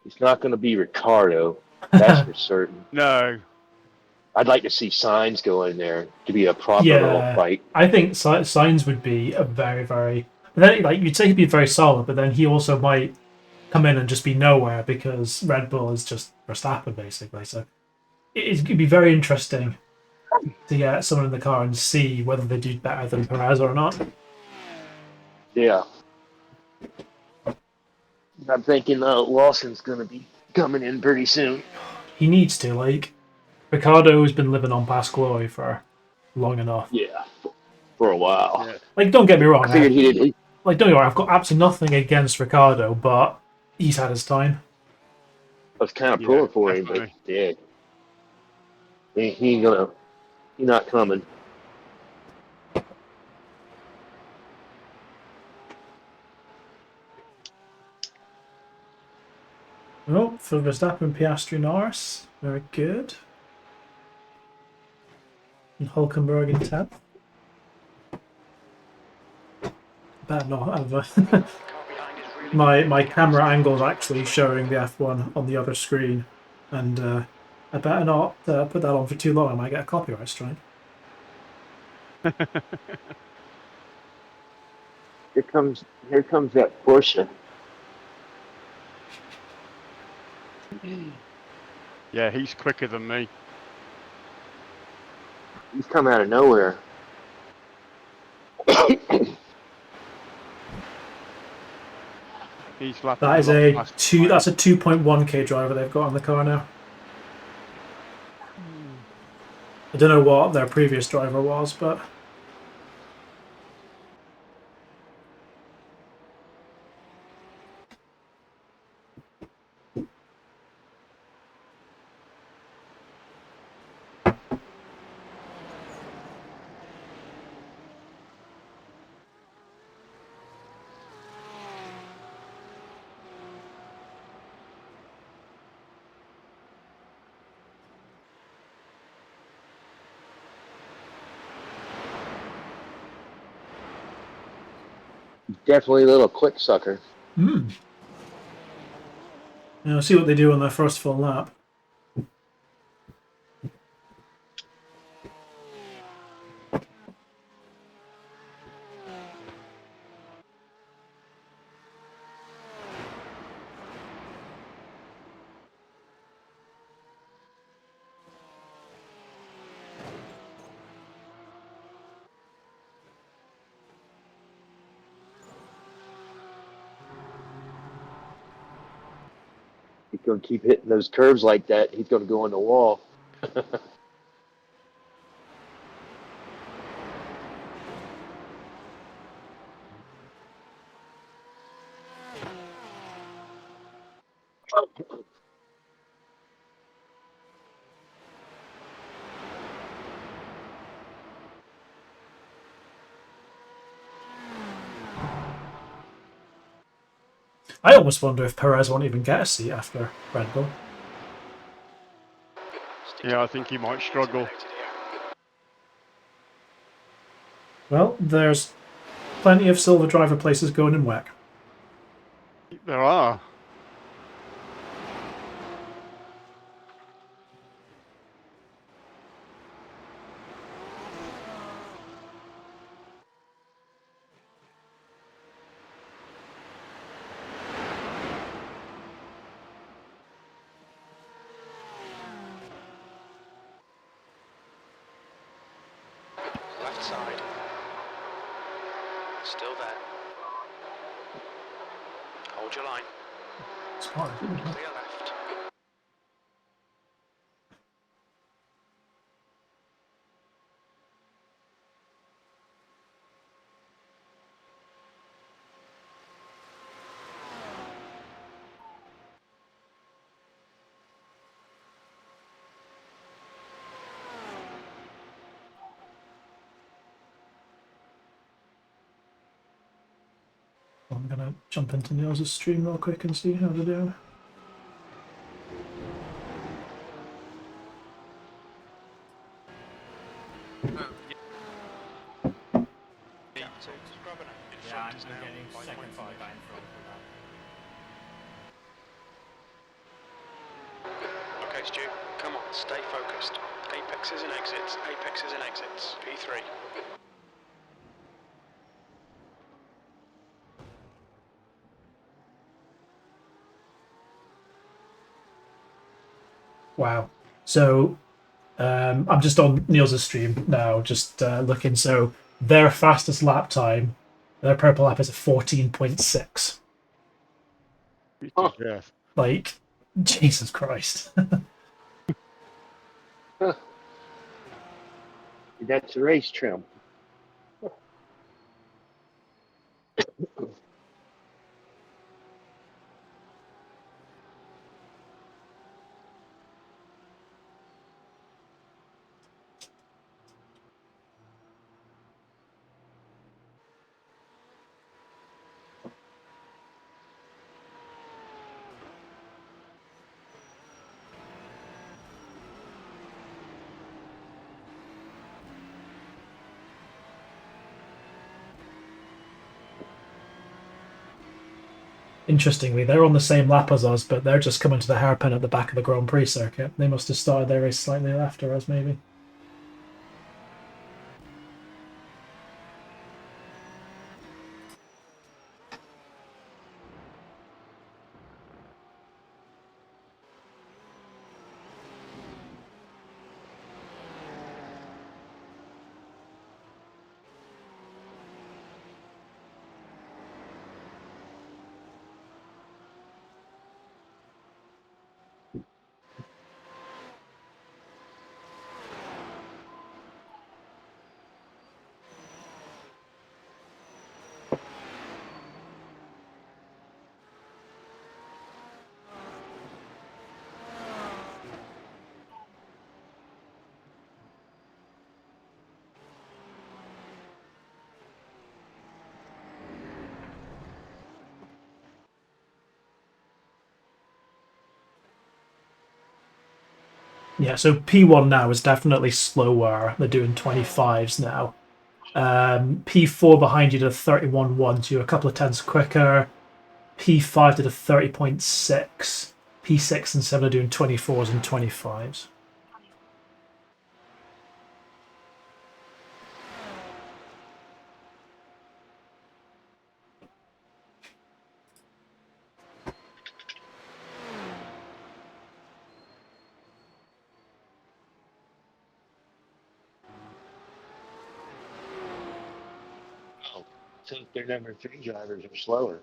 It's not going to be Ricardo. That's for certain. No. I'd like to see Signs go in there to be a proper little Yeah, fight. I think Signs would be a very, very. But then, like you'd say, he'd be very solid, but then he also might come in and just be nowhere because Red Bull is just Verstappen basically. So it'd be very interesting to get someone in the car and see whether they do better than Perez or not. Yeah. I'm thinking Lawson's going to be coming in pretty soon. He needs to. Like, Ricardo has been living on past glory for long enough. Yeah, for a while. Yeah. Like, don't get me wrong. I figured he did. Like, don't get me wrong. I've got absolutely nothing against Ricardo, but he's had his time. I was kind of Yeah, pulling for him, but definitely. yeah, he ain't gonna. He's not coming. Oh, for Verstappen, Piastri, Norris. Very good. And Hulkenberg in 10th. Better not have The car behind is really my camera angle's actually showing the F1 on the other screen, and I better not put that on for too long. I might get a copyright strike. Here comes that Porsche. Yeah, he's quicker than me. He's come out of nowhere. He's lapping That is lot a faster two. than I That's a 2.1k driver they've got on the car now. I don't know what their previous driver was, but Definitely a little quick sucker. you know, see what they do on their first full lap. He's gonna keep hitting those curves like that. He's gonna go on the wall. I almost wonder if Perez won't even get a seat after Red Bull. Yeah, I think he might struggle. Well, there's plenty of silver driver places going in WEC. There are. left side. Still there. Hold your line. Clear left. I'm gonna jump into Nils' stream real quick and see how they're doing. Front is now 5.5. Okay, Stu, come on, stay focused. Apexes and exits, apexes and exits. P3. Wow. So I'm just on Niels' stream now, just looking. So their fastest lap time, their purple lap is a 14.6. Huh. Yes. Like, Jesus Christ. That's a race trim. Interestingly, they're on the same lap as us, but they're just coming to the hairpin at the back of the Grand Prix circuit. They must have started their race slightly after us, maybe. Yeah, so P1 now is definitely slower. They're doing 25s now. P4 behind you did a 31.1, so you're a couple of tenths quicker. P5 did a 30.6. P6 and 7 are doing 24s and 25s. I think their number 3 drivers are slower.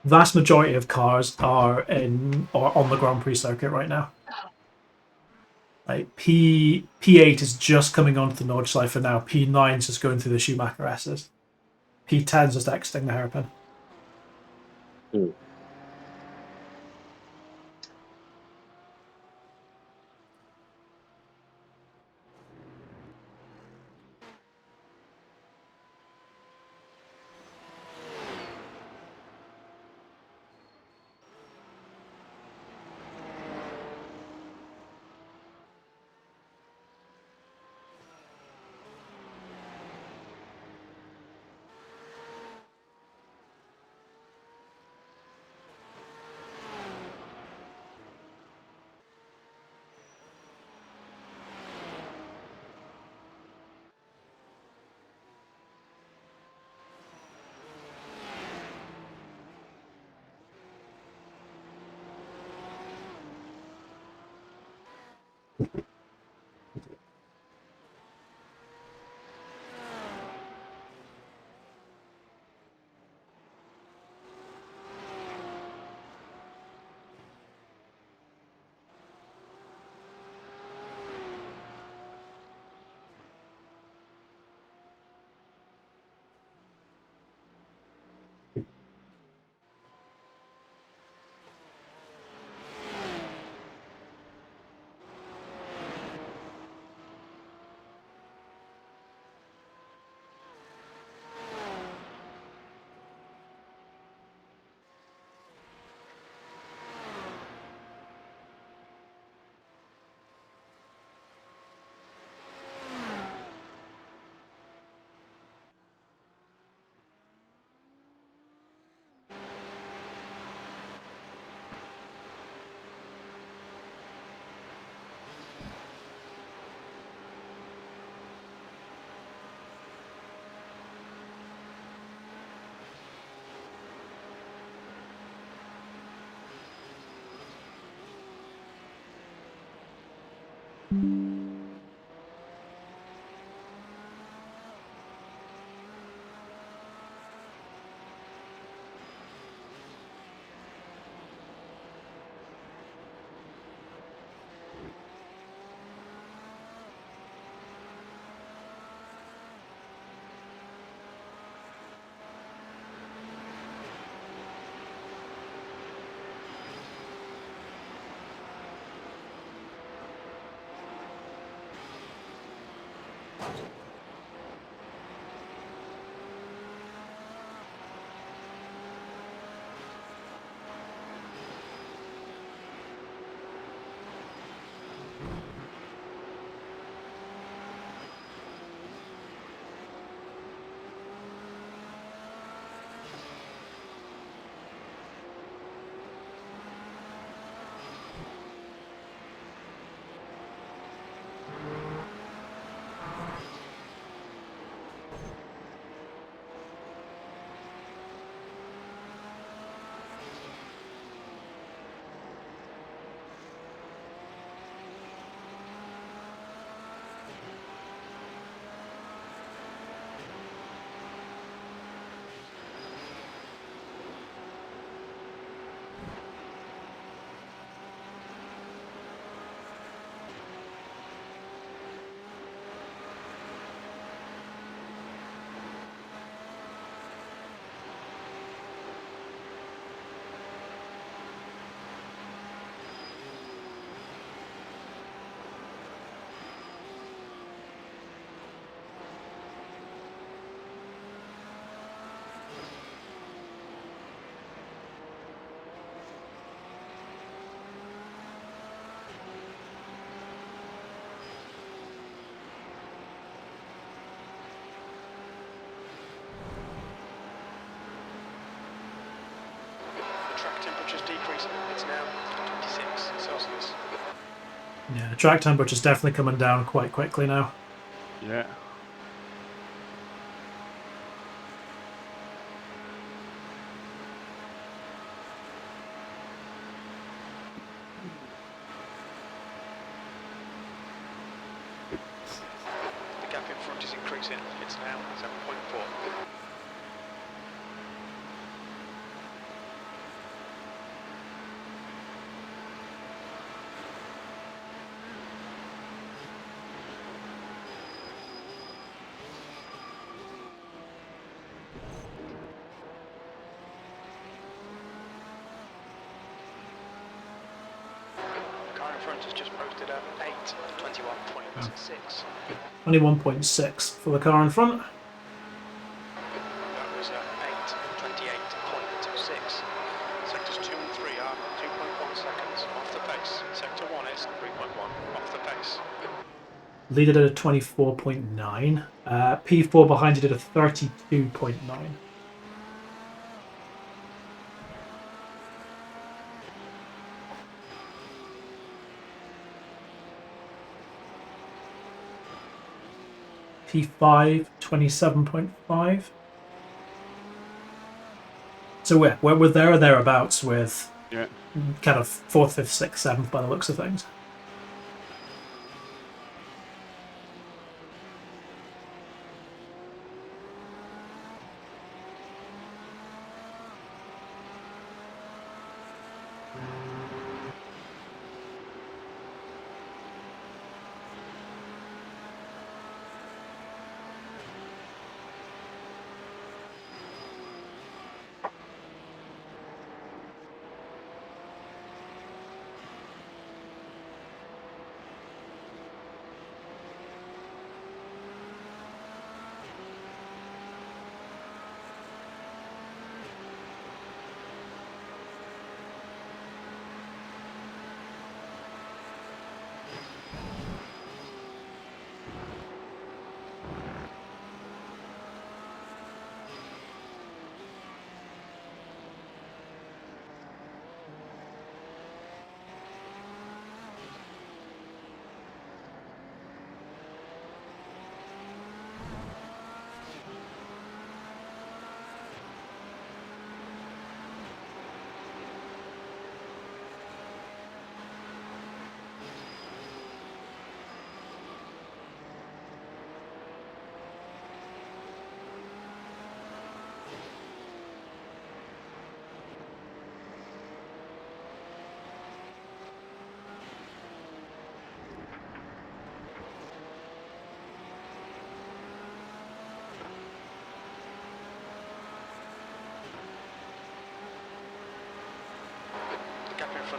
Vast majority of cars are on the Grand Prix circuit right now. Like P8 is just coming onto the Nordschleife now. P9 is just going through the Schumacher S's. P10 is just exiting the hairpin. The track temperature's decreasing. It's now 26 Celsius. Yeah, the track temperature's definitely coming down quite quickly now. Yeah. The gap in front is increasing. It's now 7.4. The car in front has just posted a 8:21.6. 21.6 for the car in front. That was 8:28.26. Sectors 2 and 3 are 2.1 seconds off the pace. Sector 1 is 3.1 off the pace. Leader did a 24.9. P4 behind you did a 32.9. P5, 27.5. So we're there or thereabouts with kind of 4th, 5th, 6th, 7th by the looks of things.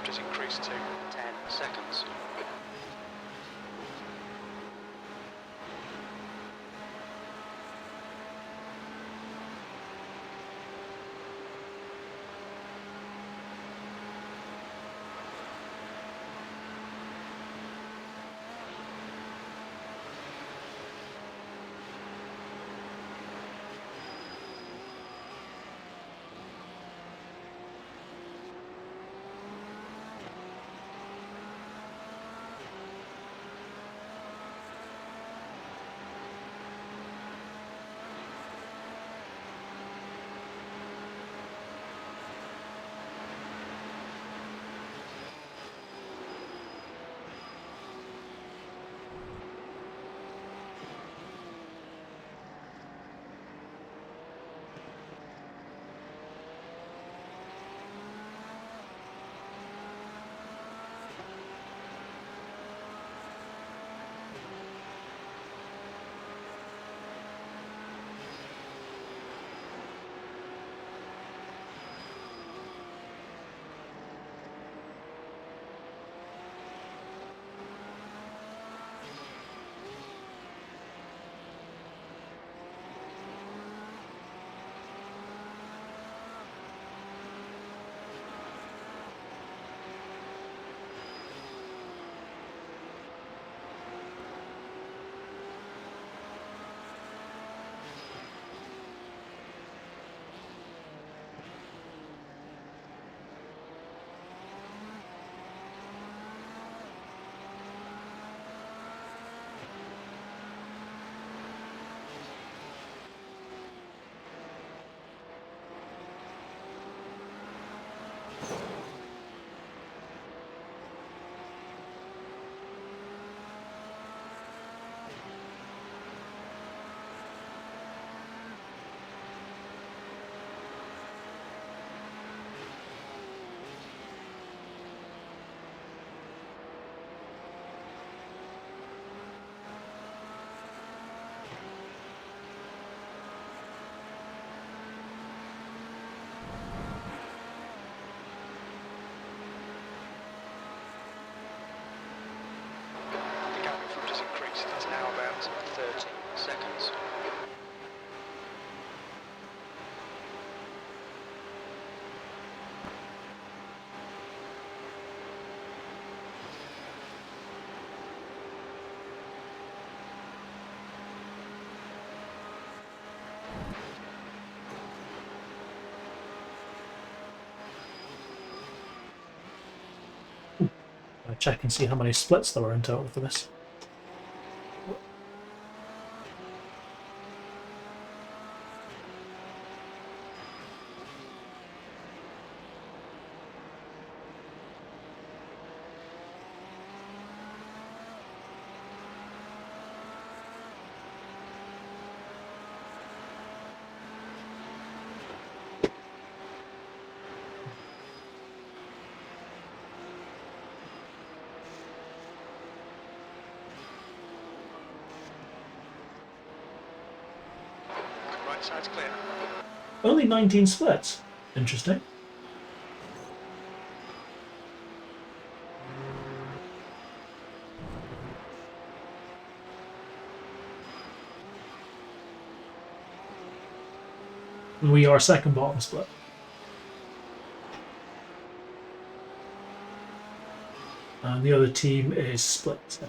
has increased to 10 seconds. The gap in front has increased. It's now about 30 seconds. I check and see how many splits there were in total for this. Right side's clear. Only 19 splits. Interesting. We are second bottom split. And the other team is split.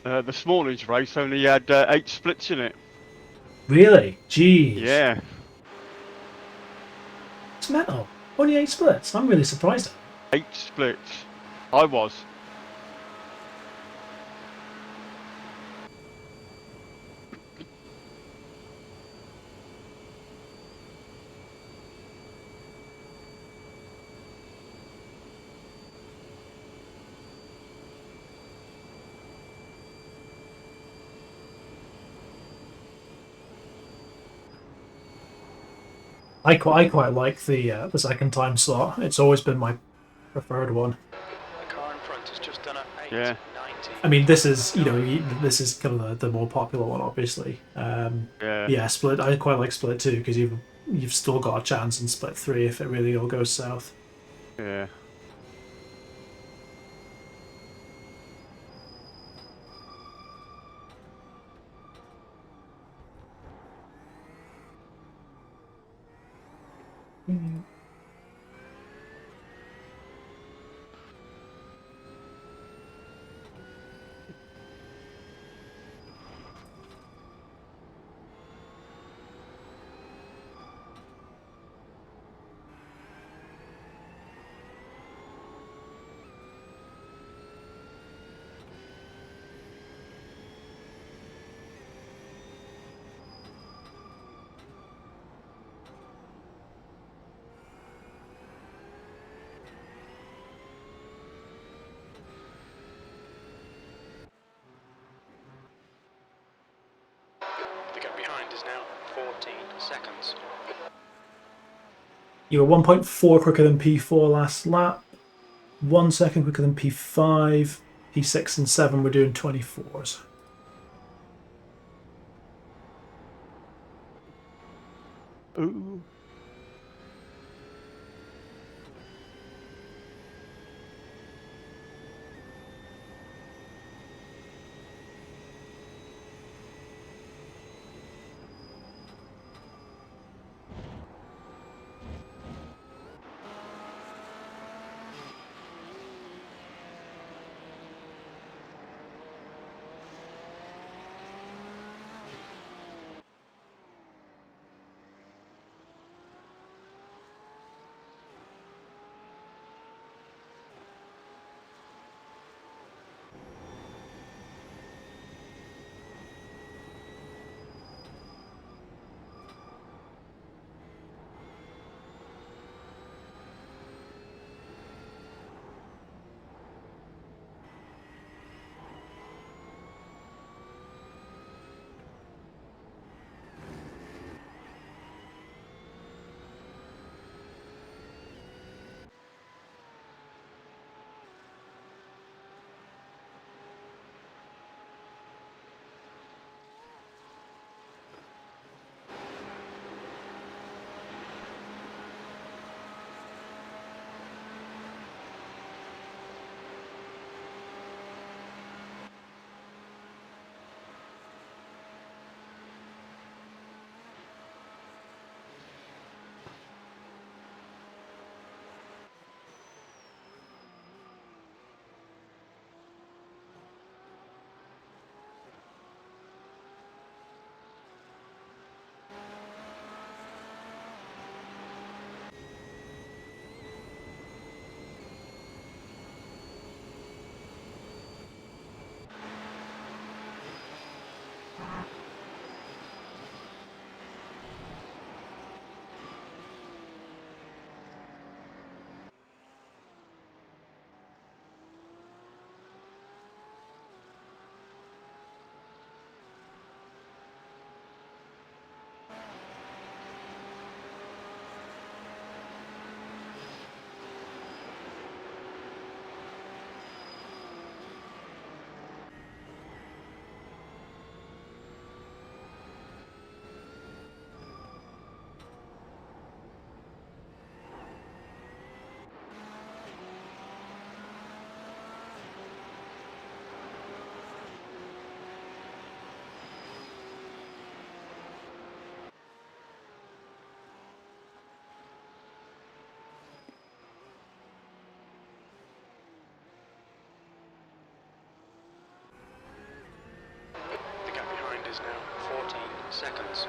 The smallage race only had 8 splits in it. Really? Jeez. Yeah. It's metal. Only 8 splits. I'm really surprised. 8 splits. I was. I quite like the second time slot. It's always been my preferred one. The car in front has just done a Yeah. 8.90. I mean, this is this is kind of the more popular one, obviously. Yeah. Yeah, split. I quite like split too because you've still got a chance in split 3 if it really all goes south. Yeah. The gap behind is now 14 seconds. You were 1.4 quicker than P4 last lap. 1 second quicker than P5. P6 and 7 were doing 24s. Ooh. seconds.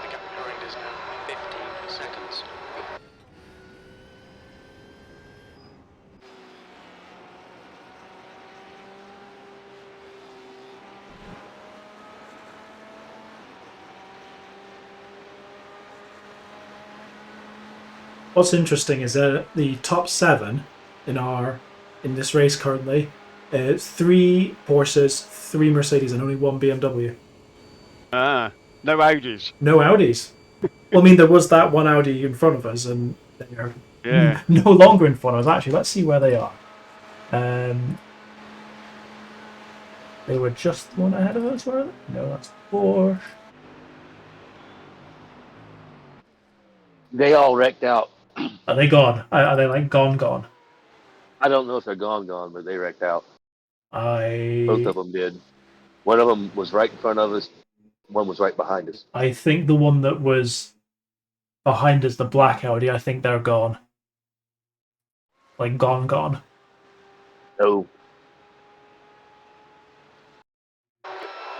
The gap behind is now 15 seconds. What's interesting is that the top 7 in this race currently, 3 Porsches, 3 Mercedes, and only 1 BMW. Ah, no Audis. No Audis. Well, I mean, there was that one Audi in front of us, and they're Yeah. no longer in front of us. Actually, let's see where they are. They were just one ahead of us, were they? No, that's Porsche. They all wrecked out. Are they gone? Are they like gone? I don't know if they're gone, but they wrecked out. Both I of them did. One of them was right in front of us. One was right behind us. I think the one that was behind us, the black Audi, I think they're gone. Like gone. No,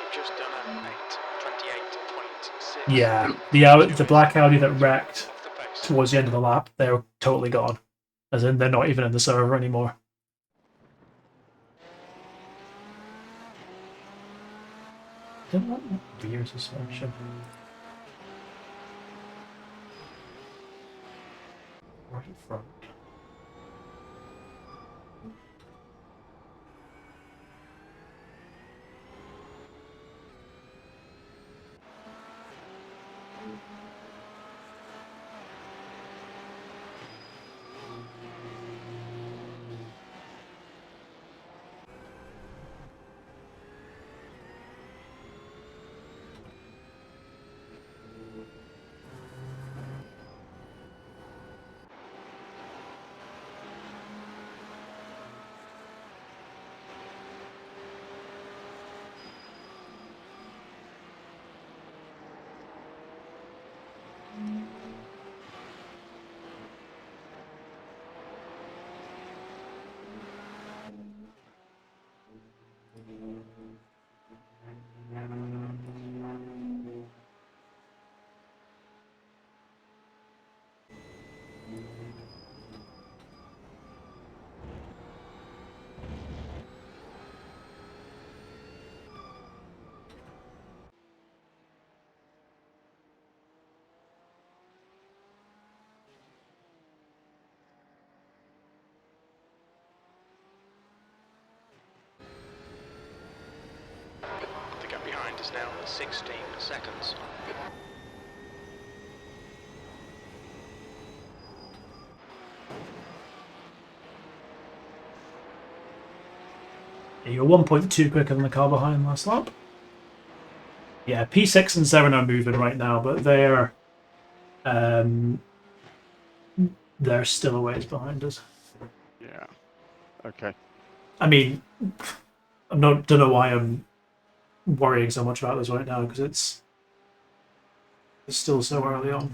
You've just done a 8:28.6. Yeah, the black Audi that wrecked Off the pace. towards the end of the lap, they're totally gone. As in, they're not even in the server anymore. Didn't that rear suspension? Right front. now 16 seconds. You're 1.2 quicker than the car behind last lap. Yeah, P6 and 7 are moving right now, but they're still a ways behind us. Yeah. Okay. I mean, don't know why I'm worrying so much about this right now because it's still so early on.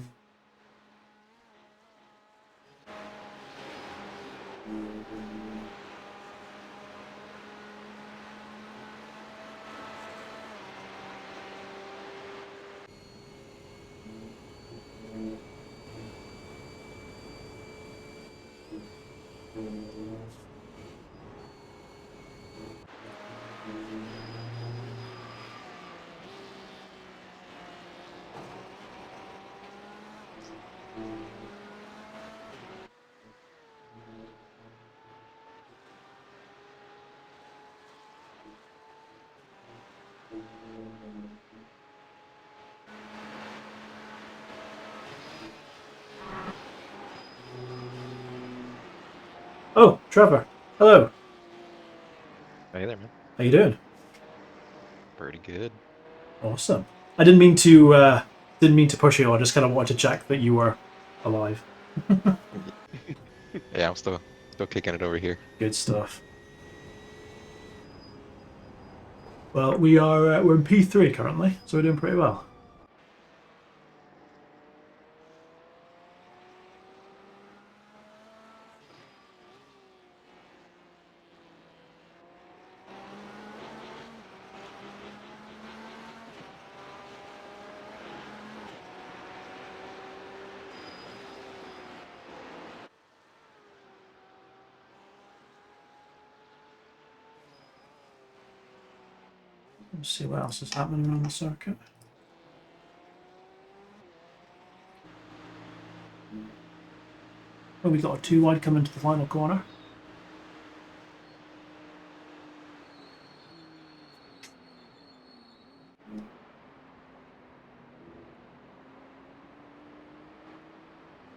Oh, Trevor. Hello. Hey there, man. How you doing? Pretty good. Awesome. I didn't mean to push you. I just kind of wanted to check that you were alive. Yeah, I'm still kicking it over here. Good stuff. Well, we're in P3 currently, so we're doing pretty well. Let's see what else is happening around the circuit. Oh, we've got a 2 wide coming to the final corner.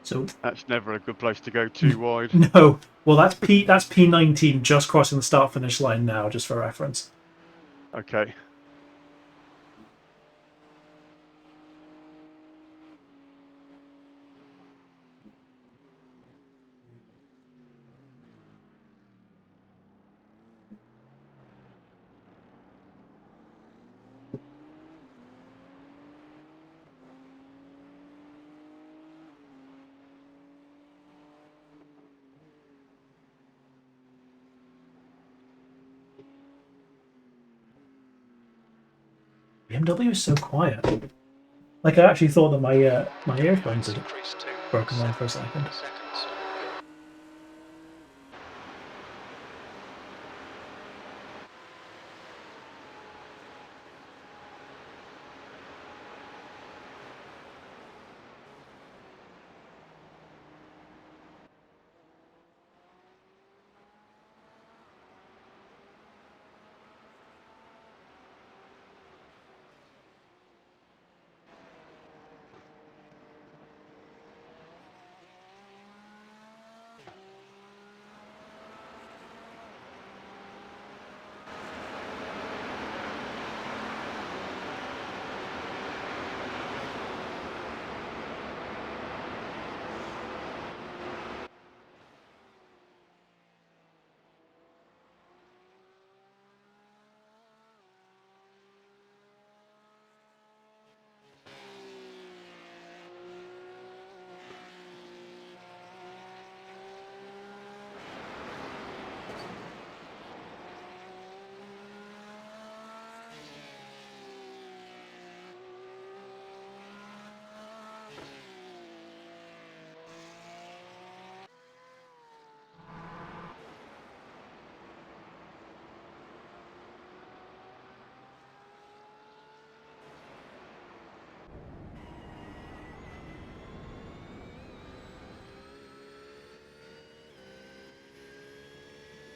So That's never a good place to go too wide. no, well that's P19 just crossing the start finish line now, just for reference. Okay. BMW is so quiet. Like I actually thought that my earphones had Increase to broken there for a second. seconds.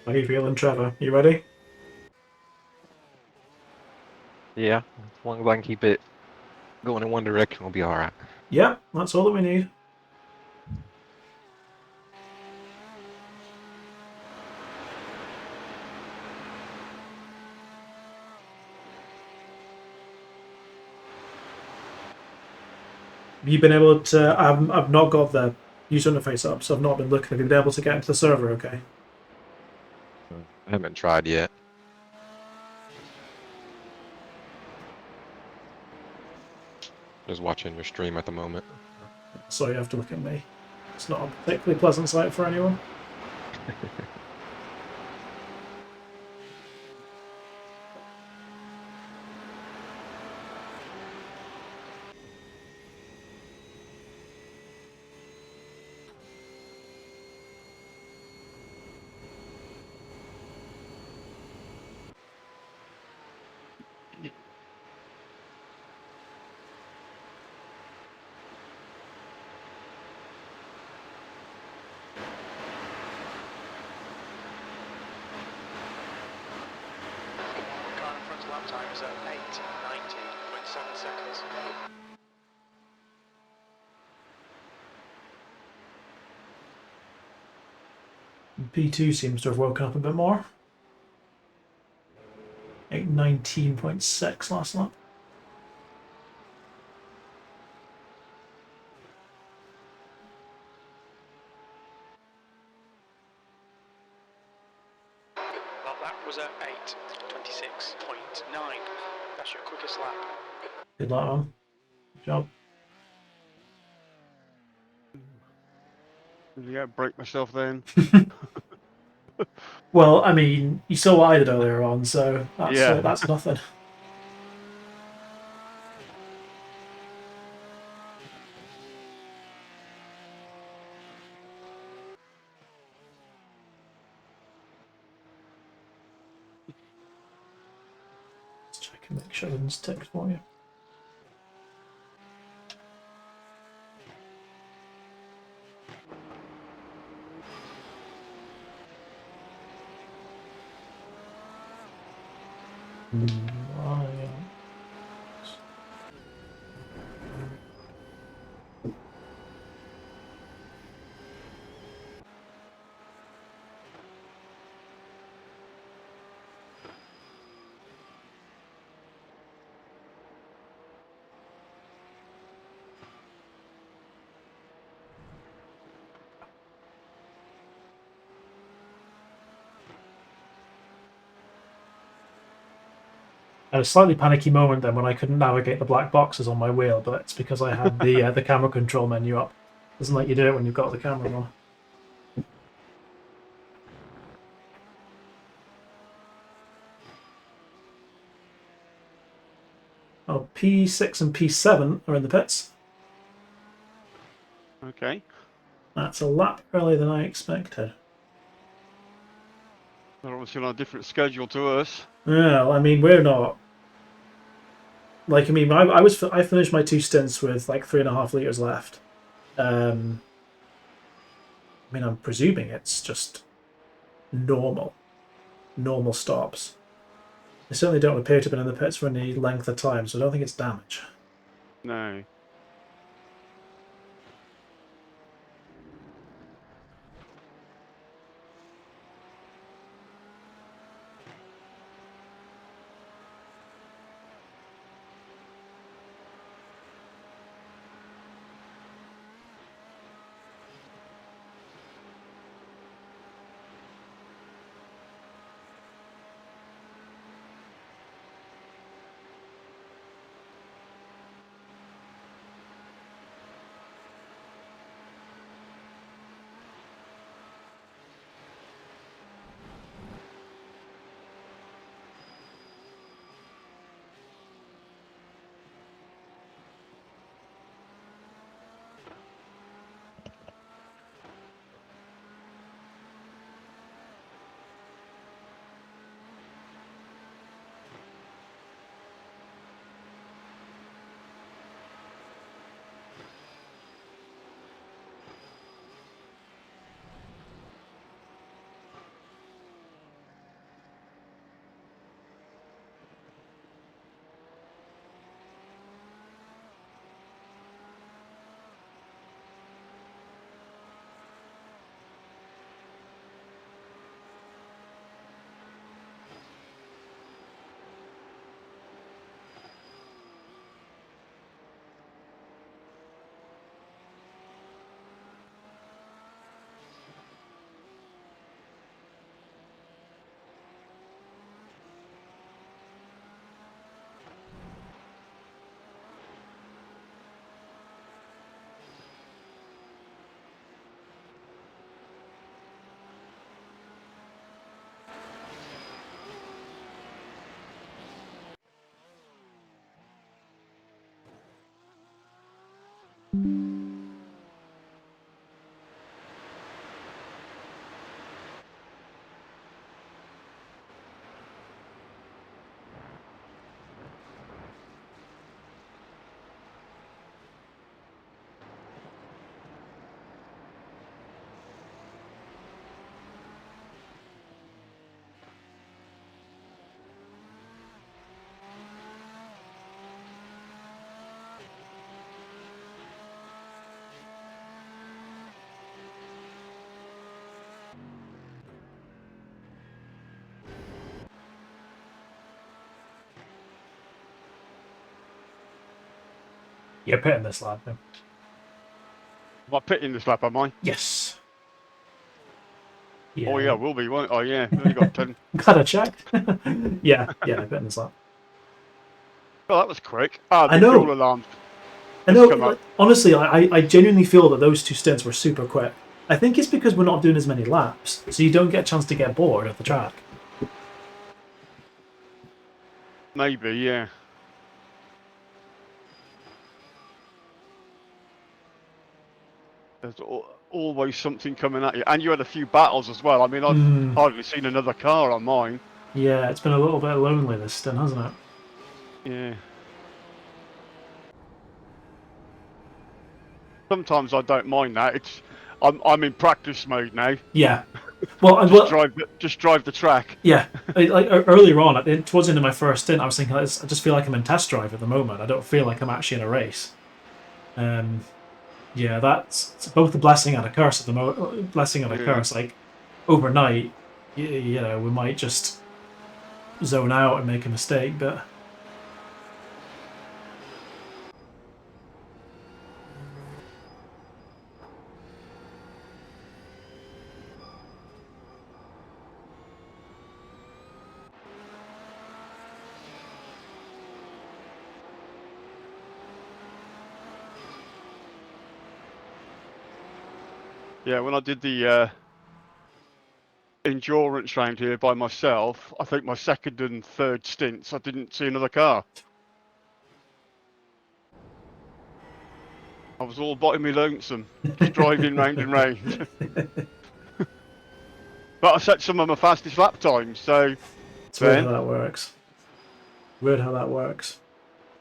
How are you feeling, Trevor? You ready? Yeah, as long as I can keep it going in one direction, we'll be all right. Yep, that's all that we need. Have you been able to? I've not got the user interface up, so I've not been looking. Have you been able to get into the server? Okay. I haven't tried yet. Just watching your stream at the moment. So you have to look at me. It's not a particularly pleasant sight for anyone. Car in front lap time is at 8:90.7 seconds. P2 seems to have woken up a bit more. 8:19.6 last lap. Well, that was at 8:26.9. That's your quickest lap. Good luck, man. Good job. Yeah, break myself then. Well, I mean, you saw what I did earlier on, so that's nothing. Let's check and make sure everything's ticked for you. Right. I had a slightly panicky moment then when I couldn't navigate the black boxes on my wheel, but it's because I had the camera control menu up. Doesn't let you do it when you've got the camera on. Oh, P6 and P7 are in the pits. Okay. That's a lap earlier than I expected. They're obviously on a different schedule to us. Well, I mean, we're not. Like, I mean, I finished my 2 stints with like 3.5 liters left. I mean, I'm presuming it's just normal stops. They certainly don't appear to have been in the pits for any length of time, so I don't think it's damage. No. You're pitting this lap now. Am I pitting this lap, am I? Yes. Yeah. Oh yeah, will be, won't I? Yeah, we've only got 10. Glad I checked. yeah, pitting this lap. Oh, that was quick. Ah, I the know. fuel alarm. I Just know. come up. Like, honestly, I genuinely feel that those two stints were super quick. I think it's because we're not doing as many laps, so you don't get a chance to get bored of the track. Maybe, yeah. There's always something coming at you. And you had a few battles as well. I mean, I've hardly seen another car on mine. Yeah, it's been a little bit lonely this stint, hasn't it? Yeah. Sometimes I don't mind that. I'm in practice mode now. Yeah. Well, Just drive the track. Yeah. Like earlier on, towards the end of my first stint, I was thinking, I just feel like I'm in test drive at the moment. I don't feel like I'm actually in a race. Yeah, that's both a blessing and a curse at the moment. Blessing and a curse. Like overnight, you know, we might just zone out and make a mistake, but. Yeah, when I did the endurance round here by myself, I think my second and third stints, I didn't see another car. I was all by me lonesome, just driving round and round. But I set some of my fastest lap times, so... It's weird how that works. Weird how that works.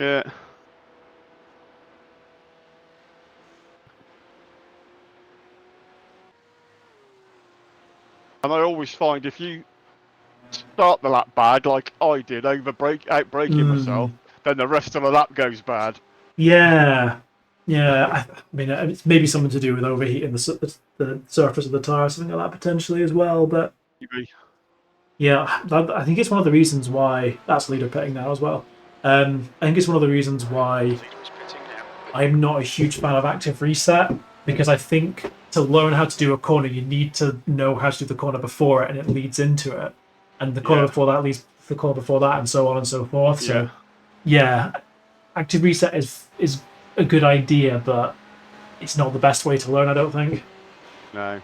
Yeah. And I always find if you start the lap bad, like I did, out braking myself, then the rest of the lap goes bad. Yeah. I mean, it's maybe something to do with overheating the surface of the tire, something like that potentially as well. But yeah, I think it's one of the reasons why that's leader pitting now as well. I think it's one of the reasons why I'm not a huge fan of active reset, because I think to learn how to do a corner, you need to know how to do the corner before it, and it leads into it, and the corner before that leads to the corner before that, and so on and so forth. So yeah, active reset is a good idea, but it's not the best way to learn, I don't think. No.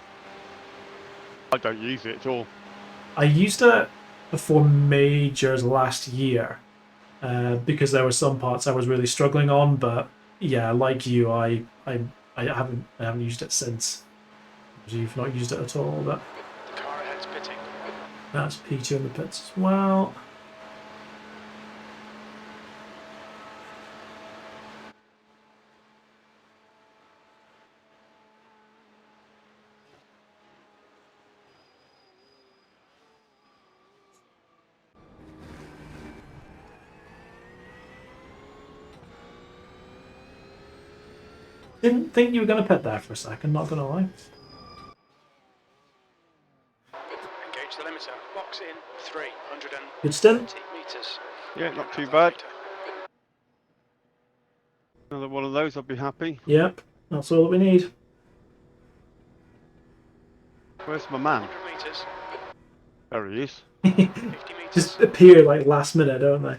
I don't use it at all. I used it before majors last year because there were some parts I was really struggling on, but yeah, like you, I haven't used it since. You've not used it at all, but The car ahead's pitting. that's P2 in the pits as well. Didn't think you were going to pit there for a second, not going to lie. Engage the limiter. Box in 330 Good stint. meters. Yeah, not too bad. Another one of those, I'll be happy. Yep, that's all that we need. Where's my man? 100 meters. There he is. 50 meters. Just appear like last minute, don't they?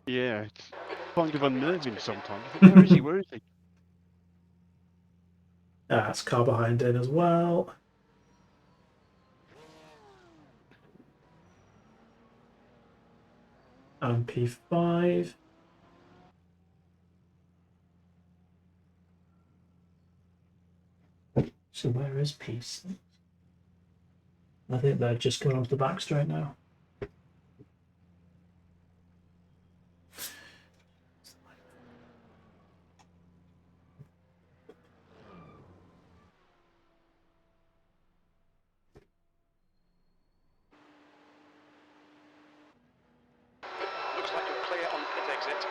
Yeah, it's kind of unnerving sometimes. Where is he? Where is he? That's car behind in as well. And P5. So where is Peace? I think they're just coming onto the back straight now. Looks like you're clear on pit exit.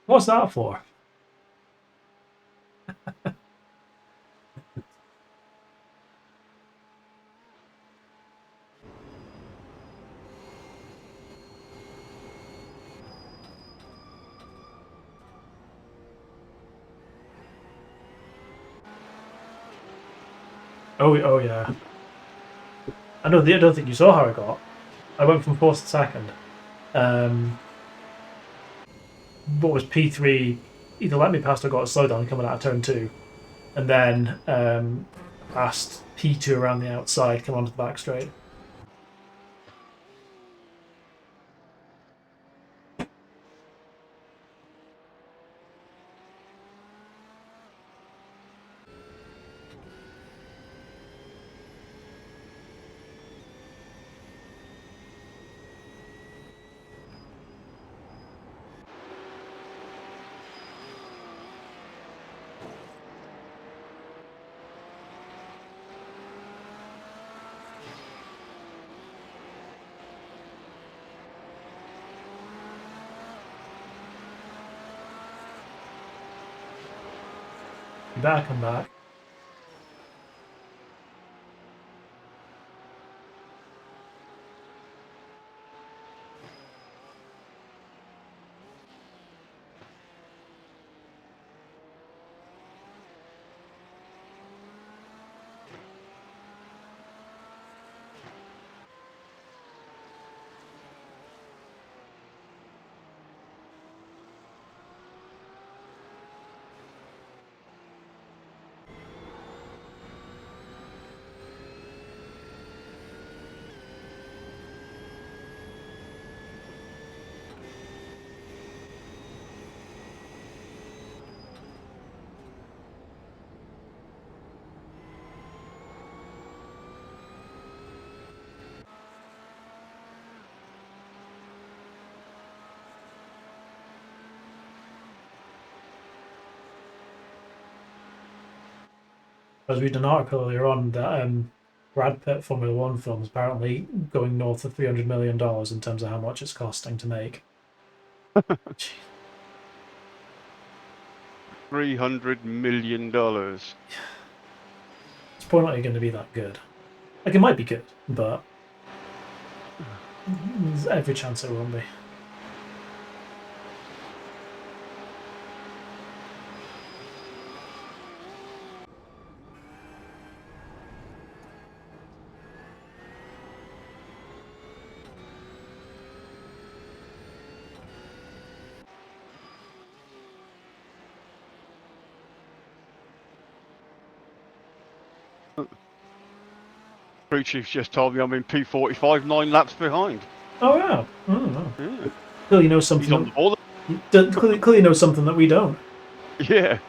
What's that for? Oh yeah. I don't think you saw how I got. I went from fourth to second. What was P3? Either let me past or got a slowdown coming out of turn 2, and then past P2 around the outside, come onto the back straight. You better come back. I was reading an article earlier on that Brad Pitt Formula One film is apparently going north of $300 million in terms of how much it's costing to make. $300 million. It's probably not going to be that good. Like, it might be good, but there's every chance it won't be. Crew chief just told me I'm in P45, 9 laps behind. Oh yeah. Oh, Yeah. clearly knows something. He's on the ball. Clearly knows something that we don't. Yeah.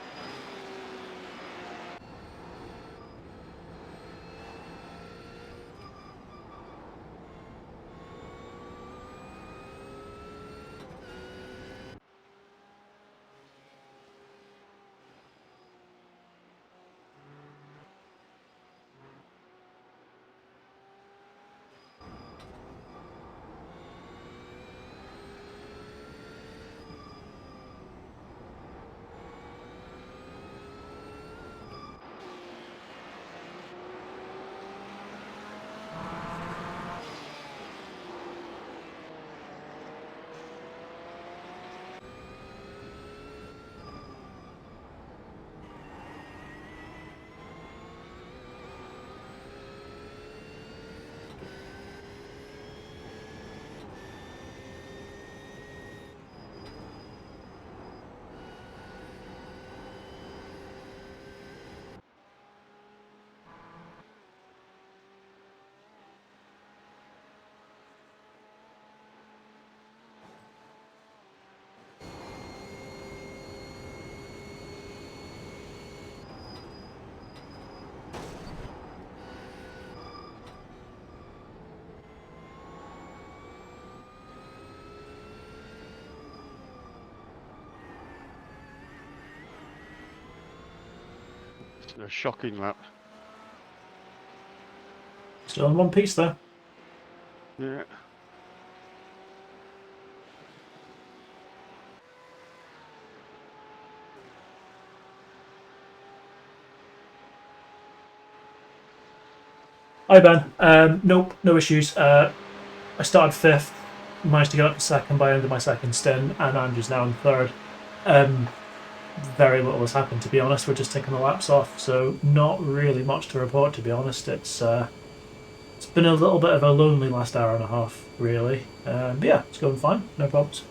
It's a shocking lap. Still in one piece there. Yeah. Hi Ben. Nope, no issues. I started fifth, managed to get up to second by the end of my second stint, and I'm just now in third. Very little has happened, to be honest. We're just taking the laps off, so not really much to report, to be honest. It's been a little bit of a lonely last hour and a half, really. But yeah, it's going fine, no problems.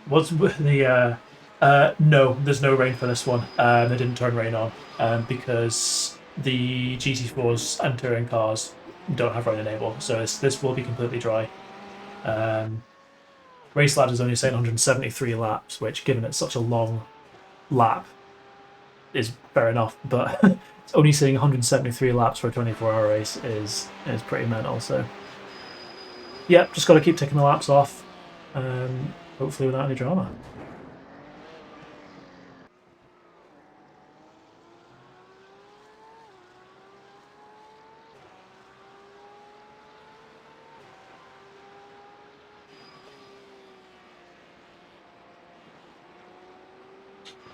What's with the no, there's no rain for this one. They didn't turn rain on because the GT4s and touring cars don't have rain enabled, so this will be completely dry. Race Lab is only saying 173 laps, which, given it's such a long lap, is fair enough. But it's only saying 173 laps for a 24-hour race is pretty mental. So yeah, just got to keep taking the laps off. Hopefully without any drama.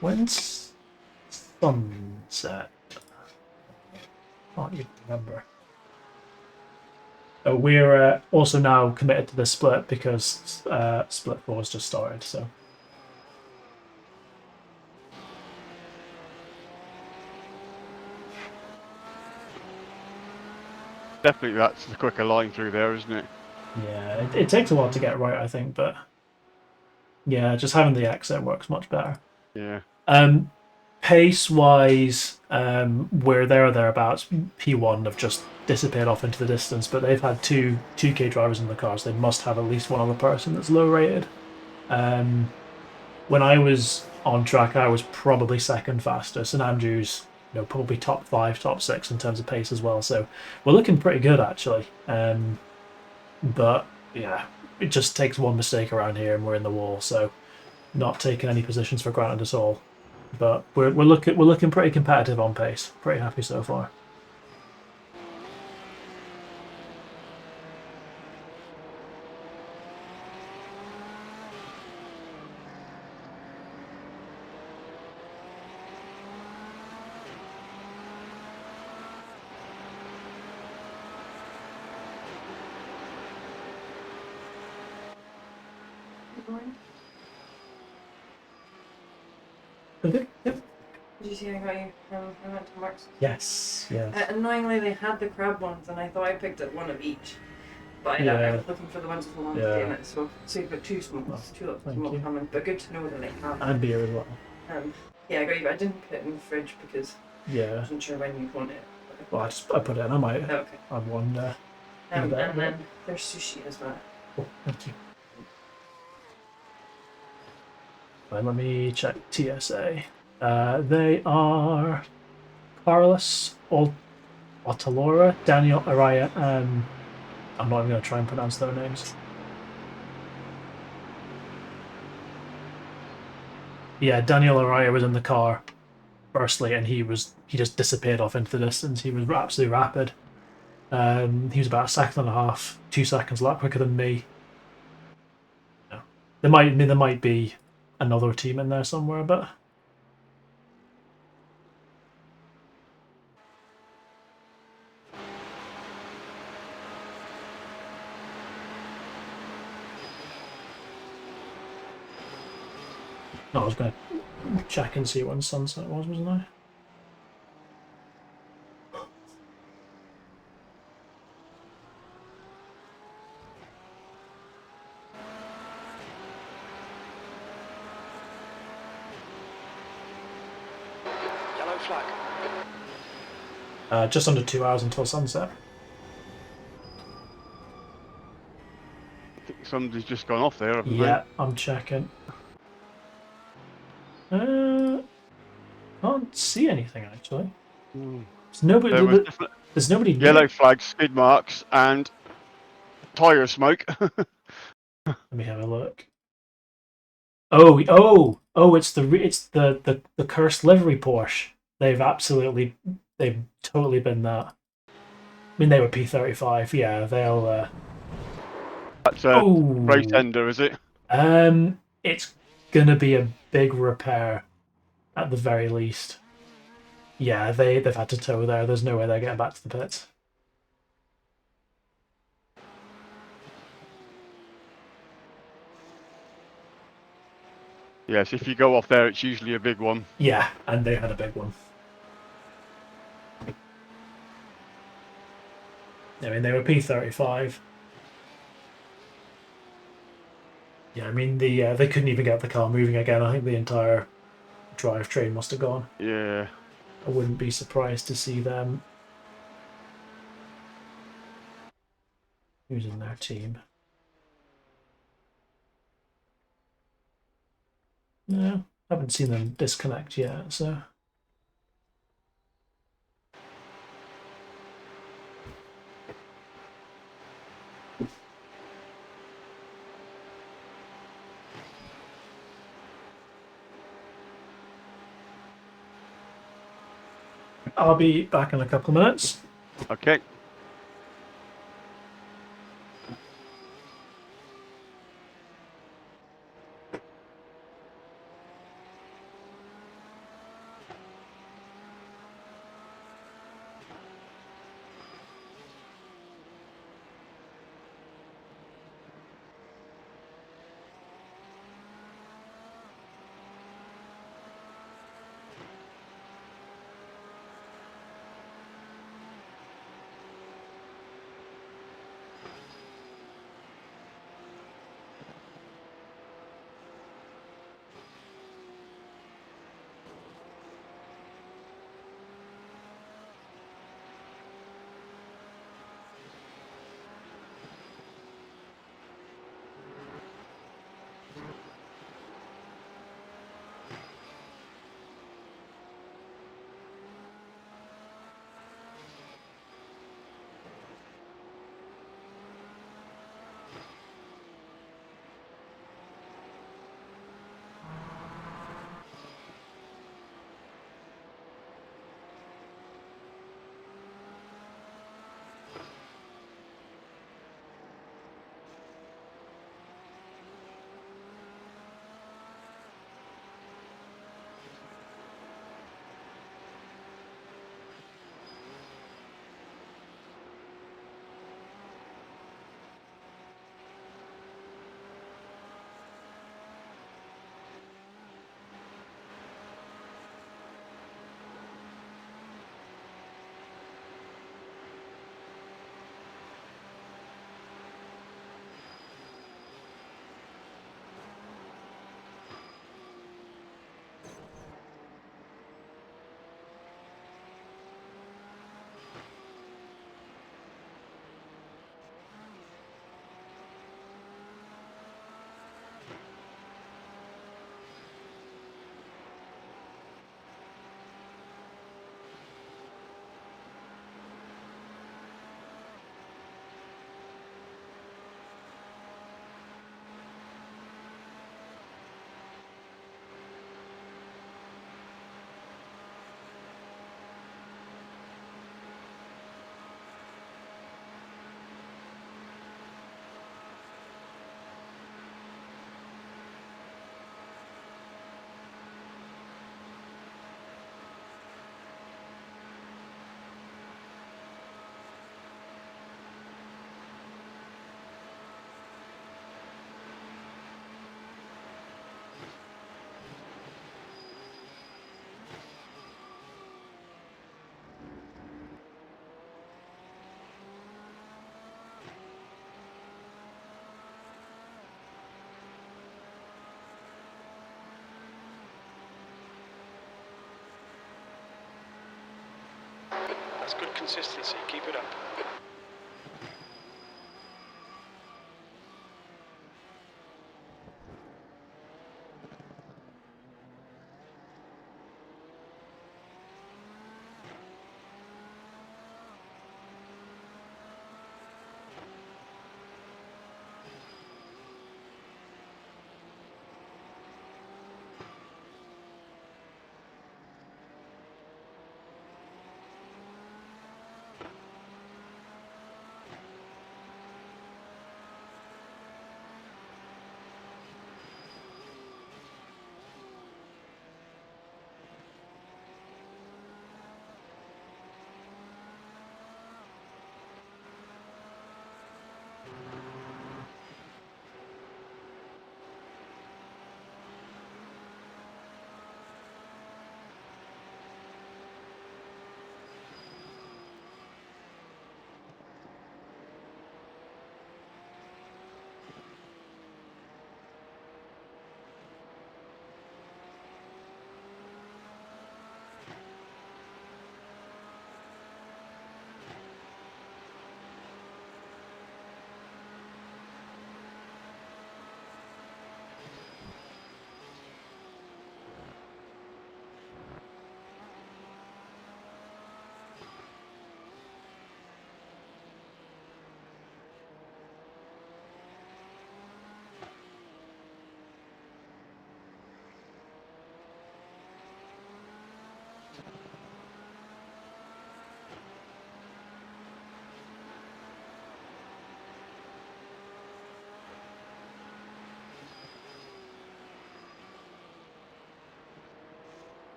When's sunset? Can't even remember. Oh, we're also now committed to the split because split 4 has just started. So Definitely that's the quicker line through there, isn't it? yeah, it takes a while to get right, I think, but yeah, just having the exit works much better. Yeah. Pace wise, we're there or thereabouts. P1 have just disappeared off into the distance, but they've had two 2K drivers in the cars. They must have at least one other person that's low rated. When I was on track, I was probably second fastest, and Andrew's probably top 5, top 6 in terms of pace as well. So we're looking pretty good actually. But yeah, it just takes one mistake around here and we're in the wall. So not taking any positions for granted at all. But we're looking pretty competitive on pace. Pretty happy so far. Okay. Yep. Did you see I got you from I went to Mark's? Yes. Yes. Annoyingly, they had the crab ones, and I thought I picked up one of each. But Yeah. I was looking for the ones with the long Yeah. in it, so you've got two smokes, two lots of Thank smoke you. coming. But good to know that they have. And beer as well. Yeah, I got you. But I didn't put it in the fridge because I Yeah. wasn't sure when you'd want it. Well, I put it in. I might Okay. have one. And that, then there's sushi as well. Oh, thank you. Right, let me check TSA. They are Carlos Otalora, Daniel Araya, and I'm not even going to try and pronounce their names. Yeah, Daniel Araya was in the car firstly, and he just disappeared off into the distance. He was absolutely rapid. He was about a second and a half, 2 seconds a lot quicker than me. Yeah. There might be another team in there somewhere, but no, I was going to check and see when sunset was, wasn't I? Yellow flag. Just under 2 hours until sunset. I think somebody's just gone off there, haven't Yeah, I'm checking. Can't see anything actually. they? There's nobody. There was There's nobody. yellow flags, skid marks, and tyre smoke. Let me have a look. Oh! It's the cursed livery Porsche. They've totally been that. I mean, they were P35. Yeah, they'll. That's a race ender, is it? It's gonna be a big repair, at the very least. Yeah, they've had to tow there. There's no way they're getting back to the pits. Yes, if you go off there, it's usually a big one. Yeah, and they had a big one. I mean, they were P35. Yeah, I mean they couldn't even get the car moving again. I think the entire drivetrain must have gone. Yeah. I wouldn't be surprised to see them. Who's in their team? No, haven't seen them disconnect yet. So. I'll be back in a couple of minutes. Okay. That's good consistency. Keep it up.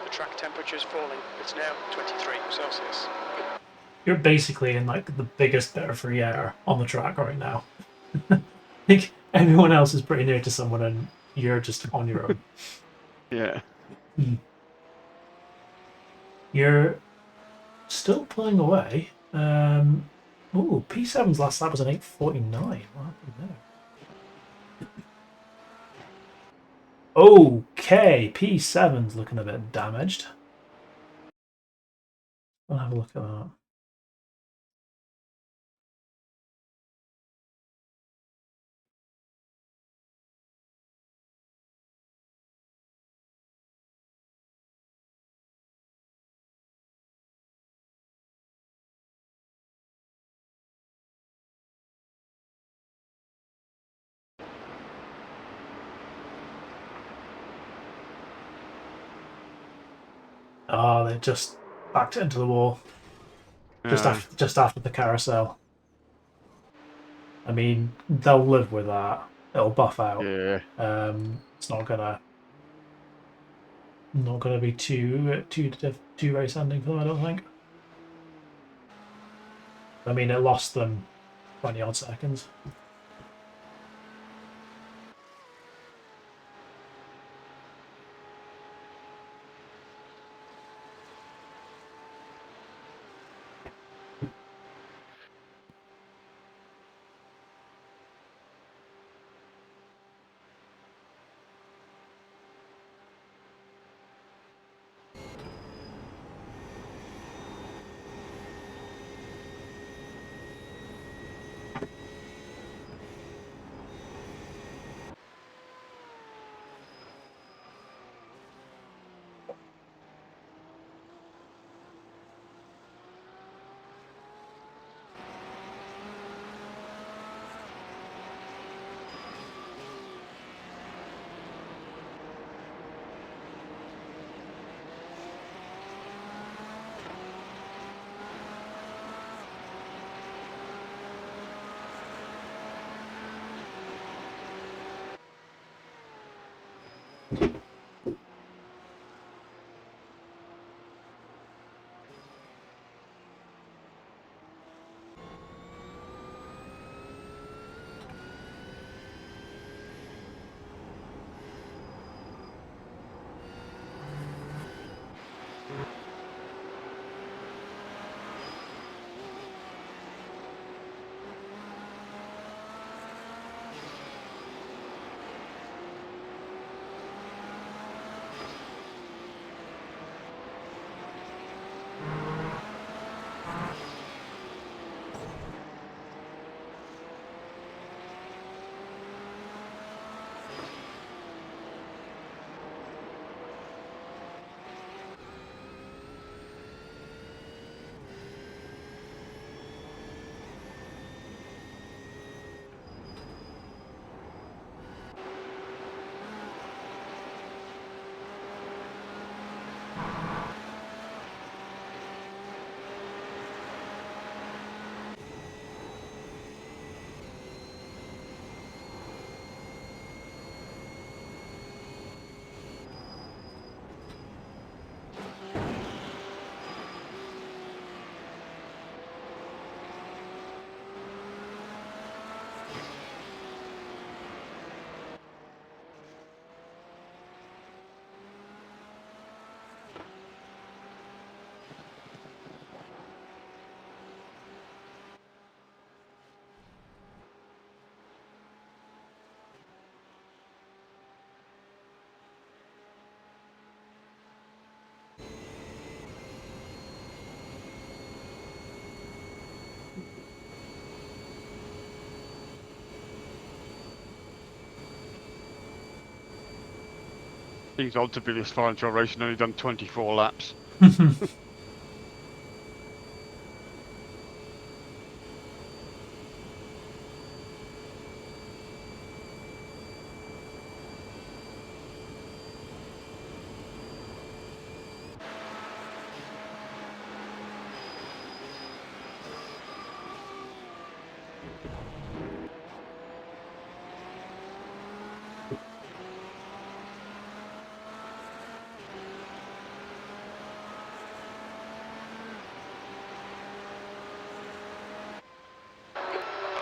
The track temperature is falling. It's now 23 Celsius. You're basically in like the biggest bit of free air on the track right now. I think everyone else is pretty near to someone, and you're just on your own. Yeah. You're still pulling away. Oh, P7's last lap was an 8:49. What happened there? Okay, P7's looking a bit damaged. I'll have a look at that. Oh, they just backed it into the wall. Just after the carousel. I mean, they'll live with that. It'll buff out. Yeah. It's not gonna be too race ending for them, I don't think. I mean, it lost them 20 odd seconds. Seems odd to be this far into a race and only done 24 laps. That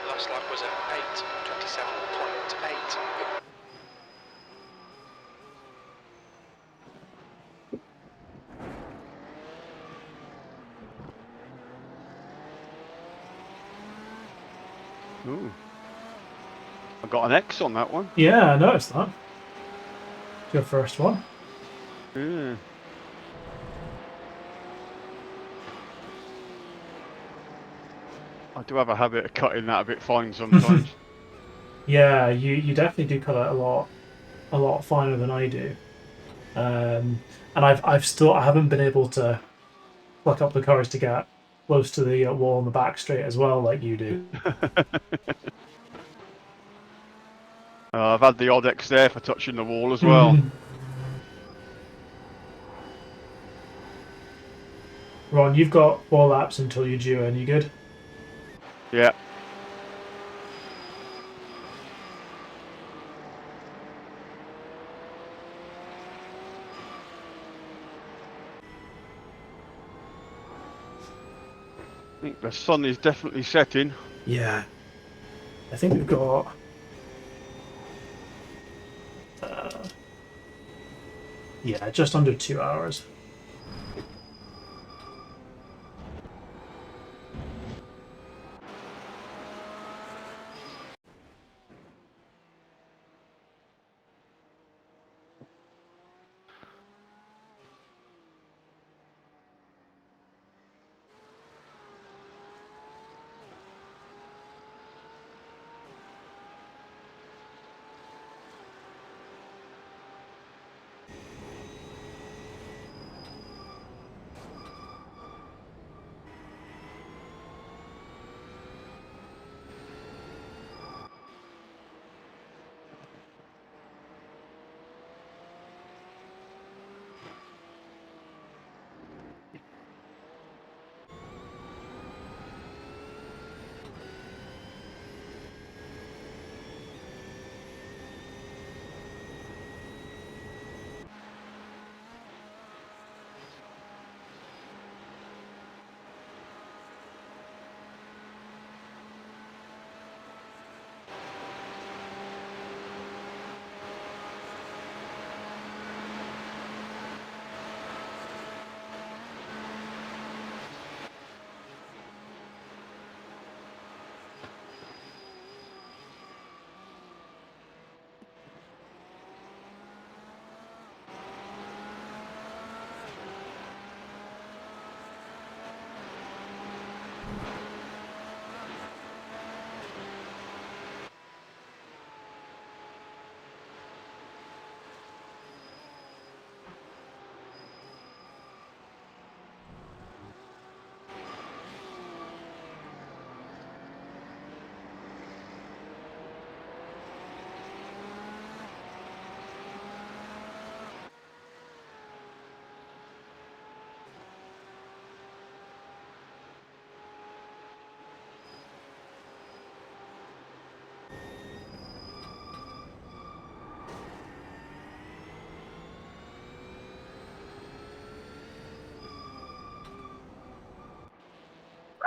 last lap was at 8:27.8. Ooh. I got an X on that one. Yeah, I noticed that. Your first one. Yeah. I do have a habit of cutting that a bit fine sometimes. Yeah, you definitely do cut it a lot finer than I do. And I haven't been able to pluck up the courage to get close to the wall on the back straight as well, like you do. I've had the odd X there for touching the wall as well. Ron, you've got 4 laps until you're due in. You good? Yeah. I think the sun is definitely setting. Yeah. I think we've got. Yeah, just under 2 hours.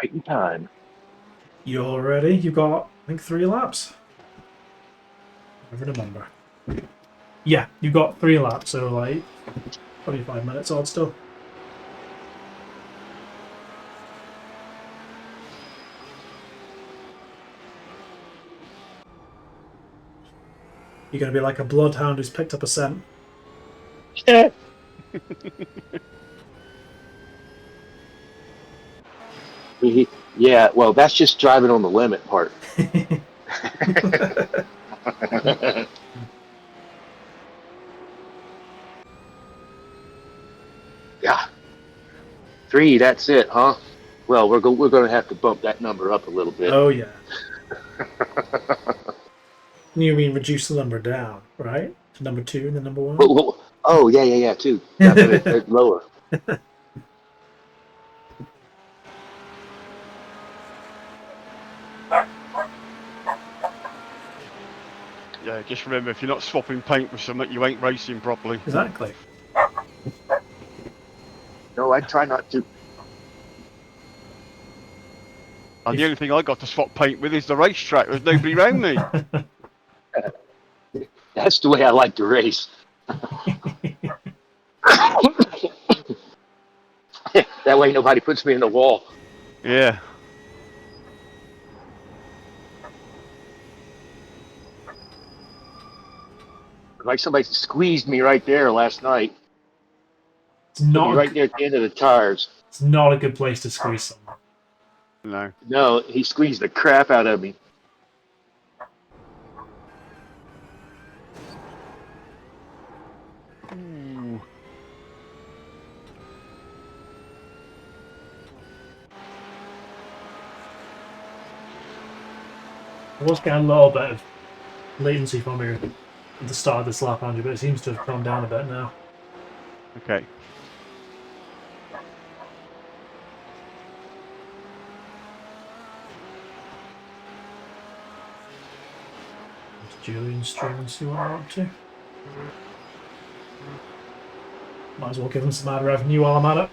Right in time. You're ready? You've got, I think, 3 laps. I never remember. Yeah, you've got 3 laps, so like 25 minutes odd still. You're going to be like a bloodhound who's picked up a scent. Yeah, well, that's just driving on the limit part. Yeah. 3, that's it, huh? Well, we're going to have to bump that number up a little bit. Oh, yeah. You mean reduce the number down, right? To number 2 and then number 1? Oh, yeah, too. Yeah, put it lower. Yeah, just remember, if you're not swapping paint with something, you ain't racing properly. Exactly. No, I try not to. And the only thing I got to swap paint with is the racetrack. There's nobody around me. That's the way I like to race. That way nobody puts me in the wall. Yeah. Like somebody squeezed me right there last night. It's Put me not, right there at the end of the tires. it's not a good place to squeeze someone. No. No, he squeezed the crap out of me. Ooh. I was getting a little bit of latency from here at the start of this lap, Andrew, but it seems to have calmed down a bit now. Okay. Julian's stream and see what we're up to. Might as well give him some ad revenue while I'm at it.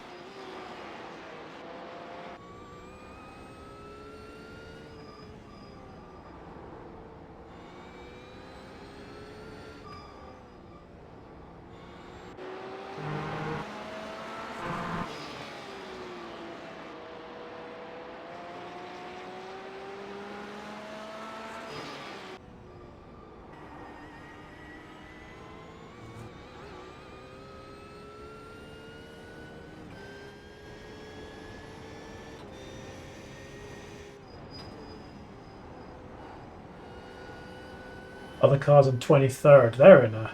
Other cars in 23rd. They're in a.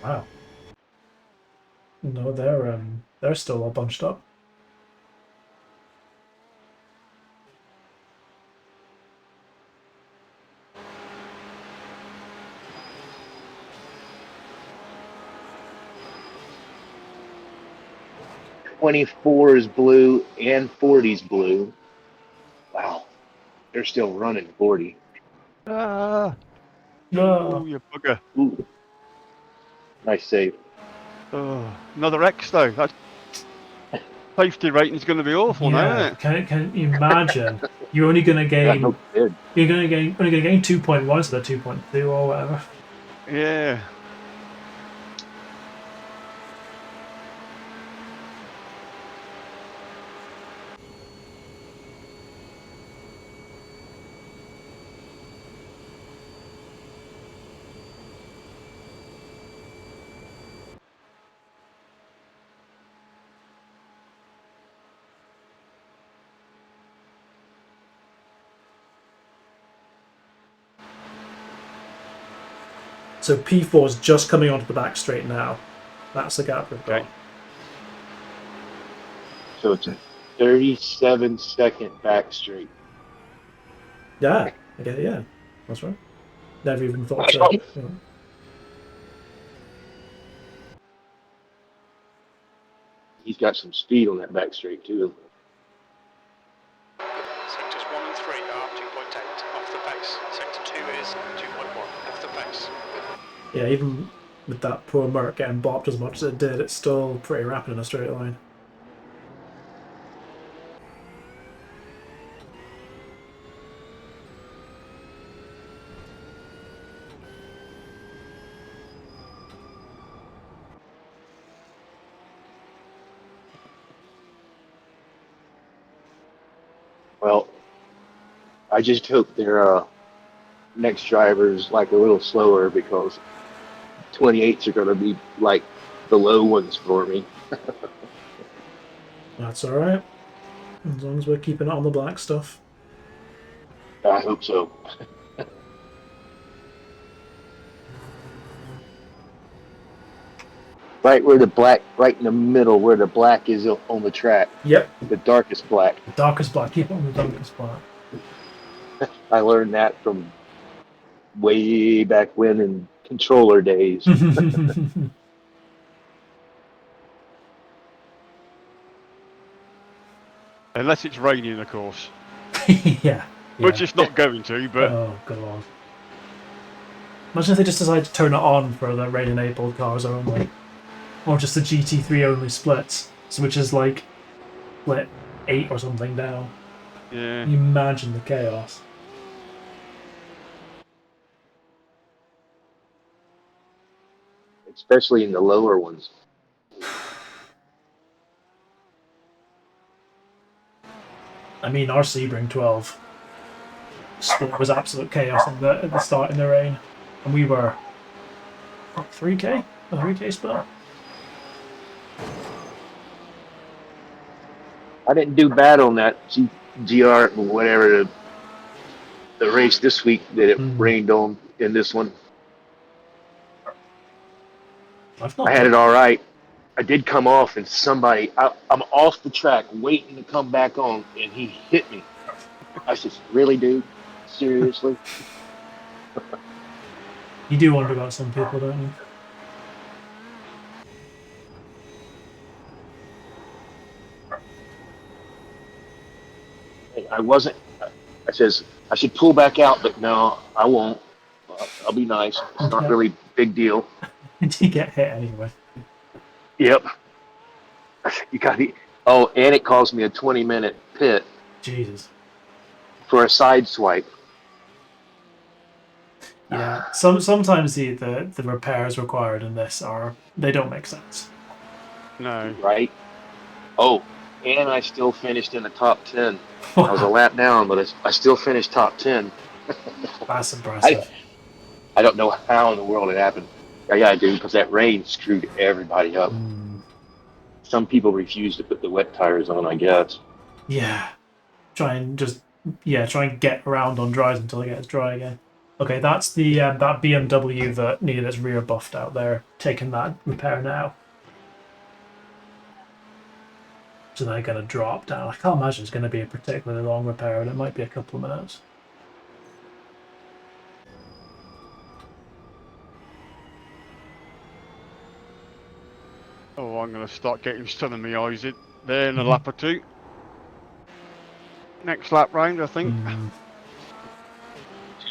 Wow. No, they're still all bunched up. '24 is blue and 40's blue. Wow. They're still running 40. Ah. No. Oh, you bugger. Ooh. Nice save. Oh, another X though. That safety rating's going to be awful now, isn't it? Can you imagine? You're only gonna gain. No kid. You're only gonna gain 2.1 instead of 2.2 or whatever. Yeah. So P4 is just coming onto the back straight now. That's the gap we've got. Okay. So it's a 37-second back straight. Yeah, I get it, yeah. That's right. Never even thought to. You know. He's got some speed on that back straight too. Sectors 1 and 3 are 2.8 off the pace. Sector 2 is 2.1 off the pace. Yeah, even with that poor Merc getting bopped as much as it did, it's still pretty rapid in a straight line. Well, I just hope their next driver's like a little slower because 28s are going to be like the low ones for me. That's all right, as long as we're keeping it on the black stuff. I hope so. Right where the black, right in the middle where the black is on the track, Yep, the darkest black. the darkest black. Keep it on the darkest black. I learned that from way back when in controller days. Unless it's raining, of course. Yeah. Which it's not going to, but Oh god. Imagine if they just decide to turn it on for the rain-enabled cars only, or just the GT3 only splits, so which is like split 8 or something down. yeah. Can you imagine the chaos? Especially in the lower ones. I mean, our Sebring 12 split was absolute chaos at the start in the rain, and we were what, 3K? A 3K split? I didn't do bad on that GR whatever the race this week that it rained on in this one. I had it all right. I did come off, and I'm off the track waiting to come back on, and he hit me. I said, "Really, dude? Seriously?" You do wonder about some people, don't you? I wasn't. I says I should pull back out, but no, I won't. I'll be nice. It's not really a big deal. Did you get hit anyway? Yep. You got it. Oh, and it cost me a 20-minute pit. Jesus. For a side swipe. Yeah. Sometimes the repairs required in this they don't make sense. No. Right. Oh, and I still finished in the top 10. I was a lap down, but I still finished top 10. That's impressive. I don't know how in the world it happened. Yeah, I do, because that rain screwed everybody up. Some people refuse to put the wet tires on, I guess. Yeah. Try and get around on dries until it gets dry again. Okay, that's the that BMW that needed its rear buffed out there, taking that repair now. So they're going to drop down. I can't imagine it's going to be a particularly long repair, and it might be a couple of minutes. Oh, I'm going to start getting sun in my eyes there in a lap or two. Next lap round, I think.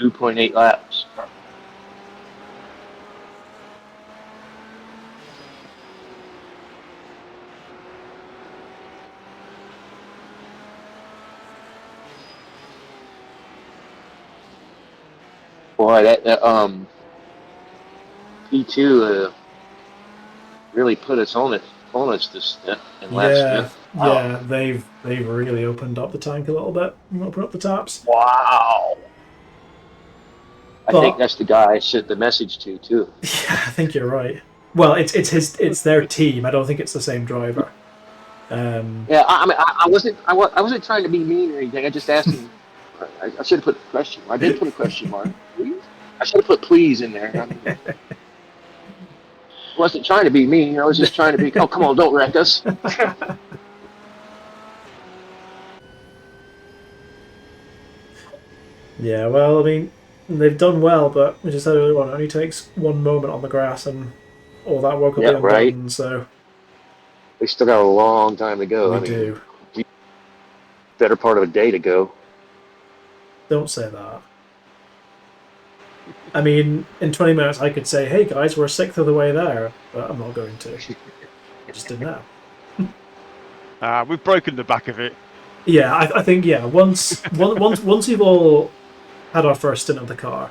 2.8 laps. Boy, that P2 really put us on us this stint and last stint. Yeah, they've really opened up the tank a little bit. Open up the taps. Wow. I think that's the guy I sent the message to too. Yeah, I think you're right. Well, it's their team. I don't think it's the same driver. Yeah, I wasn't trying to be mean or anything. I just asked him. I should have put a question. I did put a question mark. Please? I should have put please in there. I wasn't trying to be mean. I was just trying to be. Oh, come on, don't wreck us. Yeah, well, I mean, they've done well, but we just said earlier on, it only takes one moment on the grass and all that work will be undone. Right. So we still got a long time to go. We do. Better part of a day to go. Don't say that. I mean, in 20 minutes, I could say, "Hey guys, we're a sixth of the way there," but I'm not going to. I just did now. We've broken the back of it. Yeah, I think once we've all had our first stint of the car,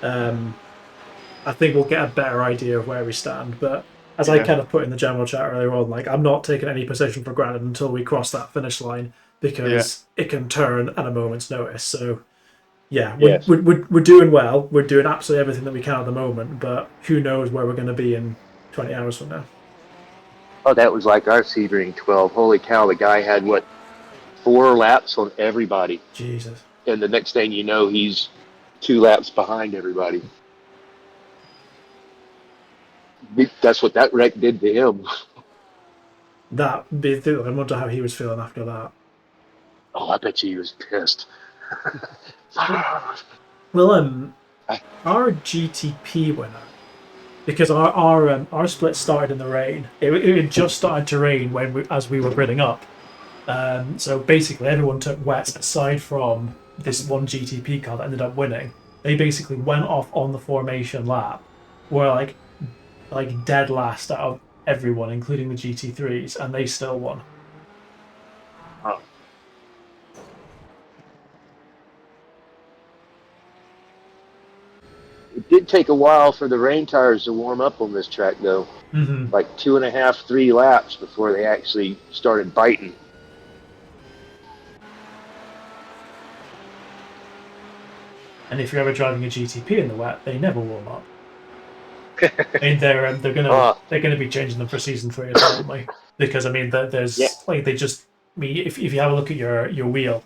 I think we'll get a better idea of where we stand. But as I kind of put in the general chat earlier on, like I'm not taking any position for granted until we cross that finish line. because it can turn at a moment's notice. So yeah, Yes. we're doing well. We're doing absolutely everything that we can at the moment, but who knows where we're going to be in 20 hours from now. Oh, that was like our Sebring 12. Holy cow, the guy had, what, 4 laps on everybody. Jesus. And the next thing you know, he's 2 laps behind everybody. That's what that wreck did to him. I wonder how he was feeling after that. Oh, I bet you he was pissed. Well, our GTP winner, because our split started in the rain. It had just started to rain as we were gridding up. So basically, everyone took wets aside from this one GTP car that ended up winning. They basically went off on the formation lap, were like dead last out of everyone, including the GT3s, and they still won. Oh. It did take a while for the rain tires to warm up on this track, though. Mm-hmm. Like 2.5, 3 laps before they actually started biting. And if you're ever driving a GTP in the wet, they never warm up. And they're gonna be changing them for season 3 apparently, because I mean there's like they just if you have a look at your wheel,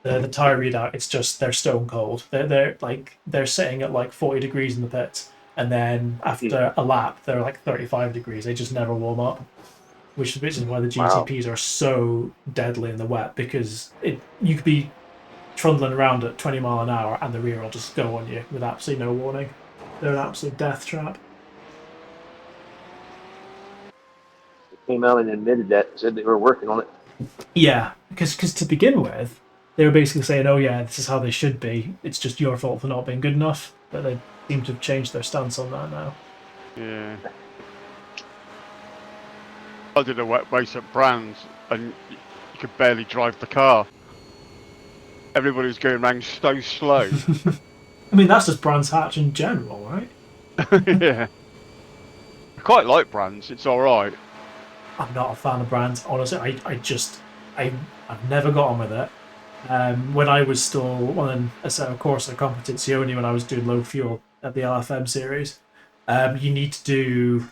the tire readout, it's just they're stone cold. They're sitting at like 40 degrees in the pits, and then after a lap they're like 35 degrees. They just never warm up, which is why the GTPs are so deadly in the wet, because you could be trundling around at 20 mile an hour and the rear will just go on you with absolutely no warning. They're an absolute death trap. They came out and admitted that, said they were working on it. Yeah, because to begin with, they were basically saying, "Oh yeah, this is how they should be. It's just your fault for not being good enough." But they seem to have changed their stance on that now. Yeah. I did a wet race at Brands, and you could barely drive the car. Everybody was going around so slow. I mean, that's just Brands Hatch in general, right? Yeah. I quite like Brands. It's all right. I'm not a fan of Brands. Honestly, I've never got on with it. When I was still running a set of Corsa Competizione, when I was doing low fuel at the LFM series, you need to do,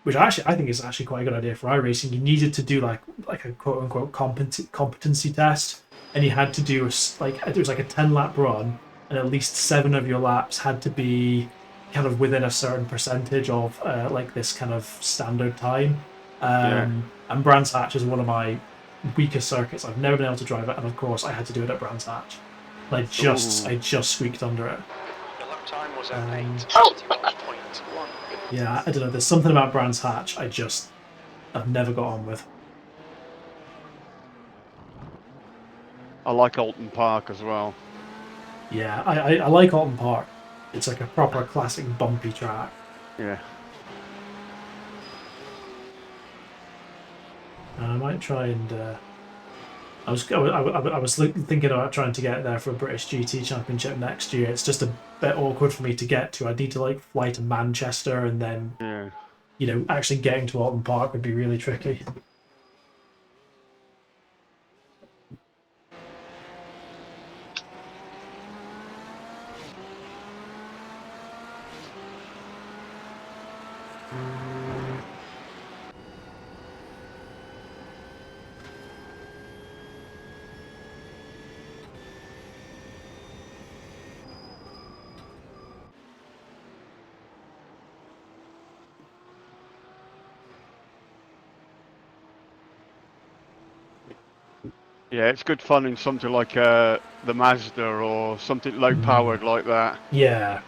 which I think is actually quite a good idea for iRacing. You needed to do like a quote unquote competency test, and you had to do it was like a 10 lap run, and at least 7 of your laps had to be kind of within a certain percentage of like this kind of standard time. And Brands Hatch is one of my weakest circuits. I've never been able to drive it, and of course I had to do it at Brands Hatch. I just squeaked under it. The lap time was at 8:21.1. Yeah, I don't know. There's something about Brands Hatch I've never got on with. I like Alton Park as well. Yeah, I like Alton Park. It's like a proper classic bumpy track. Yeah. I might try and. I was thinking about trying to get there for a British GT Championship next year. It's just a bit awkward for me to get to. I need to like fly to Manchester, and then actually getting to Alton Park would be really tricky. Yeah, it's good fun in something like the Mazda or something low powered like that. Yeah.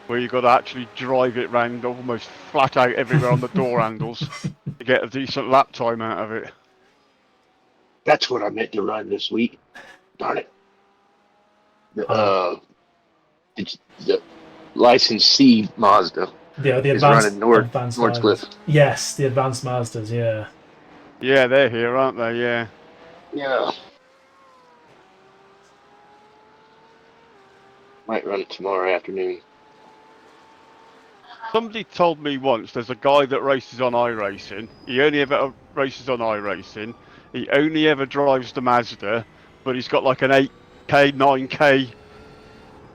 Where you got to actually drive it round almost flat out everywhere on the door handles to get a decent lap time out of it. That's what I meant to run this week. Darn it. The license C Mazda The is advanced running advanced Nordscliffe. Mazdas. Yes, the advanced Mazdas. Yeah. Yeah, they're here, aren't they? Yeah. Yeah. Might run it tomorrow afternoon. Somebody told me once there's a guy that races on iRacing. He only ever races on iRacing, He only ever drives the Mazda, but he's got like an 8K, 9K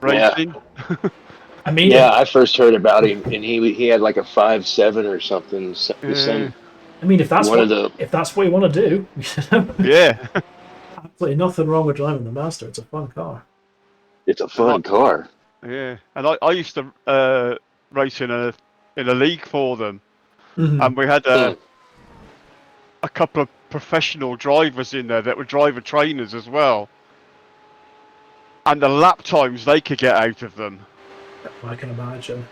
Yeah. racing. I mean, Yeah, I first heard about him, and he had like a 5.7 or something. The same I mean, if that's one what of the you want to do, Yeah, absolutely nothing wrong with driving the Master. It's a fun car. it's a and fun car. I used to race in a league for them, Mhm. and we had Mm. a couple of professional drivers in there that were driver trainers as well, and the lap times they could get out of them. I can imagine.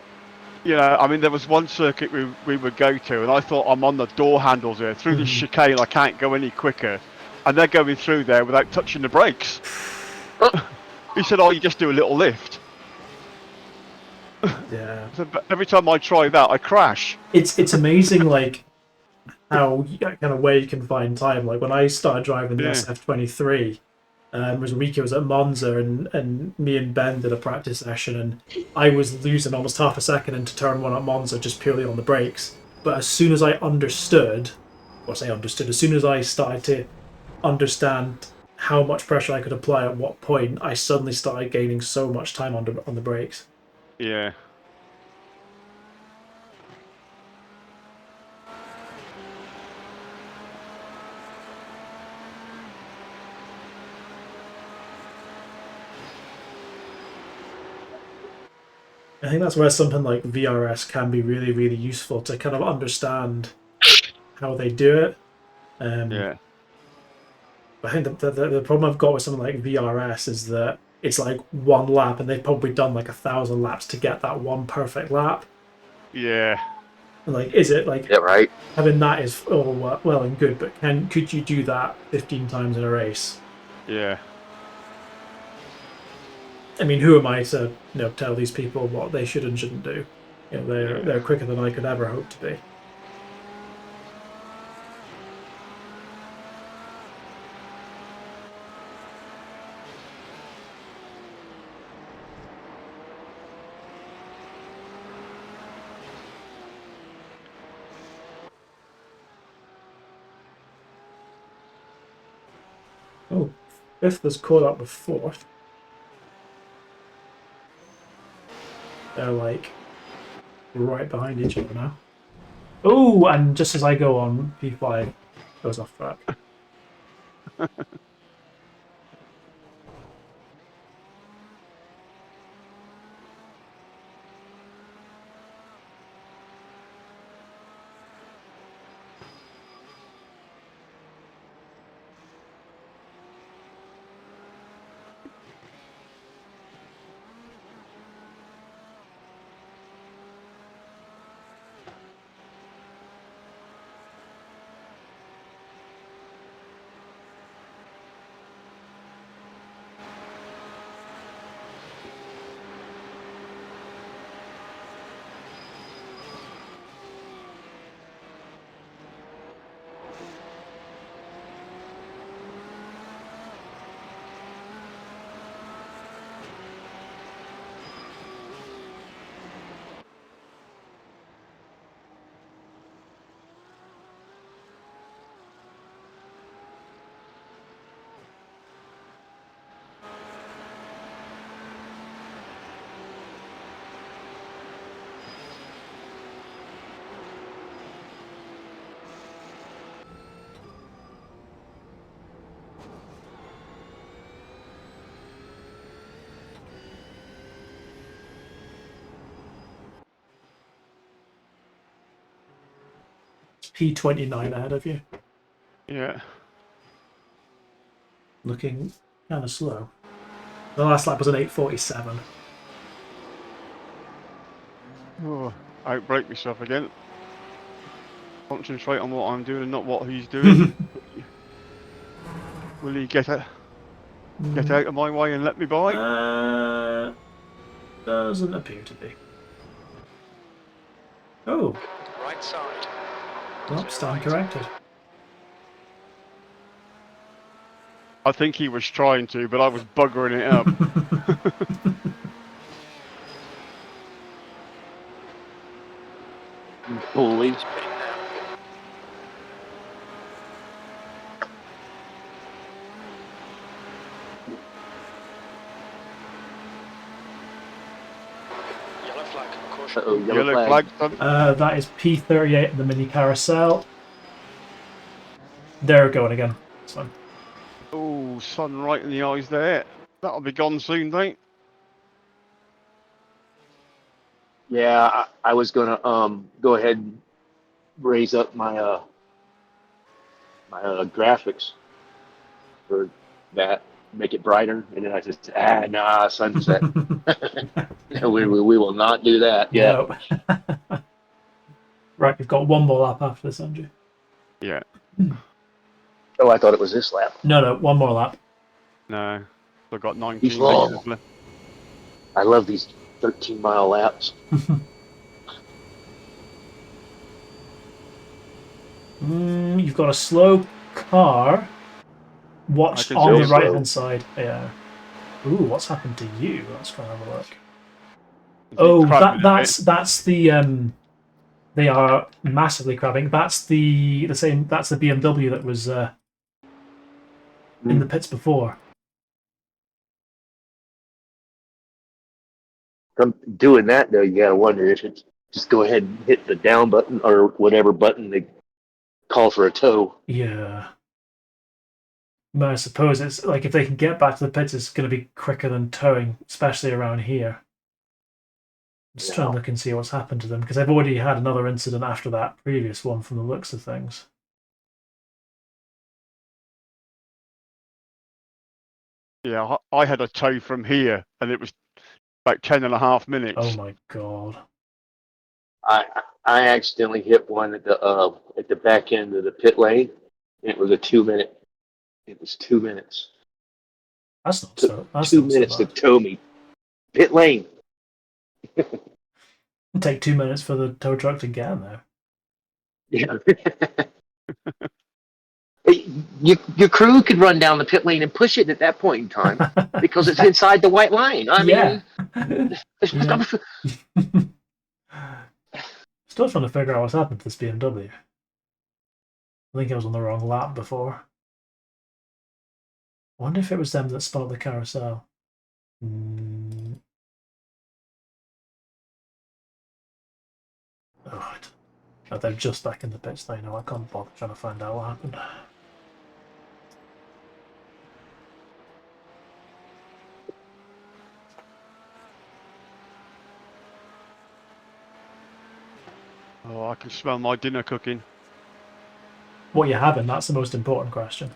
I mean, there was one circuit we would go to, and I thought, I'm on the door handles here. Through this chicane, I can't go any quicker. And they're going through there without touching the brakes. He said, oh, you just do a little lift. Yeah, But every time I try that, I crash. it's amazing, like how kind of where you can find time. Like when I started driving the Yeah. SF23, it was a week. It was at Monza, and me and Ben did a practice session, and I was losing almost half a second into turn one at Monza just purely on the brakes. But as soon as I understood, or say understood, as soon as I started to understand how much pressure I could apply at what point, I suddenly started gaining so much time on the brakes. Yeah. I think that's where something like VRS can be really, really useful to kind of understand how they do it. Yeah. I think the problem I've got with something like VRS is that it's like one lap, and they've probably done like 1,000 laps to get that one perfect lap. Yeah. And like, is it like Yeah, right. having that is all well and good, but could you do that 15 times in a race? Yeah. I mean, who am I to tell these people what they should and shouldn't do? They're quicker than I could ever hope to be. Oh, fifth has caught up with fourth. They're like right behind each other now. Oh, and just as I go on, P5 goes off track. P29 ahead of you, Yeah. looking kind of slow. The last lap was an 8:47. Oh, outbreak myself again. Concentrate on what I'm doing and not what he's doing. Will he get out of my way and let me by? Doesn't appear to be. Oh, Right side. well, stand corrected. I think he was trying to, but I was buggering it up. Holy. Spinning now. flag. Caution. Uh-oh, Yellow flag. flag, son. That is P38 in the mini carousel. They're going again. It's fine. Oh, sun right in the eyes there. That'll be gone soon, mate. Yeah, I was gonna go ahead and raise up my graphics for that, make it brighter, and then I just sunset. we will not do that. Yeah. No. Right, you've got one more lap after this, Andrew. Yeah. Oh, I thought it was this lap. No, one more lap. No. I've got 19 He's long. meters left. I love these 13-mile laps. You've got a slow car. Watch can on see the it. right hand side. Yeah. Ooh, what's happened to you? Let's go and have a look. He's Oh, crabbing a that's the they are massively crabbing. That's the same. That's the BMW that was in the pits before. From doing that, though, you gotta wonder if it's just go ahead and hit the down button or whatever button they call for a tow. Yeah. But I suppose it's like if they can get back to the pits, it's going to be quicker than towing, especially around here. Just trying to look and see what's happened to them because I've already had another incident after that previous one from the looks of things. Yeah, I had a tow from here, and it was about 10.5 minutes. Oh my god! I accidentally hit one at the back end of the pit lane, and it was a 2 minute. It was 2 minutes. That's not Took so. That's 2 not minutes so to bad. tow me. Pit lane. It'd take 2 minutes for the tow truck to get in there. Yeah. Your crew could run down the pit lane and push it at that point in time because it's inside the white line. I mean, Yeah. Still trying to figure out what's happened to this BMW. I think I was on the wrong lap before. I wonder if it was them that spun up the carousel. Oh, they're just back in the pits now. I can't bother trying to find out what happened. Oh, I can smell my dinner cooking. What you having? That's the most important question.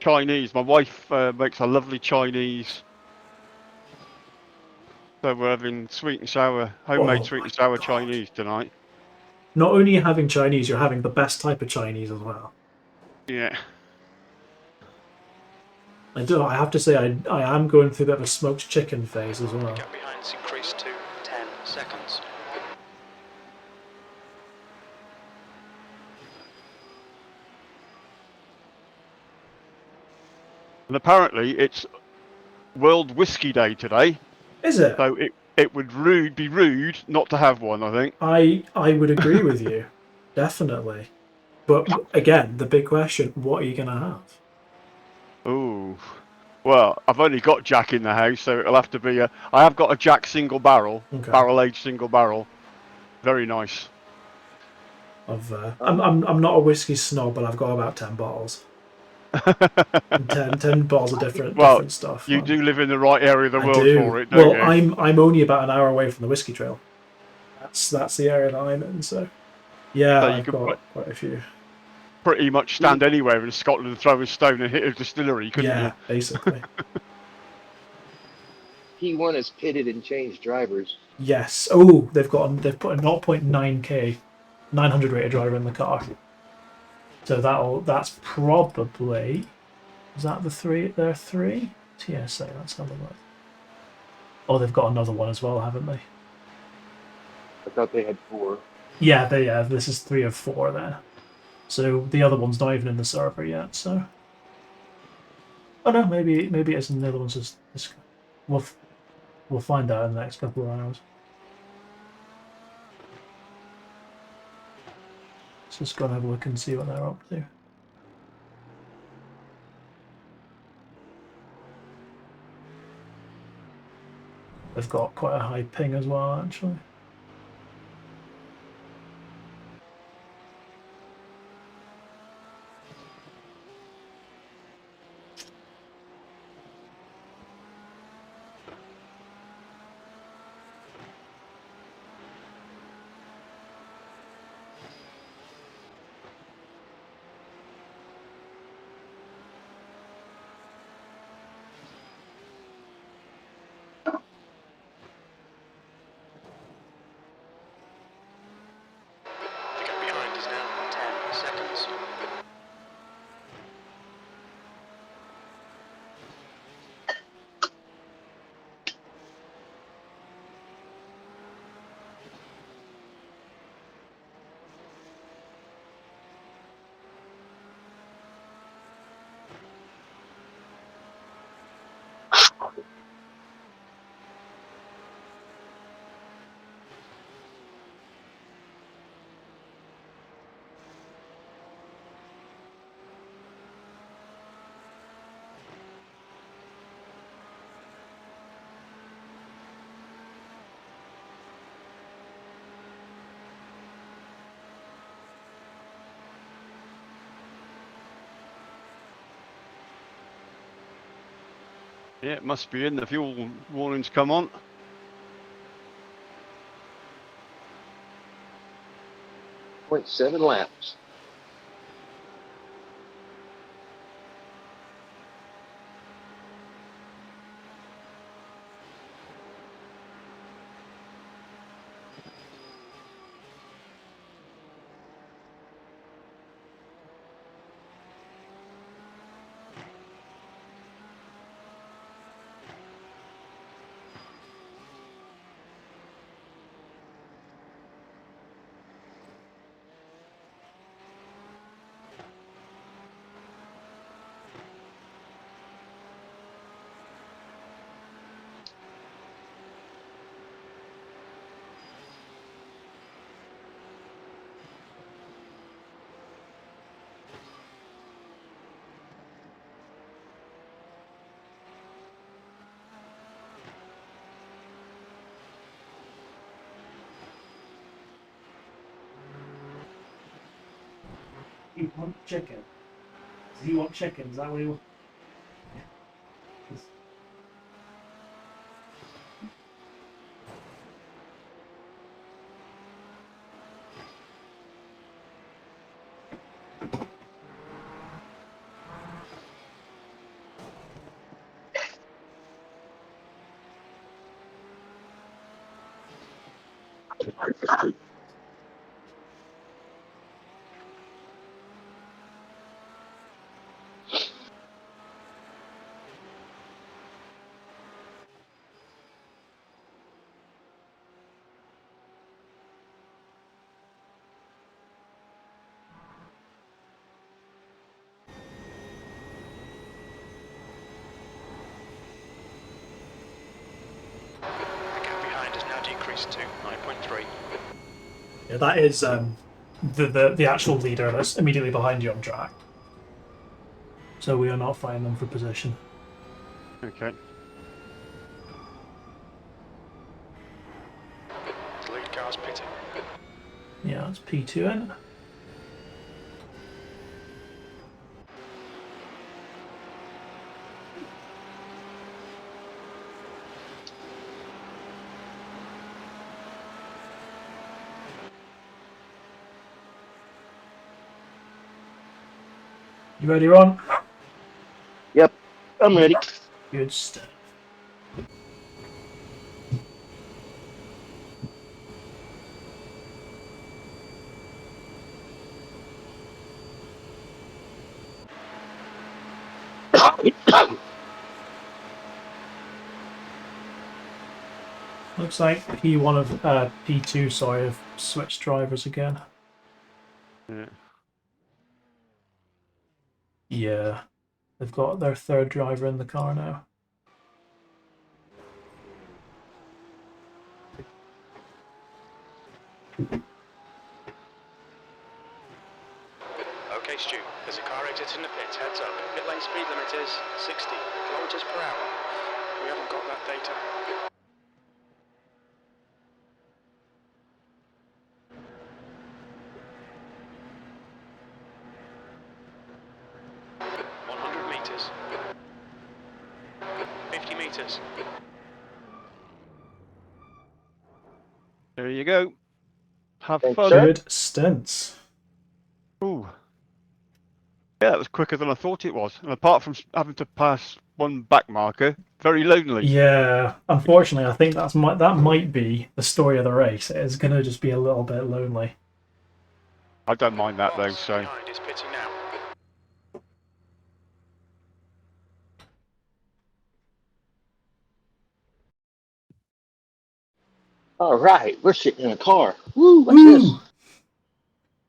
Chinese. My wife makes a lovely Chinese. So we're having sweet and sour, homemade sweet and sour Chinese tonight. Not only are you having Chinese, you're having the best type of Chinese as well. Yeah. I have to say, I am going through a bit of a smoked chicken phase as well. Gap behind's increased to 10 seconds. And apparently it's World Whiskey Day today. Is it? So it would be rude not to have one, I think. I would agree with you. Definitely. But again, the big question, what are you going to have? Ooh. Well, I've only got Jack in the house, so it'll have to be I have got a Jack single barrel, barrel-aged single barrel. Very nice. I'm not a whiskey snob, but I've got about 10 bottles. 10 bottles of different stuff. You do live in the right area of the world for it, well, don't you? I'm only about an hour away from the whiskey trail. That's the area that I'm in, so yeah, So you I've could got quite a few. Pretty much stand anywhere in Scotland and throw a stone and hit a distillery, couldn't you? Yeah, basically. P1 is pitted and changed drivers. Yes. Oh, they've put a 0.9k 900 rated driver in the car. So that's probably, is that the three? There are three TSA. Let's have a look. Oh, they've got another one as well, haven't they? I thought they had 4. Yeah, they have. This is 3 of 4 then. So the other one's not even in the server yet. So, oh no, maybe it isn't. The other one's just. We'll find out in the next couple of hours. Let's just go and have a look and see what they're up to. They've got quite a high ping as well, actually. The gap behind is now 10 seconds. Yeah, it must be in. The fuel warnings come on. .7 laps. You want chicken? Does he want chicken? Is that what he wants? The gap behind has now decreased to 9.3. Yeah, that is the actual leader that's immediately behind you on track. So we are not fighting them for position. Okay. The lead car's pitting. Yeah, it's P2 in. You ready, Ron? Yep, I'm ready. Good stuff. Looks like P1 of P2, sorry, have switched drivers again. Yeah. Yeah, they've got their third driver in the car now. Okay, Stu, there's a car exiting the pits. Heads up. Pit lane speed limit is 60 kilometers per hour. We haven't got that data. metres. There you go. Have Thanks, fun. sir. Good stints. Ooh. Yeah, that was quicker than I thought it was. And apart from having to pass one back marker, very lonely. Yeah, unfortunately, I think that might be the story of the race. It's going to just be a little bit lonely. I don't mind that though, Boss so. behind is pitting now. All right, we're sitting in a car. Woo! What's this? Woo!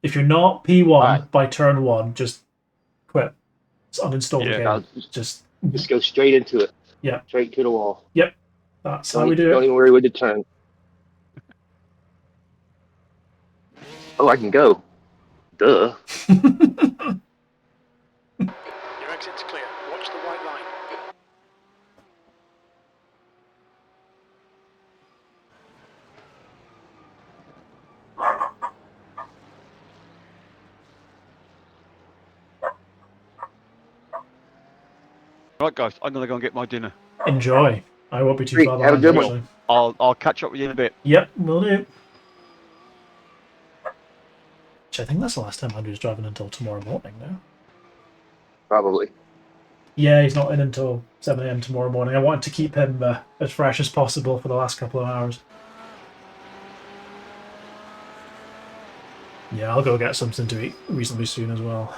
If you're not P1 by turn 1, just quit. Just uninstall the Yeah. game. I'll Just go straight into it. Yeah. Straight to the wall. Yep. That's how we do Don't it. even worry with the turn. Oh, I can go. Duh. Your exit's clear. Watch the white line. Right, guys, I'm gonna go and get my dinner. Enjoy. I won't be too Sweet. far Have a behind, good one. actually. I'll catch up with you in a bit. Yep, will do. Which I think that's the last time Andrew's driving until tomorrow morning now. Probably. Yeah, he's not in until 7 a.m. tomorrow morning. I wanted to keep him as fresh as possible for the last couple of hours. Yeah, I'll go get something to eat reasonably soon as well.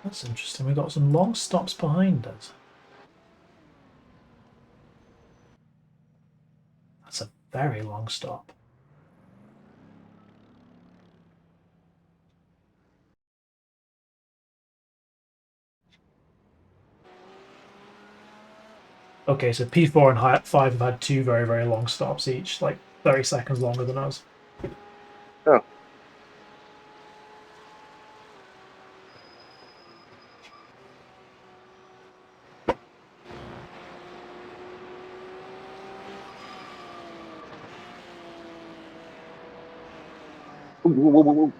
That's interesting. We got some long stops behind us. That's a very long stop. Okay, so P4 and 5 have had 2 very, very long stops each, like 30 seconds longer than us. Oh. Woo, woo, woo, woo, woo.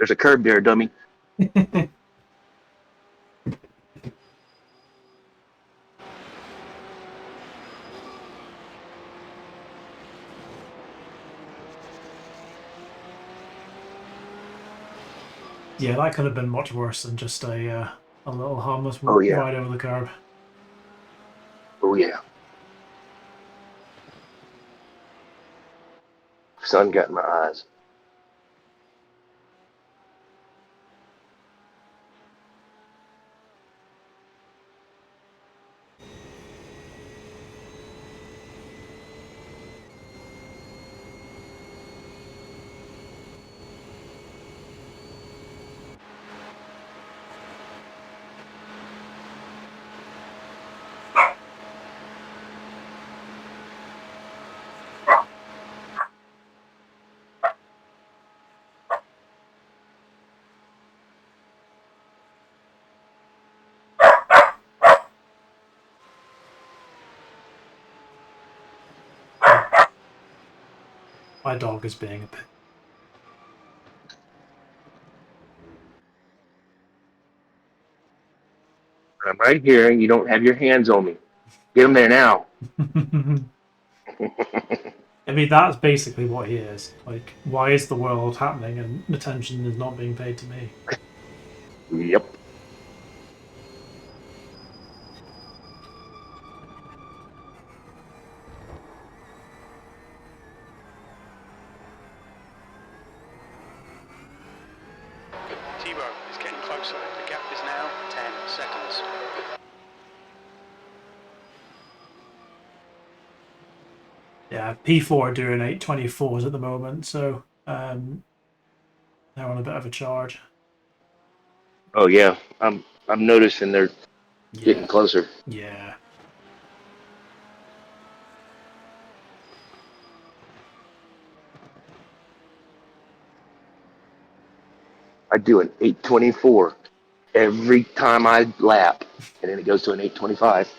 There's a curb there, dummy. Yeah, that could have been much worse than just a little harmless Oh, yeah. ride over the curb. Oh, yeah. Sun got in my eyes. My dog is being a pig. I'm right here, and you don't have your hands on me. Get him there now. I mean, that's basically what he is. Like, why is the world happening and attention is not being paid to me? Yep. Tebow is getting closer. The gap is now 10 seconds. Yeah, P4 are doing 824s at the moment, so they're on a bit of a charge. Oh, yeah. I'm noticing they're getting Yeah, closer. yeah. I do an 824 every time I lap, and then it goes to an 825.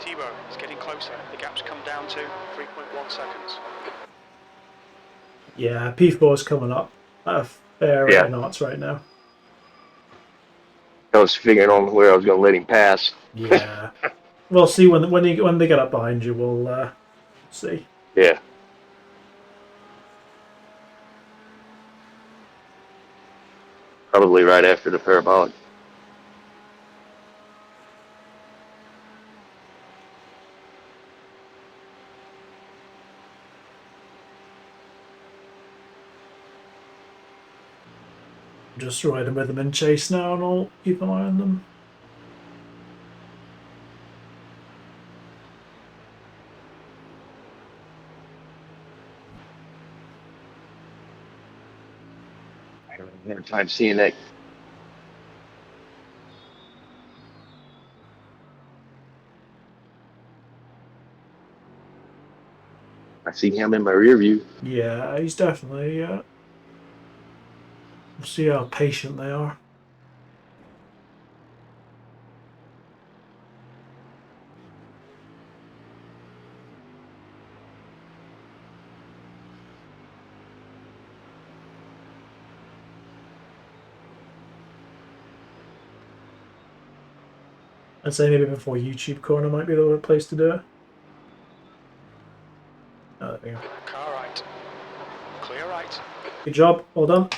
Thibaut is getting closer. The gap's come down to 3.1 seconds. Yeah, P4's coming up at a fair rate Yeah. of knots right now. I was figuring on where I was going to let him pass. Yeah. We'll see when they get up behind you. We'll see. Yeah. Probably right after the parabolic. Just riding with them in chase now, and I'll keep an eye on them. I don't have a hard time seeing that. I see him in my rear view. Yeah, he's definitely. We'll see how patient they are. I'd say maybe before YouTube corner might be the right place to do it. Oh, there we go. Car right. Clear right. Good job, well done.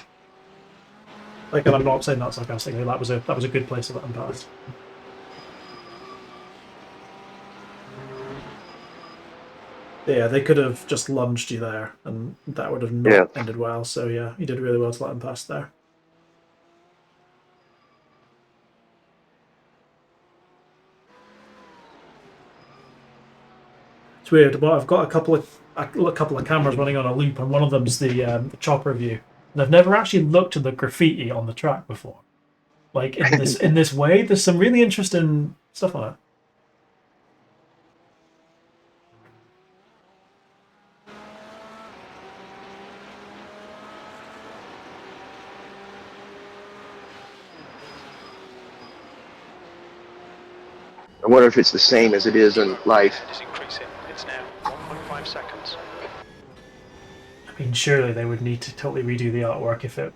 Like, and I'm not saying that sarcastically. That was a good place to let them pass. Yeah, they could have just lunged you there, and that would have not ended well. So yeah, you did really well to let them pass there. It's weird. Well, I've got a couple of cameras running on a loop, and one of them's the chopper view, and I've never actually looked at the graffiti on the track before. Like in this way, there's some really interesting stuff on it. I wonder if it's the same as it is in life. Is increasing. It's now 1.5 seconds. I mean, surely they would need to totally redo the artwork if it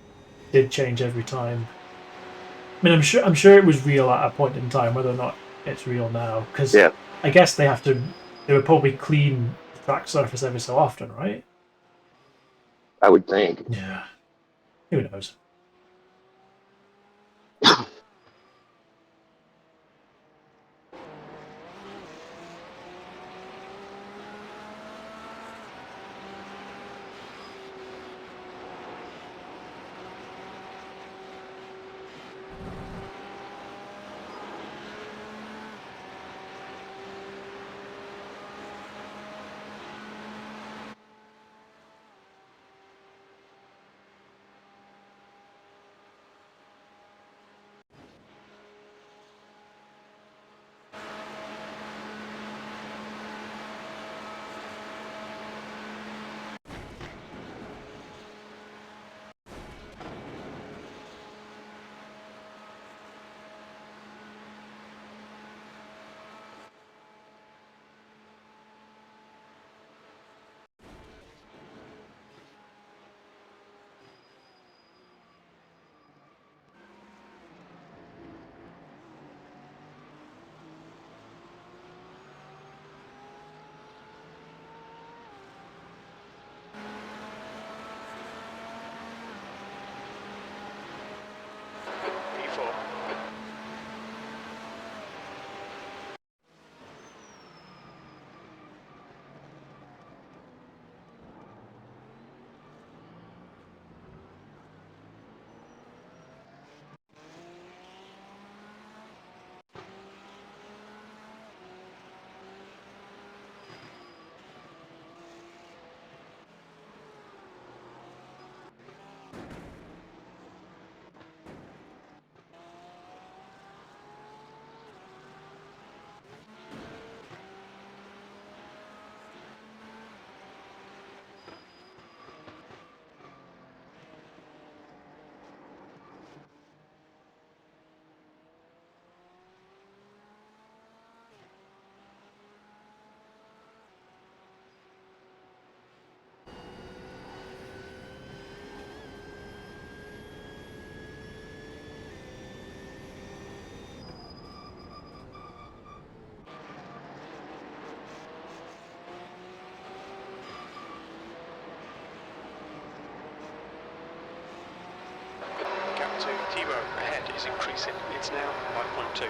did change every time. I mean, I'm sure it was real at a point in time, whether or not it's real now. Because I guess they would probably clean the track surface every so often, right? I would think. Yeah. Who knows? to T-row ahead is increasing. It's now 5.2.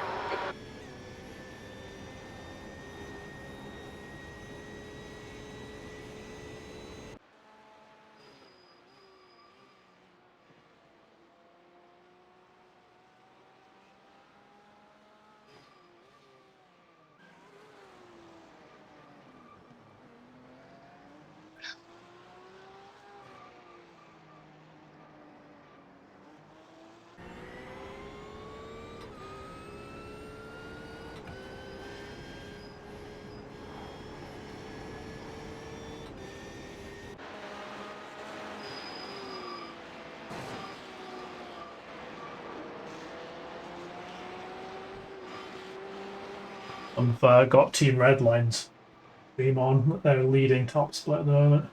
I've got Team Redline's team on. They're leading top split at the moment.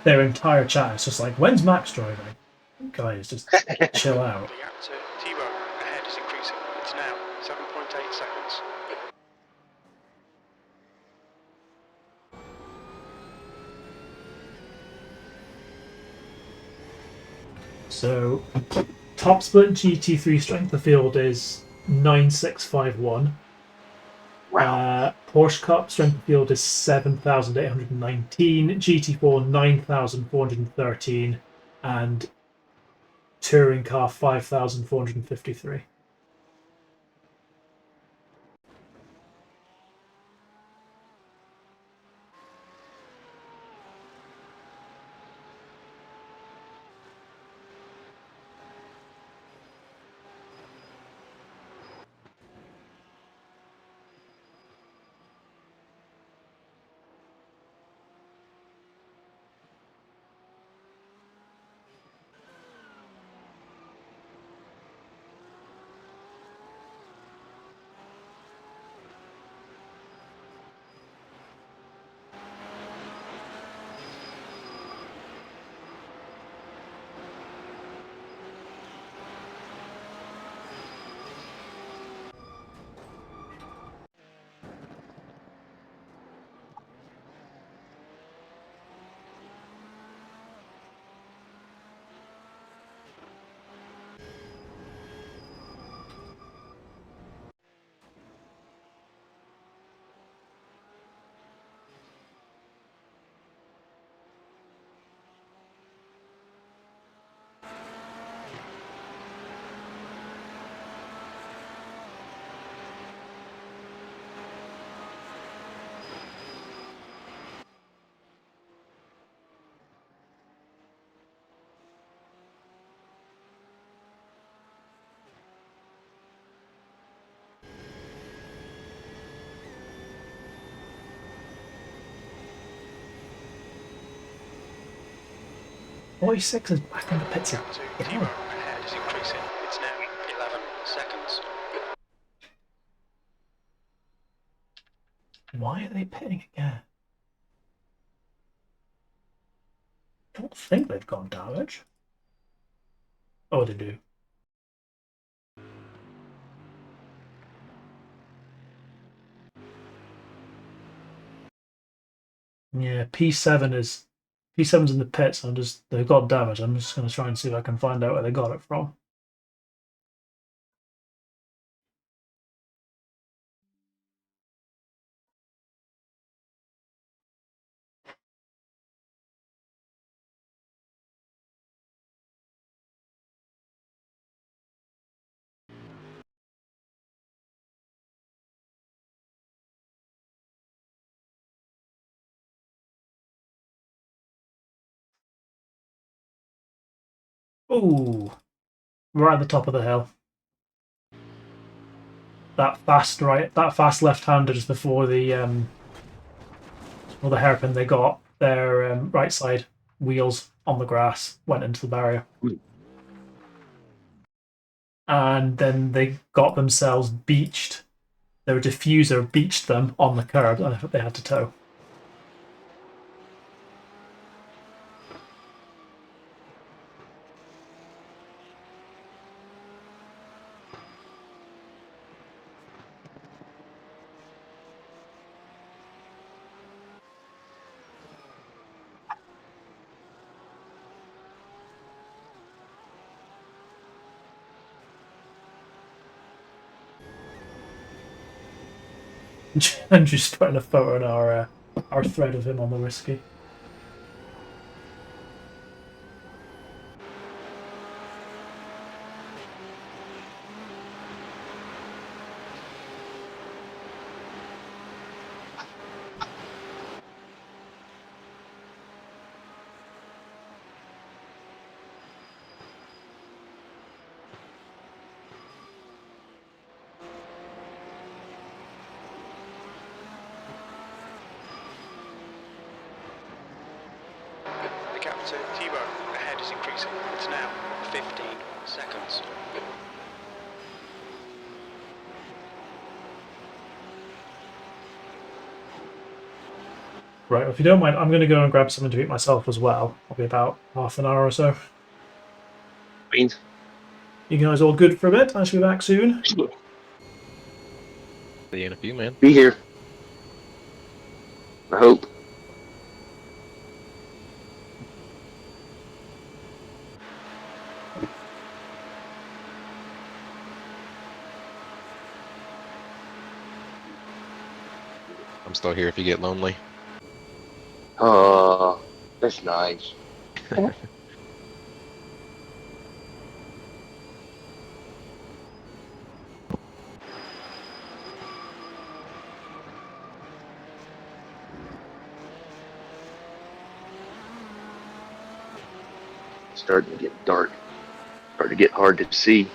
Their entire chat is just like, when's Max driving? Guys, just chill out. The gap to T-row ahead is increasing. It's now 7.8 seconds. So, top split GT3 strength of field is 9651. Wow. Porsche Cup strength of field is 7,819. GT4 9,413, and touring car 5,453. Six is back in the pits. The gap to T-row ahead is increasing. It's now 11 seconds. Why are they pitting again? I don't think they've gone damage. Oh, they do. Yeah, P7's in the pits. They've got damage. I'm just going to try and see if I can find out where they got it from. Ooh, right at the top of the hill. That fast left-hander just before the hairpin. They got their right side wheels on the grass, went into the barrier. Mm. And then they got themselves beached. Their diffuser beached them on the curb, and they had to tow. And just putting a photo in our thread of him on the whiskey. The gap to Thibaut ahead is increasing. It's now 15 seconds. Right, well, if you don't mind, I'm going to go and grab something to eat myself as well. I'll be about half an hour or so. Beans. You guys all good for a bit? I should be back soon. See you in a few, man. Be here. I hope. I'm still here if you get lonely. That's nice. Starting to get dark. Starting to get hard to see.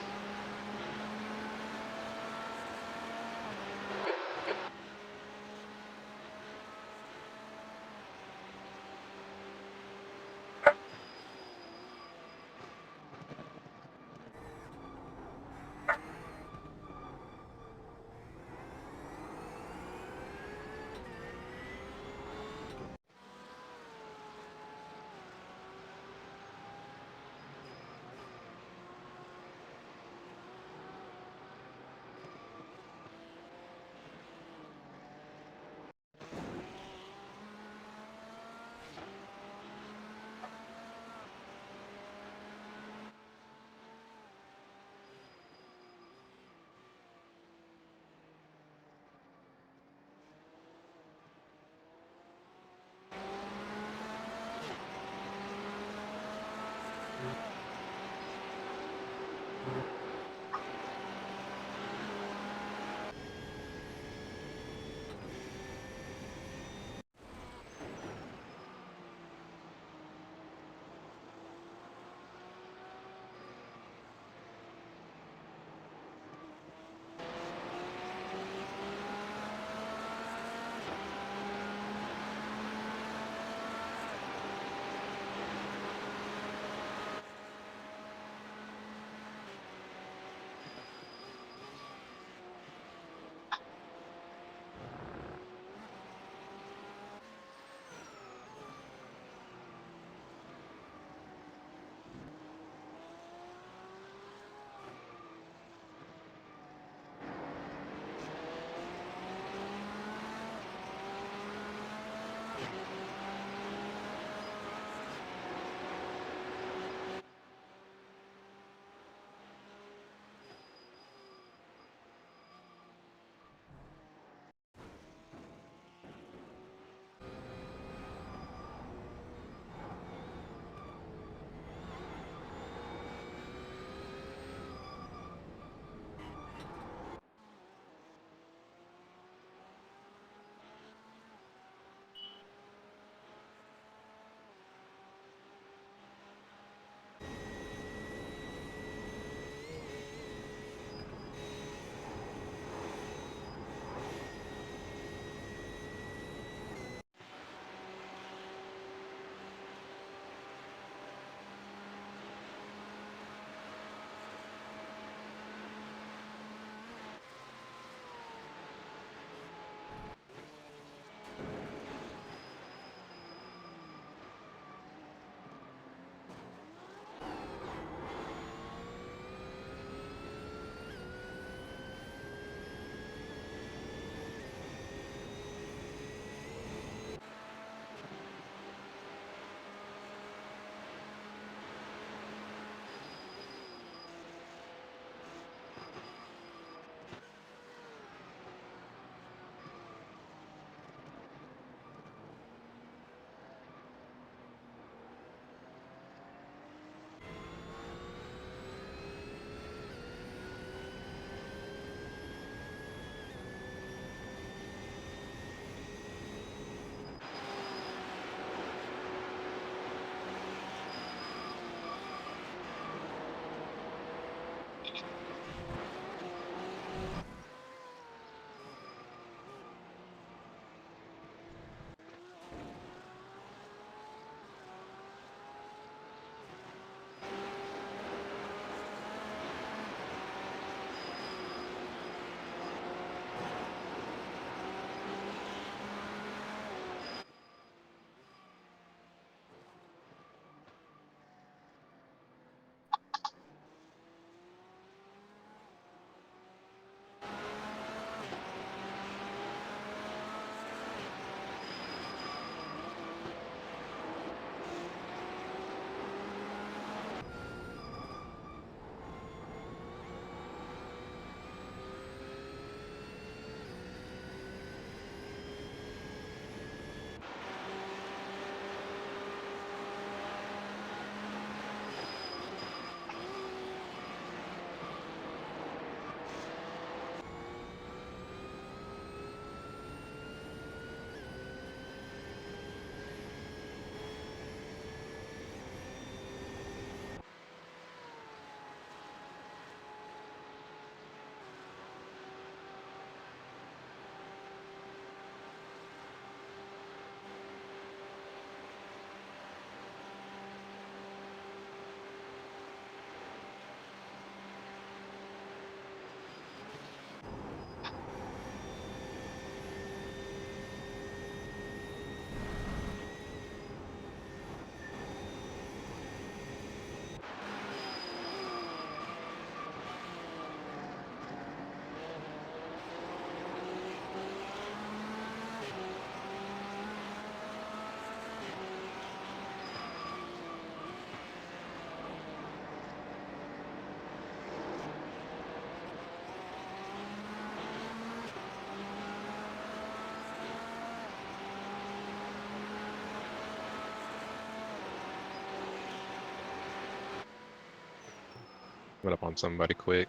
coming up on somebody quick.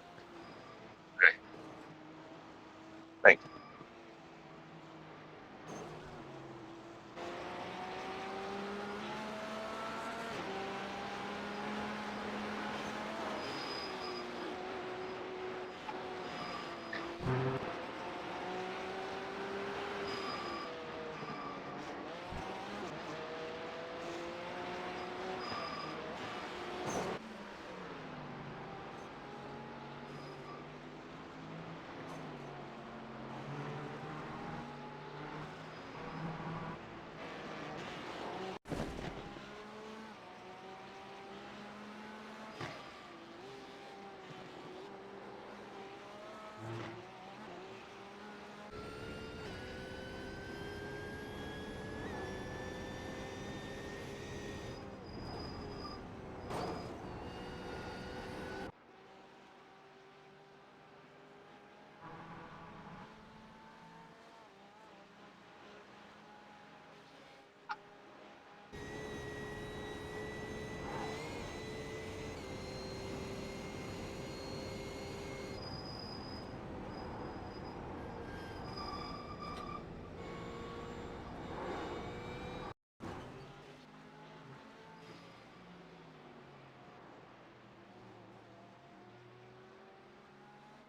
Thanks.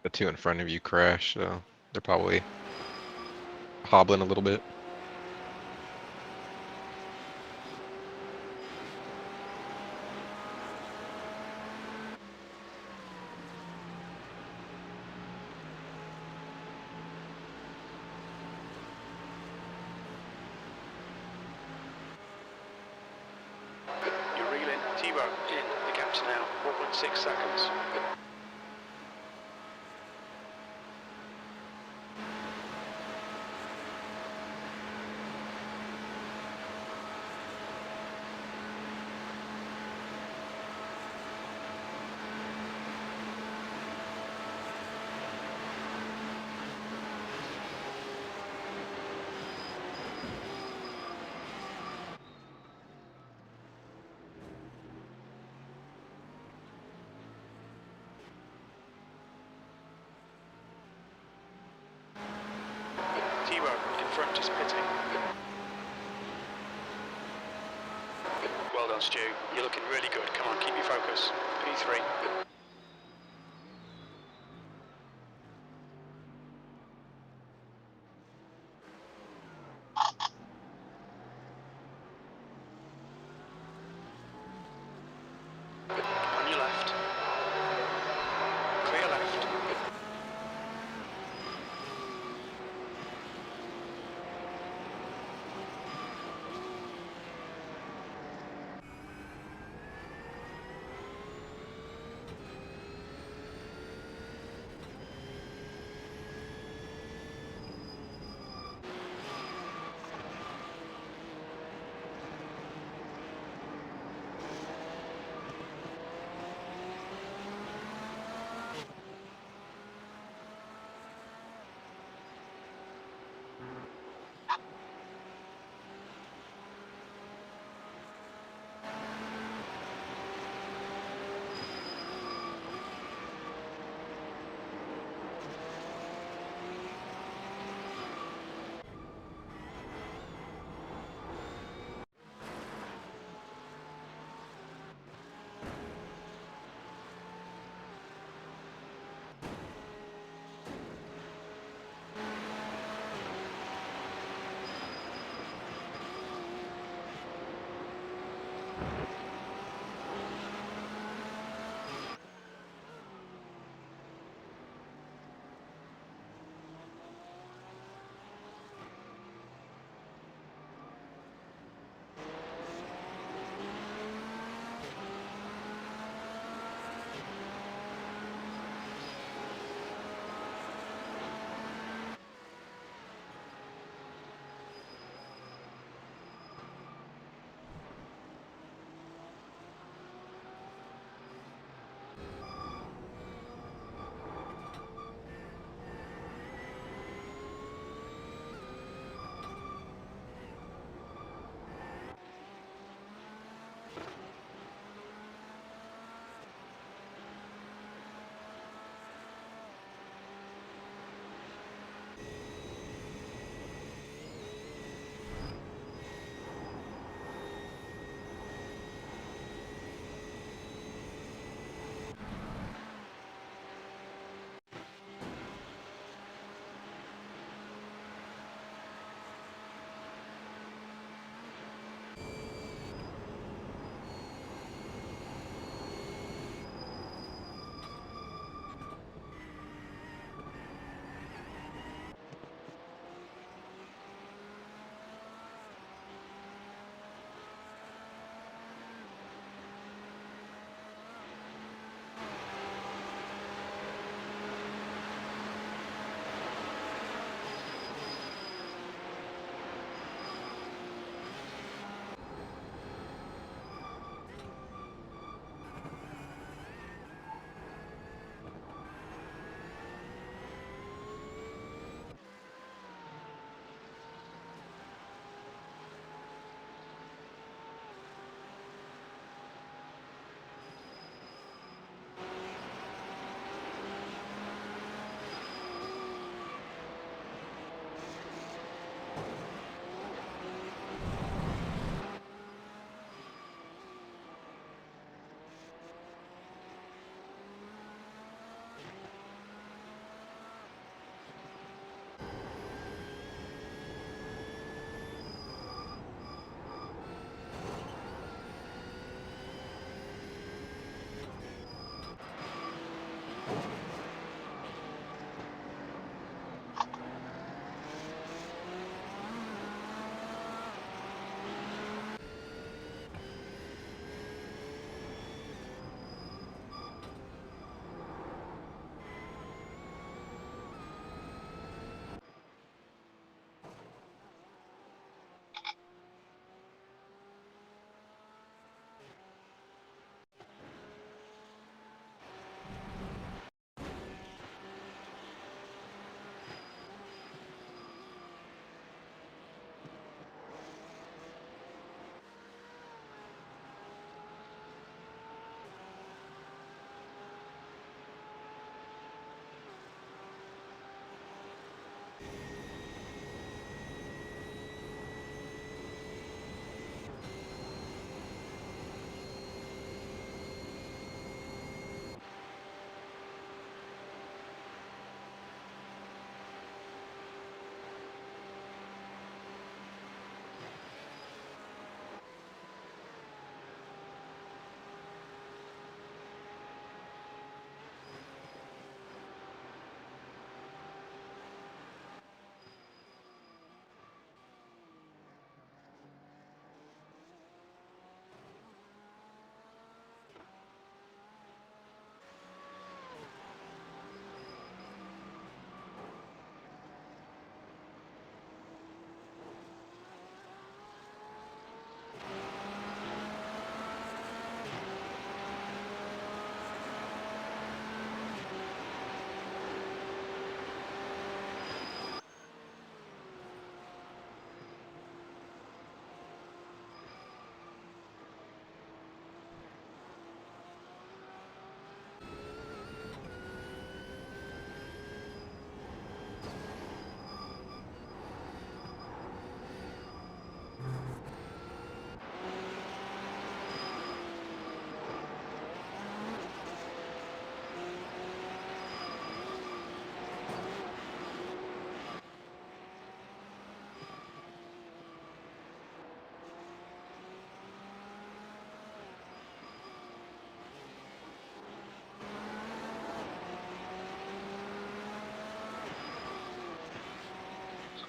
The two in front of you crashed, so they're probably hobbling a little bit. You're reeling. T-Row in. The gap's now 4.6 seconds. T-Row in front, just pitting. Well done, Stu. You're looking really good. Come on, keep your focus. P3. On your left. Clear left.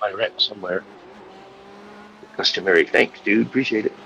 IRAC somewhere. Customary thanks, dude. Appreciate it.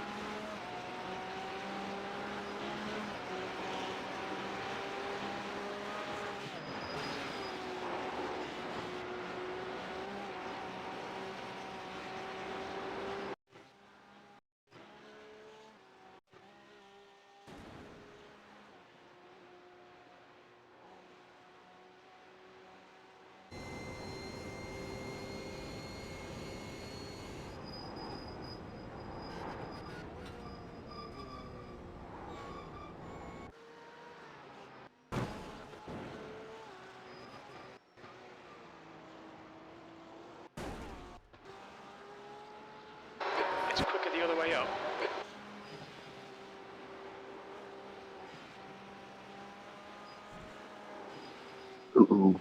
It's quicker the other way up. Ooh.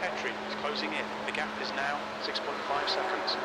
Petrie is closing in. The gap is now 6.5 seconds.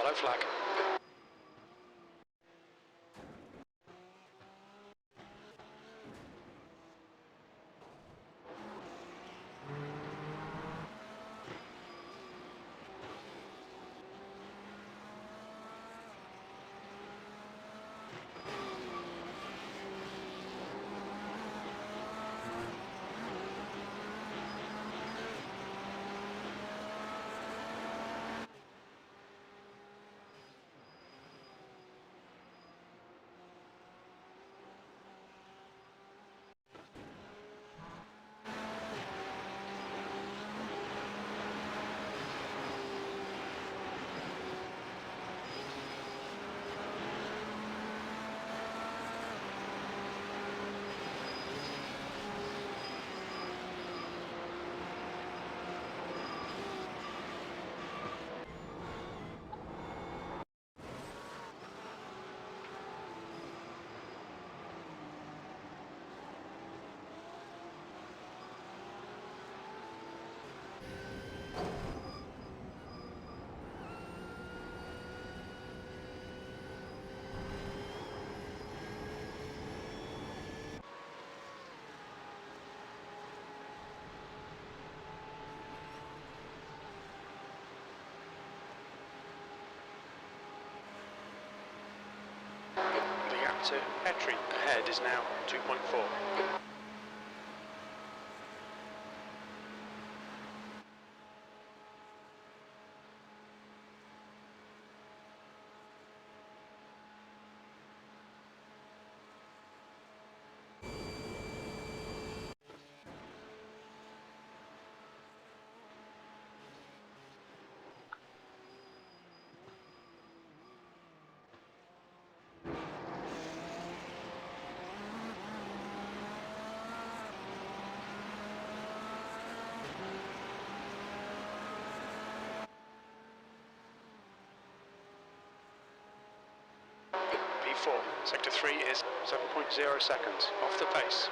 Yellow flag. The gap to Petrie ahead is now 2.4. P4, sector 3 is 7.0 seconds off the pace.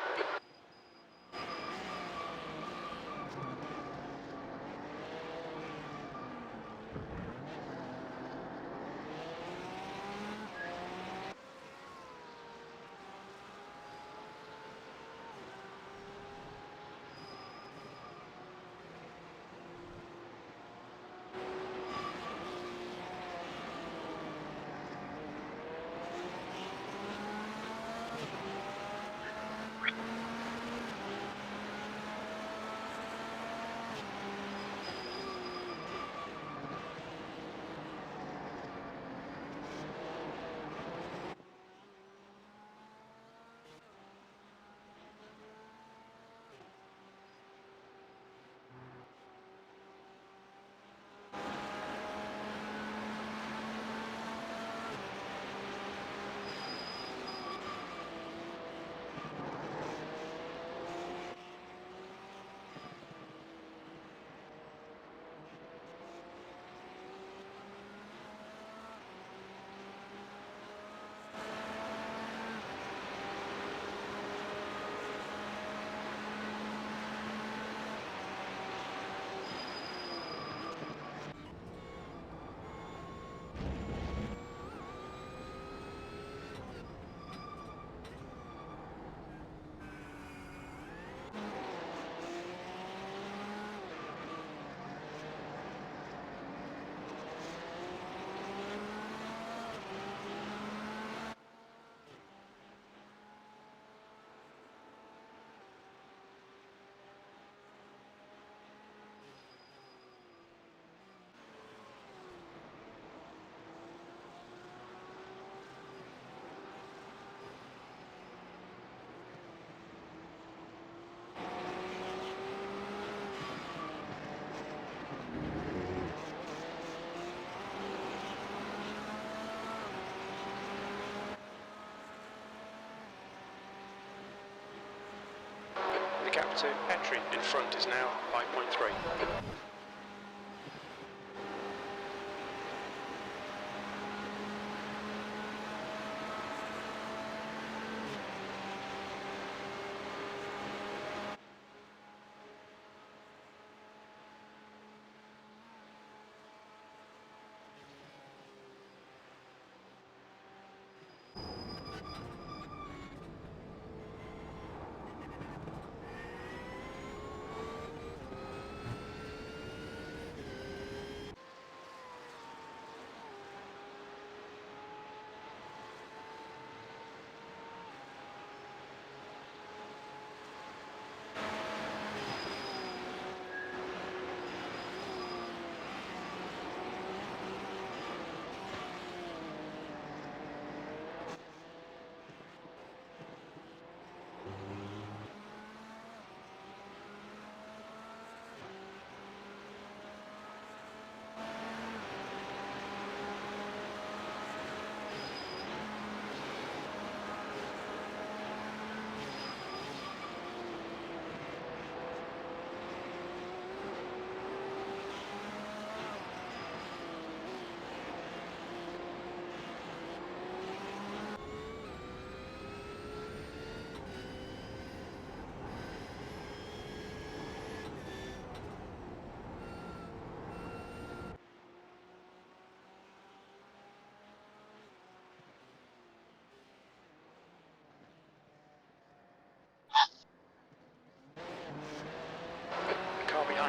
The gap to Petrie in front is now 5.3.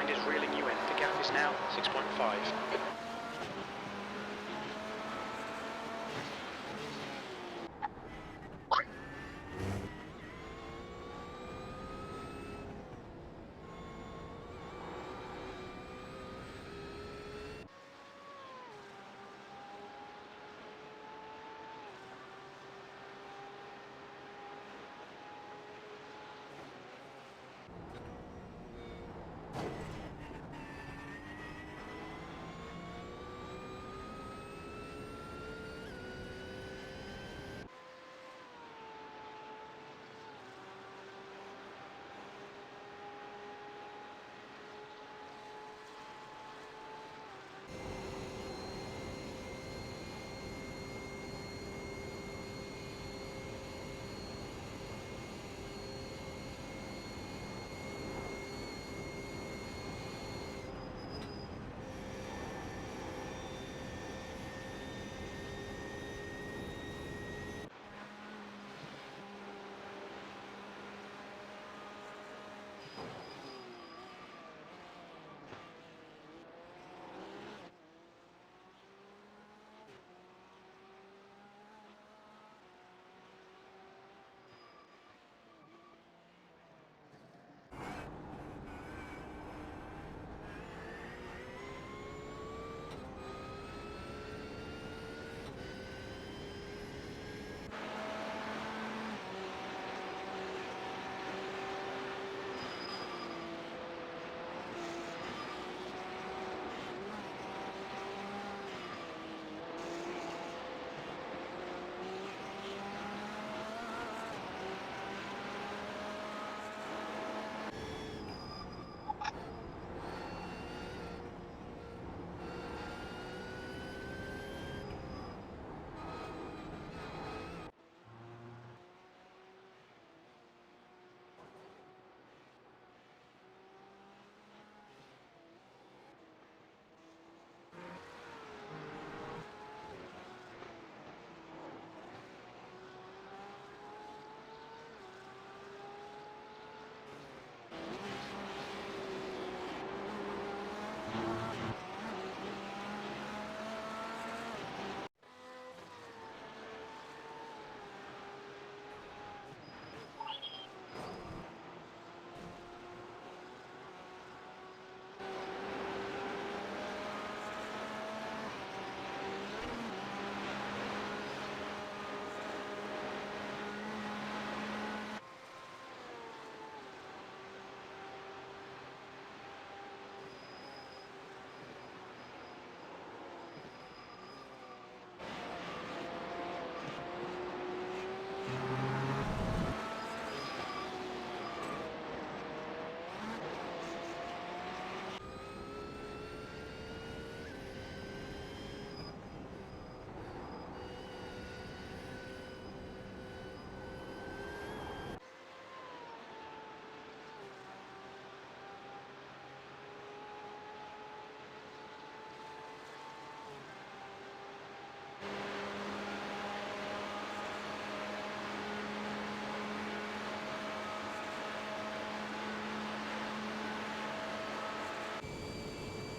behind is reeling you in. The gap is now 6.5.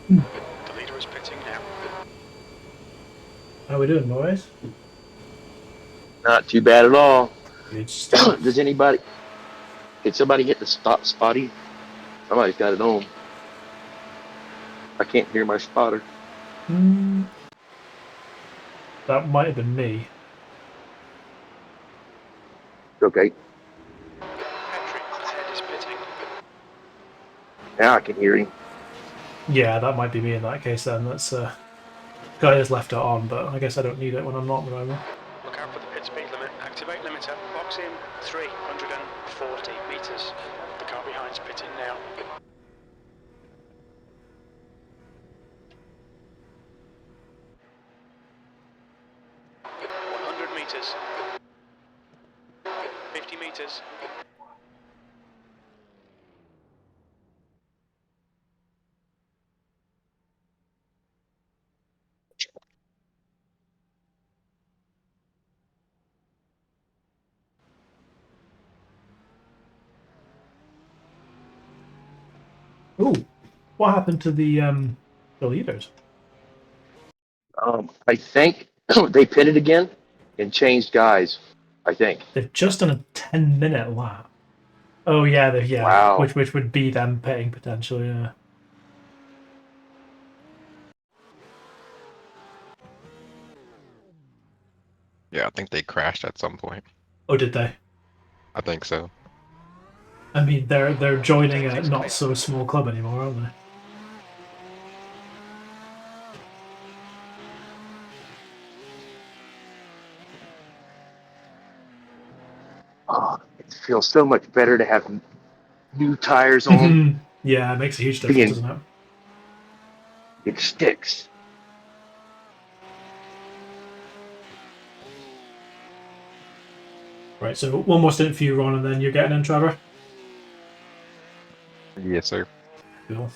The leader is pitting now. How we doing, boys? Not too bad at all. Good stuff. Does anybody? Did somebody hit the stop spotty? Somebody's got it on. I can't hear my spotter. That might have been me. Okay, Petrie ahead is pitting. now I can hear him. Yeah, that might be me in that case then. That's guy has left it on, but I guess I don't need it when I'm not driving. Look out for the pit speed limit. Activate limiter. Box in 340 metres. The car behind's pitting now. 100 metres. 50 metres. Ooh, What happened to the leaders? I think they pitted again and changed guys. I think. They've just done a 10-minute lap. Oh yeah, Wow. which would be them pitting potentially. Yeah. Yeah, I think they crashed at some point. Oh, did they? I think so. I mean, they're joining a not so small club anymore, aren't they? Oh, it feels so much better to have new tires on. Yeah, it makes a huge difference, doesn't it? It sticks. Right, so one more stint for you, Ron, and then you're getting in, Trevor. Yes, sir. Cool.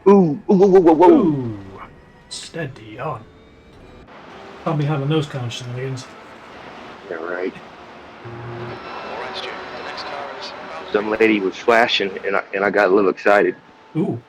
Ooh, whoa, whoa, whoa, whoa. Ooh, steady on. Can't be having those kind of shenanigans. Yeah, right. All right, Stu. The next car is about Some lady was flashing, and I got a little excited. Ooh.